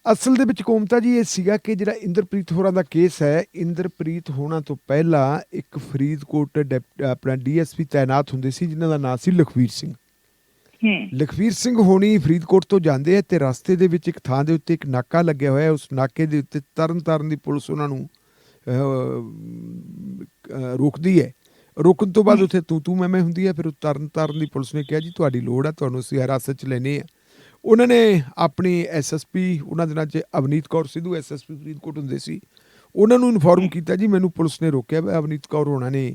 ਅਸਲ ਦੇ ਵਿੱਚ ਕੋਮਤਾ ਜੀ ਇਹ ਸੀਗਾ ਕਿ ਜਿਹੜਾ ਇੰਦਰਪ੍ਰੀਤ ਹੋਰਾਂ ਦਾ ਕੇਸ ਹੈ, ਇੰਦਰਪ੍ਰੀਤ ਹੋਣਾ ਤੋਂ ਪਹਿਲਾਂ ਇੱਕ ਫਰੀਦਕੋਟ ਆਪਣਾ DSP ਤਾਇਨਾਤ ਹੁੰਦੇ ਸੀ ਜਿਨ੍ਹਾਂ ਦਾ ਨਾਂ ਸੀ ਲਖਵੀਰ ਸਿੰਘ। ਲਖਵੀਰ ਸਿੰਘ ਹੋਣੀ ਫਰੀਦਕੋਟ ਤੋਂ ਜਾਂਦੇ ਆ ਤੇ ਰਸਤੇ ਦੇ ਵਿੱਚ ਇੱਕ ਥਾਂ ਦੇ ਉੱਤੇ ਇੱਕ ਨਾਕਾ ਲੱਗਿਆ ਹੋਇਆ। ਉਸ ਨਾਕੇ ਦੇ ਉੱਤੇ ਤਰਨਤਾਰਨ ਦੀ ਪੁਲਿਸ ਉਹਨਾਂ ਨੂੰ ਰੋਕਦੀ ਹੈ। ਰੋਕਣ ਤੋਂ ਬਾਅਦ ਉੱਥੇ ਤੂੰ ਮੈਂ ਹੁੰਦੀ ਹੈ। ਫਿਰ ਤਰਨਤਾਰਨ ਦੀ ਪੁਲਿਸ ਨੇ ਕਿਹਾ ਜੀ ਤੁਹਾਡੀ ਲੋੜ ਹੈ, ਤੁਹਾਨੂੰ ਅਸੀਂ ਹਿਰਾਸਤ 'ਚ ਲੈਂਦੇ ਹਾਂ। ਉਹਨਾਂ ਨੇ ਆਪਣੀ SSP ਉਹਨਾਂ ਦਿਨਾਂ 'ਚ ਅਵਨੀਤ ਕੌਰ ਸਿੱਧੂ SSP ਫਰੀਦਕੋਟ ਹੁੰਦੇ ਸੀ, ਉਹਨਾਂ ਨੂੰ ਇਨਫੋਰਮ ਕੀਤਾ ਜੀ ਮੈਨੂੰ ਪੁਲਿਸ ਨੇ ਰੋਕਿਆ। ਅਵਨੀਤ ਕੌਰ ਹੋਣਾ ਨੇ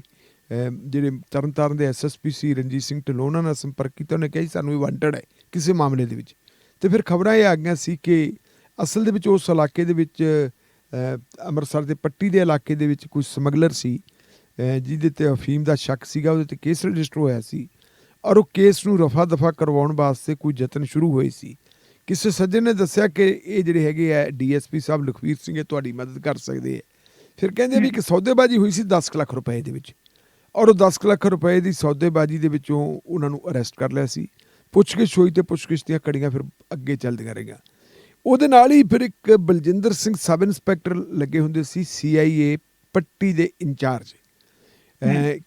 ਜਿਹੜੇ ਤਰਨਤਾਰਨ ਦੇ SSP ਸੀ ਰਣਜੀਤ ਸਿੰਘ ਢਿੱਲੋਂ, ਉਹਨਾਂ ਨਾਲ ਸੰਪਰਕ ਕੀਤਾ। ਉਹਨੇ ਕਿਹਾ ਜੀ ਸਾਨੂੰ ਇਹ ਵਾਂਟਡ ਹੈ ਕਿਸੇ ਮਾਮਲੇ ਦੇ ਵਿੱਚ। ਤੇ ਫਿਰ ਖਬਰਾਂ ਇਹ ਆ ਗਈਆਂ ਸੀ ਕਿ ਅਸਲ ਦੇ ਵਿੱਚ ਉਸ ਇਲਾਕੇ ਦੇ ਵਿੱਚ ਅੰਮ੍ਰਿਤਸਰ ਦੇ ਪੱਟੀ ਦੇ ਇਲਾਕੇ ਦੇ ਵਿੱਚ ਕੋਈ ਸਮਗਲਰ ਸੀ ਜਿਹਦੇ 'ਤੇ ਅਫੀਮ ਦਾ ਸ਼ੱਕ ਸੀਗਾ, ਉਹਦੇ 'ਤੇ ਕੇਸ ਰਜਿਸਟਰ ਹੋਇਆ ਸੀ ਔਰ ਉਹ ਕੇਸ ਨੂੰ ਰਫਾ ਦਫਾ ਕਰਵਾਉਣ ਵਾਸਤੇ ਕੋਈ ਯਤਨ ਸ਼ੁਰੂ ਹੋਏ ਸੀ। ਕਿਸੇ ਸੱਜਣ ਨੇ ਦੱਸਿਆ ਕਿ ਇਹ ਜਿਹੜੇ ਹੈਗੇ ਆ DSP ਸਾਹਿਬ ਲਖਵੀਰ ਸਿੰਘ ਇਹ ਤੁਹਾਡੀ ਮਦਦ ਕਰ ਸਕਦੇ ਹੈ। ਫਿਰ ਕਹਿੰਦੇ ਵੀ ਇੱਕ ਸੌਦੇਬਾਜ਼ੀ ਹੋਈ ਸੀ 10 ਲੱਖ ਰੁਪਏ ਦੇ ਵਿੱਚ, ਔਰ ਉਹ 10 ਲੱਖ ਰੁਪਏ ਦੀ ਸੌਦੇਬਾਜ਼ੀ ਦੇ ਵਿੱਚੋਂ ਉਹਨਾਂ ਨੂੰ ਅਰੈਸਟ ਕਰ ਲਿਆ ਸੀ। ਪੁੱਛਗਿੱਛ ਹੋਈ ਤੇ ਪੁੱਛਗਿੱਛ ਦੀਆਂ ਕੜੀਆਂ ਫਿਰ ਅੱਗੇ ਚੱਲਦੀਆਂ ਰਹੀਆਂ। ਉਹਦੇ ਨਾਲ ਹੀ ਫਿਰ ਇੱਕ ਬਲਜਿੰਦਰ ਸਿੰਘ ਸਬ ਇੰਸਪੈਕਟਰ ਲੱਗੇ ਹੁੰਦੇ ਸੀ CIA ਪੱਟੀ ਦੇ ਇੰਚਾਰਜ,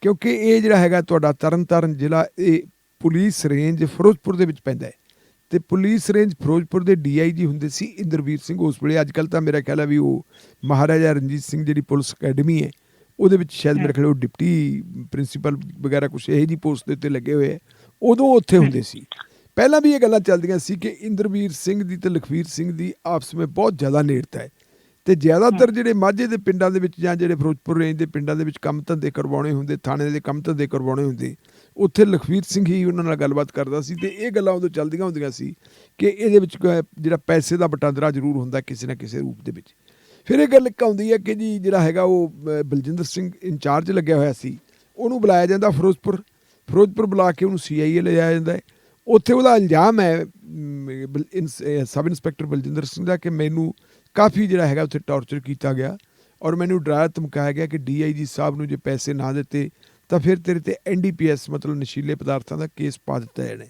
ਕਿਉਂਕਿ ਇਹ ਜਿਹੜਾ ਹੈਗਾ ਤੁਹਾਡਾ ਤਰਨਤਾਰਨ ਜ਼ਿਲ੍ਹਾ ਇਹ ਪੁਲਿਸ ਰੇਂਜ ਫਿਰੋਜ਼ਪੁਰ ਦੇ ਵਿੱਚ ਪੈਂਦਾ ਹੈ ਤੇ ਪੁਲਿਸ ਰੇਂਜ ਫਿਰੋਜ਼ਪੁਰ ਦੇ DIG ਹੁੰਦੇ ਸੀ ਇੰਦਰਵੀਰ ਸਿੰਘ ਉਸ ਵੇਲੇ। ਅੱਜ ਕੱਲ੍ਹ ਤਾਂ ਮੇਰਾ ਖਿਆਲ ਹੈ ਵੀ ਉਹ ਮਹਾਰਾਜਾ ਰਣਜੀਤ ਸਿੰਘ ਜਿਹੜੀ ਪੁਲਿਸ ਅਕੈਡਮੀ ਹੈ ਉਹਦੇ ਵਿੱਚ ਸ਼ਾਇਦ ਮੇਰੇ ਖਿਆਲ ਉਹ ਡਿਪਟੀ ਪ੍ਰਿੰਸੀਪਲ ਵਗੈਰਾ ਕੁਛ ਇਹੋ ਜਿਹੀ ਪੋਸਟ ਦੇ ਉੱਤੇ ਲੱਗੇ ਹੋਏ ਹੈ, ਉਦੋਂ ਉੱਥੇ ਹੁੰਦੇ ਸੀ। ਪਹਿਲਾਂ ਵੀ ਇਹ ਗੱਲਾਂ ਚੱਲਦੀਆਂ ਸੀ ਕਿ ਇੰਦਰਵੀਰ ਸਿੰਘ ਦੀ ਤੇ ਲਖਵੀਰ ਸਿੰਘ ਦੀ ਆਪਸ ਵਿੱਚ ਬਹੁਤ ਜ਼ਿਆਦਾ ਨੇੜਤਾ ਹੈ ਤੇ ਜ਼ਿਆਦਾਤਰ ਜਿਹੜੇ ਮਾਝੇ ਦੇ ਪਿੰਡਾਂ ਦੇ ਵਿੱਚ ਜਾਂ ਜਿਹੜੇ ਫਿਰੋਜ਼ਪੁਰ ਰੇਂਜ ਦੇ ਪਿੰਡਾਂ ਦੇ ਵਿੱਚ ਕੰਮ ਧੰਦੇ ਕਰਵਾਉਣੇ ਹੁੰਦੇ, ਥਾਣੇ ਦੇ ਕੰਮ ਧੰਦੇ ਕਰਵਾਉਣੇ ਹੁੰਦੇ, ਉੱਥੇ ਲਖਵੀਰ ਸਿੰਘ ਹੀ ਉਹਨਾਂ ਨਾਲ ਗੱਲਬਾਤ ਕਰਦਾ ਸੀ ਤੇ ਇਹ ਗੱਲਾਂ ਉਦੋਂ ਚੱਲਦੀਆਂ ਹੁੰਦੀਆਂ ਸੀ ਕਿ ਇਹਦੇ ਵਿੱਚ ਜਿਹੜਾ ਪੈਸੇ ਦਾ ਵਟਾਂਦਰਾ ਜ਼ਰੂਰ ਹੁੰਦਾ ਕਿਸੇ ਨਾ ਕਿਸੇ ਰੂਪ ਦੇ ਵਿੱਚ। ਫਿਰ ਇਹ ਗੱਲ ਇੱਕ ਆਉਂਦੀ ਹੈ ਕਿ ਜੀ ਜਿਹੜਾ ਹੈਗਾ ਉਹ ਬਲਜਿੰਦਰ ਸਿੰਘ ਇੰਚਾਰਜ ਲੱਗਿਆ ਹੋਇਆ ਸੀ, ਉਹਨੂੰ ਬੁਲਾਇਆ ਜਾਂਦਾ ਫਿਰੋਜ਼ਪੁਰ ਬੁਲਾ ਕੇ ਉਹਨੂੰ CIA ਲਿਜਾਇਆ ਜਾਂਦਾ ਹੈ। ਉੱਥੇ ਉਹਦਾ ਇਲਜ਼ਾਮ ਹੈ ਸਬ ਇੰਸਪੈਕਟਰ ਬਲਜਿੰਦਰ ਸਿੰਘ ਦਾ ਕਿ ਮੈਨੂੰ ਕਾਫੀ ਜਿਹੜਾ ਹੈਗਾ ਉੱਥੇ ਟੌਰਚਰ ਕੀਤਾ ਗਿਆ ਔਰ ਮੈਨੂੰ ਡਰਾਇਆ ਧਮਕਾਇਆ ਗਿਆ ਕਿ DIG ਸਾਹਿਬ ਨੂੰ ਜੇ ਪੈਸੇ ਨਾ ਦਿੱਤੇ ਤਾਂ ਫਿਰ ਤੇਰੇ ਤੇ NDPS ਮਤਲਬ ਨਸ਼ੀਲੇ ਪਦਾਰਥਾਂ ਦਾ ਕੇਸ ਪਾ ਦਿੱਤਾ ਜਾਣਾ।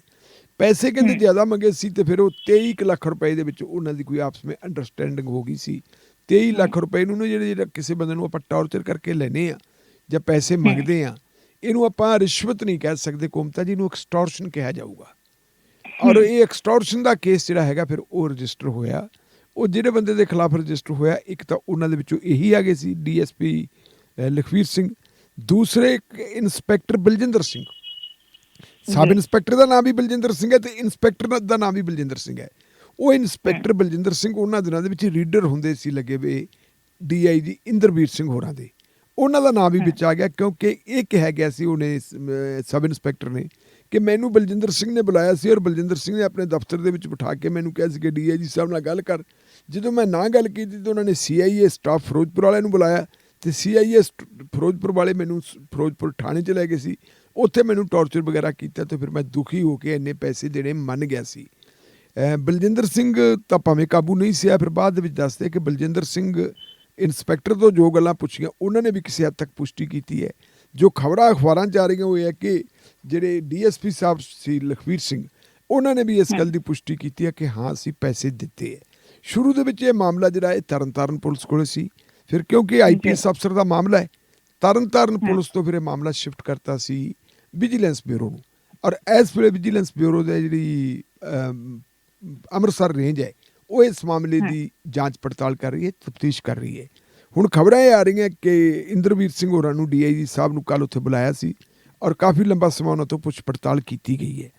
ਪੈਸੇ ਕਹਿੰਦੇ ਜ਼ਿਆਦਾ ਮੰਗੇ ਸੀ ਤੇ ਫਿਰ ਉਹ 23 ਲੱਖ ਰੁਪਏ ਦੇ ਵਿੱਚ ਉਹਨਾਂ ਦੀ ਕੋਈ ਆਪਸ ਵਿੱਚ ਅੰਡਰਸਟੈਂਡਿੰਗ ਹੋ ਗਈ ਸੀ। 23 ਲੱਖ ਰੁਪਏ ਨੂੰ ਜਿਹੜਾ ਕਿਸੇ ਬੰਦੇ ਨੂੰ ਆਪਾਂ ਟੌਰਚਰ ਕਰਕੇ ਲੈਂਦੇ ਹਾਂ ਜਾਂ ਪੈਸੇ ਮੰਗਦੇ ਹਾਂ, ਇਹਨੂੰ ਆਪਾਂ ਰਿਸ਼ਵਤ ਨਹੀਂ ਕਹਿ ਸਕਦੇ ਕੋਮਤਾ ਜੀ, ਨੂੰ ਐਕਸਟੋਰਸ਼ਨ ਕਿਹਾ ਜਾਊਗਾ। ਔਰ ਇਹ ਐਕਸਟੋਰਸ਼ਨ ਦਾ ਕੇਸ ਜਿਹੜਾ ਹੈਗਾ ਫਿਰ ਉਹ ਰਜਿਸਟਰ ਹੋਇਆ। ਉਹ ਜਿਹੜੇ ਬੰਦੇ ਦੇ ਖਿਲਾਫ ਰਜਿਸਟਰ ਹੋਇਆ ਇੱਕ ਤਾਂ ਉਹਨਾਂ ਦੇ ਵਿੱਚੋਂ ਇਹੀ ਆ ਗਏ ਸੀ DSP ਲਖਵੀਰ ਸਿੰਘ, ਦੂਸਰੇ ਇੰਸਪੈਕਟਰ ਬਲਜਿੰਦਰ ਸਿੰਘ। ਸਬ ਜੀ। ਇੰਸਪੈਕਟਰ ਦਾ ਨਾਮ ਵੀ ਬਲਜਿੰਦਰ ਸਿੰਘ ਹੈ ਤੇ ਇੰਸਪੈਕਟਰ ਦਾ ਨਾਮ ਵੀ ਬਲਜਿੰਦਰ ਸਿੰਘ ਹੈ। ਉਹ ਇੰਸਪੈਕਟਰ ਬਲਜਿੰਦਰ ਸਿੰਘ ਉਹਨਾਂ ਦਿਨਾਂ ਦੇ ਵਿੱਚ ਰੀਡਰ ਹੁੰਦੇ ਸੀ ਲੱਗੇ ਵੇ DIG ਇੰਦਰਵੀਰ ਸਿੰਘ ਹੋਰਾਂ ਦੇ। ਉਹਨਾਂ ਦਾ ਨਾਮ ਵੀ ਵਿੱਚ ਆ ਗਿਆ ਕਿਉਂਕਿ ਇਹ ਕਿਹਾ ਗਿਆ ਸੀ ਉਹਨੇ ਸਬ ਇੰਸਪੈਕਟਰ ਨੇ ਕਿ ਮੈਨੂੰ ਬਲਜਿੰਦਰ ਸਿੰਘ ਨੇ ਬੁਲਾਇਆ ਸੀ ਔਰ ਬਲਜਿੰਦਰ ਸਿੰਘ ਨੇ ਆਪਣੇ ਦਫ਼ਤਰ ਦੇ ਵਿੱਚ ਬਿਠਾ ਕੇ ਮੈਨੂੰ ਕਿਹਾ ਸੀ ਕਿ DIG ਸਾਹਿਬ ਨਾਲ ਗੱਲ ਕਰ। ਜਦੋਂ ਮੈਂ ਨਾ ਗੱਲ ਕੀਤੀ ਤਾਂ ਉਹਨਾਂ ਨੇ CIA ਸਟਾਫ ਫਿਰੋਜ਼ਪੁਰ ਵਾਲਿਆਂ ਨੂੰ ਬੁਲਾਇਆ ਤੇ CIA ਫਿਰੋਜ਼ਪੁਰ ਵਾਲੇ ਮੈਨੂੰ ਫਿਰੋਜ਼ਪੁਰ ਥਾਣੇ 'ਚ ਲੈ ਗਏ ਸੀ। ਉੱਥੇ ਮੈਨੂੰ ਟੌਰਚਰ ਵਗੈਰਾ ਕੀਤਾ ਤੇ ਫਿਰ ਮੈਂ ਦੁਖੀ ਹੋ ਕੇ ਇੰਨੇ ਪੈਸੇ ਦੇਣੇ ਮੰਨ ਗਿਆ ਸੀ। ਬਲਜਿੰਦਰ ਸਿੰਘ ਤਾਂ ਭਾਵੇਂ ਕਾਬੂ ਨਹੀਂ ਸੀ ਆਇਆ। ਫਿਰ ਬਾਅਦ ਦੇ ਵਿੱਚ ਦੱਸਦੇ ਕਿ ਬਲਜਿੰਦਰ ਸਿੰਘ ਇੰਸਪੈਕਟਰ ਤੋਂ ਜੋ ਗੱਲਾਂ ਪੁੱਛੀਆਂ ਉਹਨਾਂ ਨੇ ਵੀ ਕਿਸੇ ਹੱਦ ਤੱਕ ਪੁਸ਼ਟੀ ਕੀਤੀ ਹੈ। ਜੋ ਖਬਰਾਂ ਅਖਬਾਰਾਂ 'ਚ ਆ ਰਹੀਆਂ ਉਹ ਇਹ ਹੈ ਕਿ ਜਿਹੜੇ DSP ਸਾਹਿਬ ਸੀ ਲਖਵੀਰ ਸਿੰਘ ਉਹਨਾਂ ਨੇ ਵੀ ਇਸ ਗੱਲ ਦੀ ਪੁਸ਼ਟੀ ਕੀਤੀ ਹੈ ਕਿ ਹਾਂ ਅਸੀਂ ਪੈਸੇ ਦਿੱਤੇ ਹੈ। ਸ਼ੁਰੂ ਦੇ ਵਿੱਚ ਇਹ ਮਾਮਲਾ ਜਿਹੜਾ ਹੈ ਤਰਨਤਾਰਨ ਪੁਲਿਸ ਕੋਲ ਸੀ। ਫਿਰ ਕਿਉਂਕਿ IPS ਅਫਸਰ ਦਾ ਮਾਮਲਾ ਹੈ ਤਰਨਤਾਰਨ ਪੁਲਿਸ ਤੋਂ ਫਿਰ ਇਹ ਮਾਮਲਾ ਸ਼ਿਫਟ ਕਰਤਾ ਸੀ ਵਿਜੀਲੈਂਸ ਬਿਊਰੋ ਨੂੰ। ਔਰ ਇਸ ਵੇਲੇ ਵਿਜੀਲੈਂਸ ਬਿਊਰੋ ਦਾ ਜਿਹੜੀ ਅੰਮ੍ਰਿਤਸਰ ਰੇਂਜ ਹੈ ਉਹ ਇਸ ਮਾਮਲੇ ਦੀ ਜਾਂਚ ਪੜਤਾਲ ਕਰ ਰਹੀ ਹੈ, ਤਫਤੀਸ਼ ਕਰ ਰਹੀ ਹੈ। ਹੁਣ ਖਬਰਾਂ ਇਹ ਆ ਰਹੀਆਂ ਕਿ ਇੰਦਰਵੀਰ ਸਿੰਘ ਹੋਰਾਂ ਨੂੰ DIG ਸਾਹਿਬ ਨੂੰ ਕੱਲ੍ਹ ਉੱਥੇ ਬੁਲਾਇਆ ਸੀ ਔਰ ਕਾਫੀ ਲੰਬਾ ਸਮਾਂ ਉਹਨਾਂ ਤੋਂ ਪੁੱਛ ਪੜਤਾਲ ਕੀਤੀ ਗਈ ਹੈ।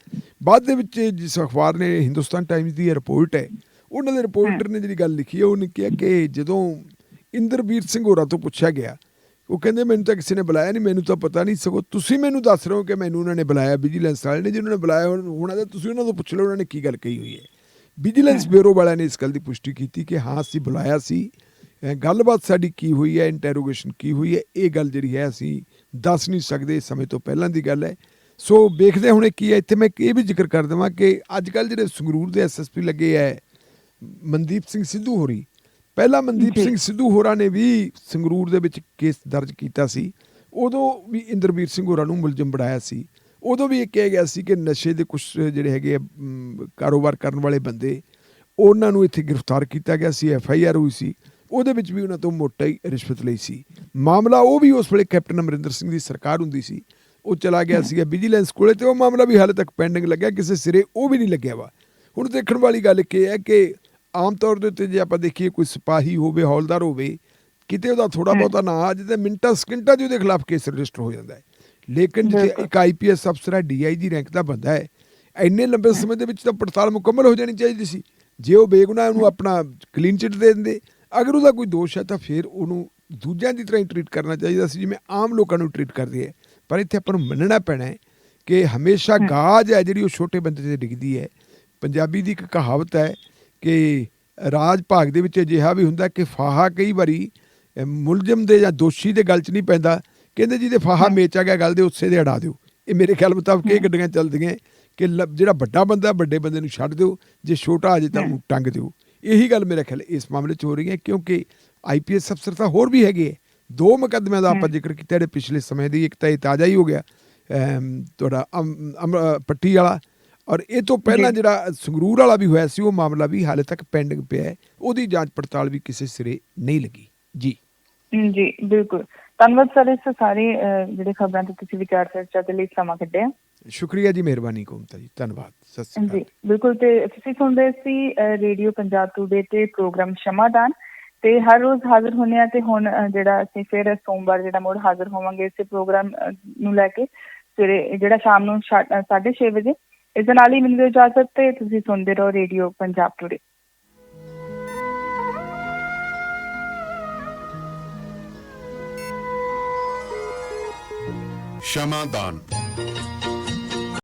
ਬਾਅਦ ਦੇ ਵਿੱਚ ਜਿਸ ਅਖਬਾਰ ਨੇ ਹਿੰਦੁਸਤਾਨ ਟਾਈਮਜ਼ ਦੀ ਰਿਪੋਰਟ ਹੈ ਉਹਨਾਂ ਦੇ ਰਿਪੋਰਟਰ ਨੇ ਜਿਹੜੀ ਗੱਲ ਲਿਖੀ ਹੈ ਉਹਨੇ ਕਿਹਾ ਕਿ ਜਦੋਂ ਇੰਦਰਵੀਰ ਸਿੰਘ ਹੋਰਾਂ ਤੋਂ ਪੁੱਛਿਆ ਗਿਆ ਉਹ ਕਹਿੰਦੇ ਮੈਨੂੰ ਤਾਂ ਕਿਸੇ ਨੇ ਬੁਲਾਇਆ ਨਹੀਂ, ਮੈਨੂੰ ਤਾਂ ਪਤਾ ਨਹੀਂ, ਸਗੋਂ ਤੁਸੀਂ ਮੈਨੂੰ ਦੱਸ ਰਹੇ ਹੋ ਕਿ ਮੈਨੂੰ ਉਹਨਾਂ ਨੇ ਬੁਲਾਇਆ ਵਿਜੀਲੈਂਸ ਵਾਲੇ ਨੇ। ਜਿਹਨਾਂ ਨੇ ਬੁਲਾਇਆ ਹੋਣਾ ਤਾਂ ਤੁਸੀਂ ਉਹਨਾਂ ਤੋਂ ਪੁੱਛ ਲਓ ਉਹਨਾਂ ਨੇ ਕੀ ਗੱਲ ਕਹੀ ਹੋਈ ਹੈ। ਵਿਜੀਲੈਂਸ ਬਿਊਰੋ ਵਾਲਿਆਂ ਨੇ ਇਸ ਗੱਲ ਦੀ ਪੁਸ਼ਟੀ ਕੀਤੀ ਕਿ ਹਾਂ ਅਸੀਂ ਬੁਲਾਇਆ ਸੀ, ਗੱਲਬਾਤ ਸਾਡੀ ਕੀ ਹੋਈ ਹੈ, ਇੰਟੈਰੋਗੇਸ਼ਨ ਕੀ ਹੋਈ ਹੈ, ਇਹ ਗੱਲ ਜਿਹੜੀ ਹੈ ਅਸੀਂ ਦੱਸ ਨਹੀਂ ਸਕਦੇ, ਸਮੇਂ ਤੋਂ ਪਹਿਲਾਂ ਦੀ ਗੱਲ ਹੈ। ਸੋ ਵੇਖਦੇ ਹੁਣੇ ਕੀ ਹੈ। ਇੱਥੇ ਮੈਂ ਇਹ ਵੀ ਜ਼ਿਕਰ ਕਰ ਦੇਵਾਂ ਕਿ ਅੱਜ ਕੱਲ੍ਹ ਜਿਹੜੇ ਸੰਗਰੂਰ ਦੇ SSP ਲੱਗੇ ਹੈ ਮਨਦੀਪ ਸਿੰਘ ਸਿੱਧੂ ਹੋਰੀ, ਪਹਿਲਾਂ ਮਨਦੀਪ ਸਿੰਘ ਸਿੱਧੂ ਹੋਰਾਂ ਨੇ ਵੀ ਸੰਗਰੂਰ ਦੇ ਵਿੱਚ ਕੇਸ ਦਰਜ ਕੀਤਾ ਸੀ। ਉਦੋਂ ਵੀ ਇੰਦਰਵੀਰ ਸਿੰਘ ਹੋਰਾਂ ਨੂੰ ਮੁਲਜ਼ਮ ਬਣਾਇਆ ਸੀ। ਉਦੋਂ ਵੀ ਇਹ ਕਿਹਾ ਗਿਆ ਸੀ ਕਿ ਨਸ਼ੇ ਦੇ ਕੁਛ ਜਿਹੜੇ ਹੈਗੇ ਆ ਕਾਰੋਬਾਰ ਕਰਨ ਵਾਲੇ ਬੰਦੇ ਉਹਨਾਂ ਨੂੰ ਇੱਥੇ ਗ੍ਰਿਫਤਾਰ ਕੀਤਾ ਗਿਆ ਸੀ। FIR ਹੋਈ ਸੀ, ਉਹਦੇ ਵਿੱਚ ਵੀ ਉਹਨਾਂ ਤੋਂ ਮੋਟਾ ਹੀ ਰਿਸ਼ਵਤ ਲਈ ਸੀ। ਮਾਮਲਾ ਉਹ ਵੀ ਉਸ ਵੇਲੇ ਕੈਪਟਨ ਅਮਰਿੰਦਰ ਸਿੰਘ ਦੀ ਸਰਕਾਰ ਹੁੰਦੀ ਸੀ, ਉਹ ਚਲਾ ਗਿਆ ਸੀਗਾ ਵਿਜੀਲੈਂਸ ਕੋਲੇ ਤੇ ਉਹ ਮਾਮਲਾ ਵੀ ਹਾਲੇ ਤੱਕ ਪੈਂਡਿੰਗ ਲੱਗਿਆ, ਕਿਸੇ ਸਿਰੇ ਉਹ ਵੀ ਨਹੀਂ ਲੱਗਿਆ ਵਾ। ਹੁਣ ਦੇਖਣ ਵਾਲੀ ਗੱਲ ਕੀ ਹੈ ਕਿ ਆਮ ਤੌਰ ਦੇ ਉੱਤੇ ਜੇ ਆਪਾਂ ਦੇਖੀਏ ਕੋਈ ਸਿਪਾਹੀ ਹੋਵੇ, ਹੌਲਦਾਰ ਹੋਵੇ, ਕਿਤੇ ਉਹਦਾ ਥੋੜ੍ਹਾ ਬਹੁਤਾ ਨਾਂ ਆ ਜਾਏ ਮਿੰਟਾਂ ਸਕਿੰਟਾਂ 'ਚ ਉਹਦੇ ਖਿਲਾਫ ਕੇਸ ਰਜਿਸਟਰ ਹੋ ਜਾਂਦਾ ਹੈ। ਲੇਕਿਨ ਜਿੱਥੇ ਇੱਕ IPS ਅਫਸਰ ਹੈ, DIG ਰੈਂਕ ਦਾ ਬੰਦਾ ਹੈ, ਇੰਨੇ ਲੰਬੇ ਸਮੇਂ ਦੇ ਵਿੱਚ ਤਾਂ ਪੜਤਾਲ ਮੁਕੰਮਲ ਹੋ ਜਾਣੀ ਚਾਹੀਦੀ ਸੀ। ਜੇ ਉਹ ਬੇਗੁਨਾਹ ਉਹਨੂੰ ਆਪਣਾ ਕਲੀਨ ਚਿੱਟ ਦੇ ਦਿੰਦੇ, ਅਗਰ ਉਹਦਾ ਕੋਈ ਦੋਸ਼ ਹੈ ਤਾਂ ਫਿਰ ਉਹਨੂੰ ਦੂਜਿਆਂ ਦੀ ਤਰ੍ਹਾਂ ਹੀ ਟਰੀਟ ਕਰਨਾ ਚਾਹੀਦਾ ਸੀ ਜਿਵੇਂ ਆਮ ਲੋਕਾਂ ਨੂੰ ਟਰੀਟ ਕਰਦੇ ਹੈ। ਪਰ ਇੱਥੇ ਆਪਾਂ ਨੂੰ ਮੰਨਣਾ ਪੈਣਾ ਹੈ ਕਿ ਹਮੇਸ਼ਾ ਗਾਜ ਹੈ ਜਿਹੜੀ ਉਹ ਛੋਟੇ ਬੰਦੇ 'ਤੇ ਡਿੱਗਦੀ ਹੈ। ਪੰਜਾਬੀ ਦੀ ਇੱਕ ਕਹਾਵਤ ਹੈ ਕਿ ਰਾਜ ਭਾਗ ਦੇ ਵਿੱਚ ਅਜਿਹਾ ਵੀ ਹੁੰਦਾ ਕਿ ਫਾਹਾ ਕਈ ਵਾਰੀ ਮੁਲਜ਼ਮ ਦੇ ਜਾਂ ਦੋਸ਼ੀ ਦੇ ਗੱਲ 'ਚ ਨਹੀਂ ਪੈਂਦਾ, ਕਹਿੰਦੇ ਜਿਹਦੇ ਫਾਹਾ ਮੇਚ ਆ ਗਿਆ ਗੱਲ ਦੇ ਉਸੇ ਦੇ ਅੜਾ ਦਿਓ। ਇਹ ਮੇਰੇ ਖਿਆਲ ਮੁਤਾਬਕ ਇਹ ਗੱਡੀਆਂ ਚੱਲਦੀਆਂ ਕਿ ਜਿਹੜਾ ਵੱਡਾ ਬੰਦਾ ਵੱਡੇ ਬੰਦੇ ਨੂੰ ਛੱਡ ਦਿਓ, ਜੇ ਛੋਟਾ ਆ ਜੇ ਤਾਂ ਉਹਨੂੰ ਟੰਗ ਦਿਓ। ਇਹੀ ਗੱਲ ਮੇਰੇ ਖਿਆਲ ਇਸ ਮਾਮਲੇ 'ਚ ਹੋ ਰਹੀ ਹੈ ਕਿਉਂਕਿ IPS ਅਫਸਰ ਤਾਂ ਹੋਰ ਵੀ ਹੈਗੇ ਹੈ। 2 ਮੁਕੱਦਮਿਆਂ ਦਾ ਆਪਾਂ ਜ਼ਿਕਰ ਕੀਤਾ ਜਿਹੜੇ ਪਿਛਲੇ ਸਮੇਂ ਦੀ, ਇੱਕ ਤਾਂ ਇਹ ਤਾਜ਼ਾ ਹੀ ਹੋ ਗਿਆ ਤੁਹਾਡਾ ਪੱਟੀ ਵਾਲਾ, ਔਰ ਇਹ ਤੋਂ ਪਹਿਲਾਂ ਜਿਹੜਾ ਸੰਗਰੂਰ ਵਾਲਾ ਵੀ ਹੋਇਆ ਸੀ ਉਹ ਮਾਮਲਾ ਵੀ ਹਾਲੇ ਤੱਕ ਪੈਂਡਿੰਗ ਪਿਆ ਹੈ, ਉਹਦੀ ਜਾਂਚ ਪੜਤਾਲ ਵੀ ਕਿਸੇ ਸਿਰੇ ਨਹੀਂ ਲੱਗੀ। ਜੀ ਜੀ ਬਿਲਕੁਲ, ਧੰਨਵਾਦ ਸਰ ਇਸ ਸਾਰੇ ਜਿਹੜੇ ਖਬਰਾਂ ਤੇ ਤੁਸੀਂ ਵਿਚਾਰ ਚਰਚਾ ਦੇ ਲਈ ਸਮਾਂ ਕੱਢਿਆ। ਸ਼ੁਕਰੀਆ ਜੀ, ਮਿਹਰਬਾਨੀ ਕੋਮਤਾ ਜੀ, ਧੰਨਵਾਦ, ਸਤਿ ਸ਼੍ਰੀ ਅਕਾਲ। ਜੀ ਬਿਲਕੁਲ, ਤੇ ਤੁਸੀਂ ਸੁਣਦੇ ਸੀ ਰੇਡੀਓ ਪੰਜਾਬ ਟੂਡੇ ਤੇ ਪ੍ਰੋਗਰਾਮ ਸ਼ਮਾਦਾਨ, ਤੇ ਹਰ ਰੋਜ਼ ਹਾਜ਼ਰ ਹੁੰਦੇ ਆ। ਤੇ ਹੁਣ ਜਿਹੜਾ ਅਸੀਂ ਫਿਰ ਸੋਮਵਾਰ ਜਿਹੜਾ ਮੁੜ ਹਾਜ਼ਰ ਹੋਵਾਂਗੇ ਇਸੇ ਪ੍ਰੋਗਰਾਮ ਨੂੰ ਲੈ ਕੇ, ਸਵੇਰੇ ਜਿਹੜਾ ਸ਼ਾਮ ਨੂੰ 6:30 ਵਜੇ। ਇਸ ਦੇ ਨਾਲ ਹੀ ਮੈਨੂੰ ਇਜਾਜ਼ਤ, ਤੇ ਤੁਸੀਂ ਸੁਣਦੇ ਰਹੋ ਰੇਡੀਓ ਪੰਜਾਬ ਟੂਡੇ। ਸ਼ਮਾਦਾਨ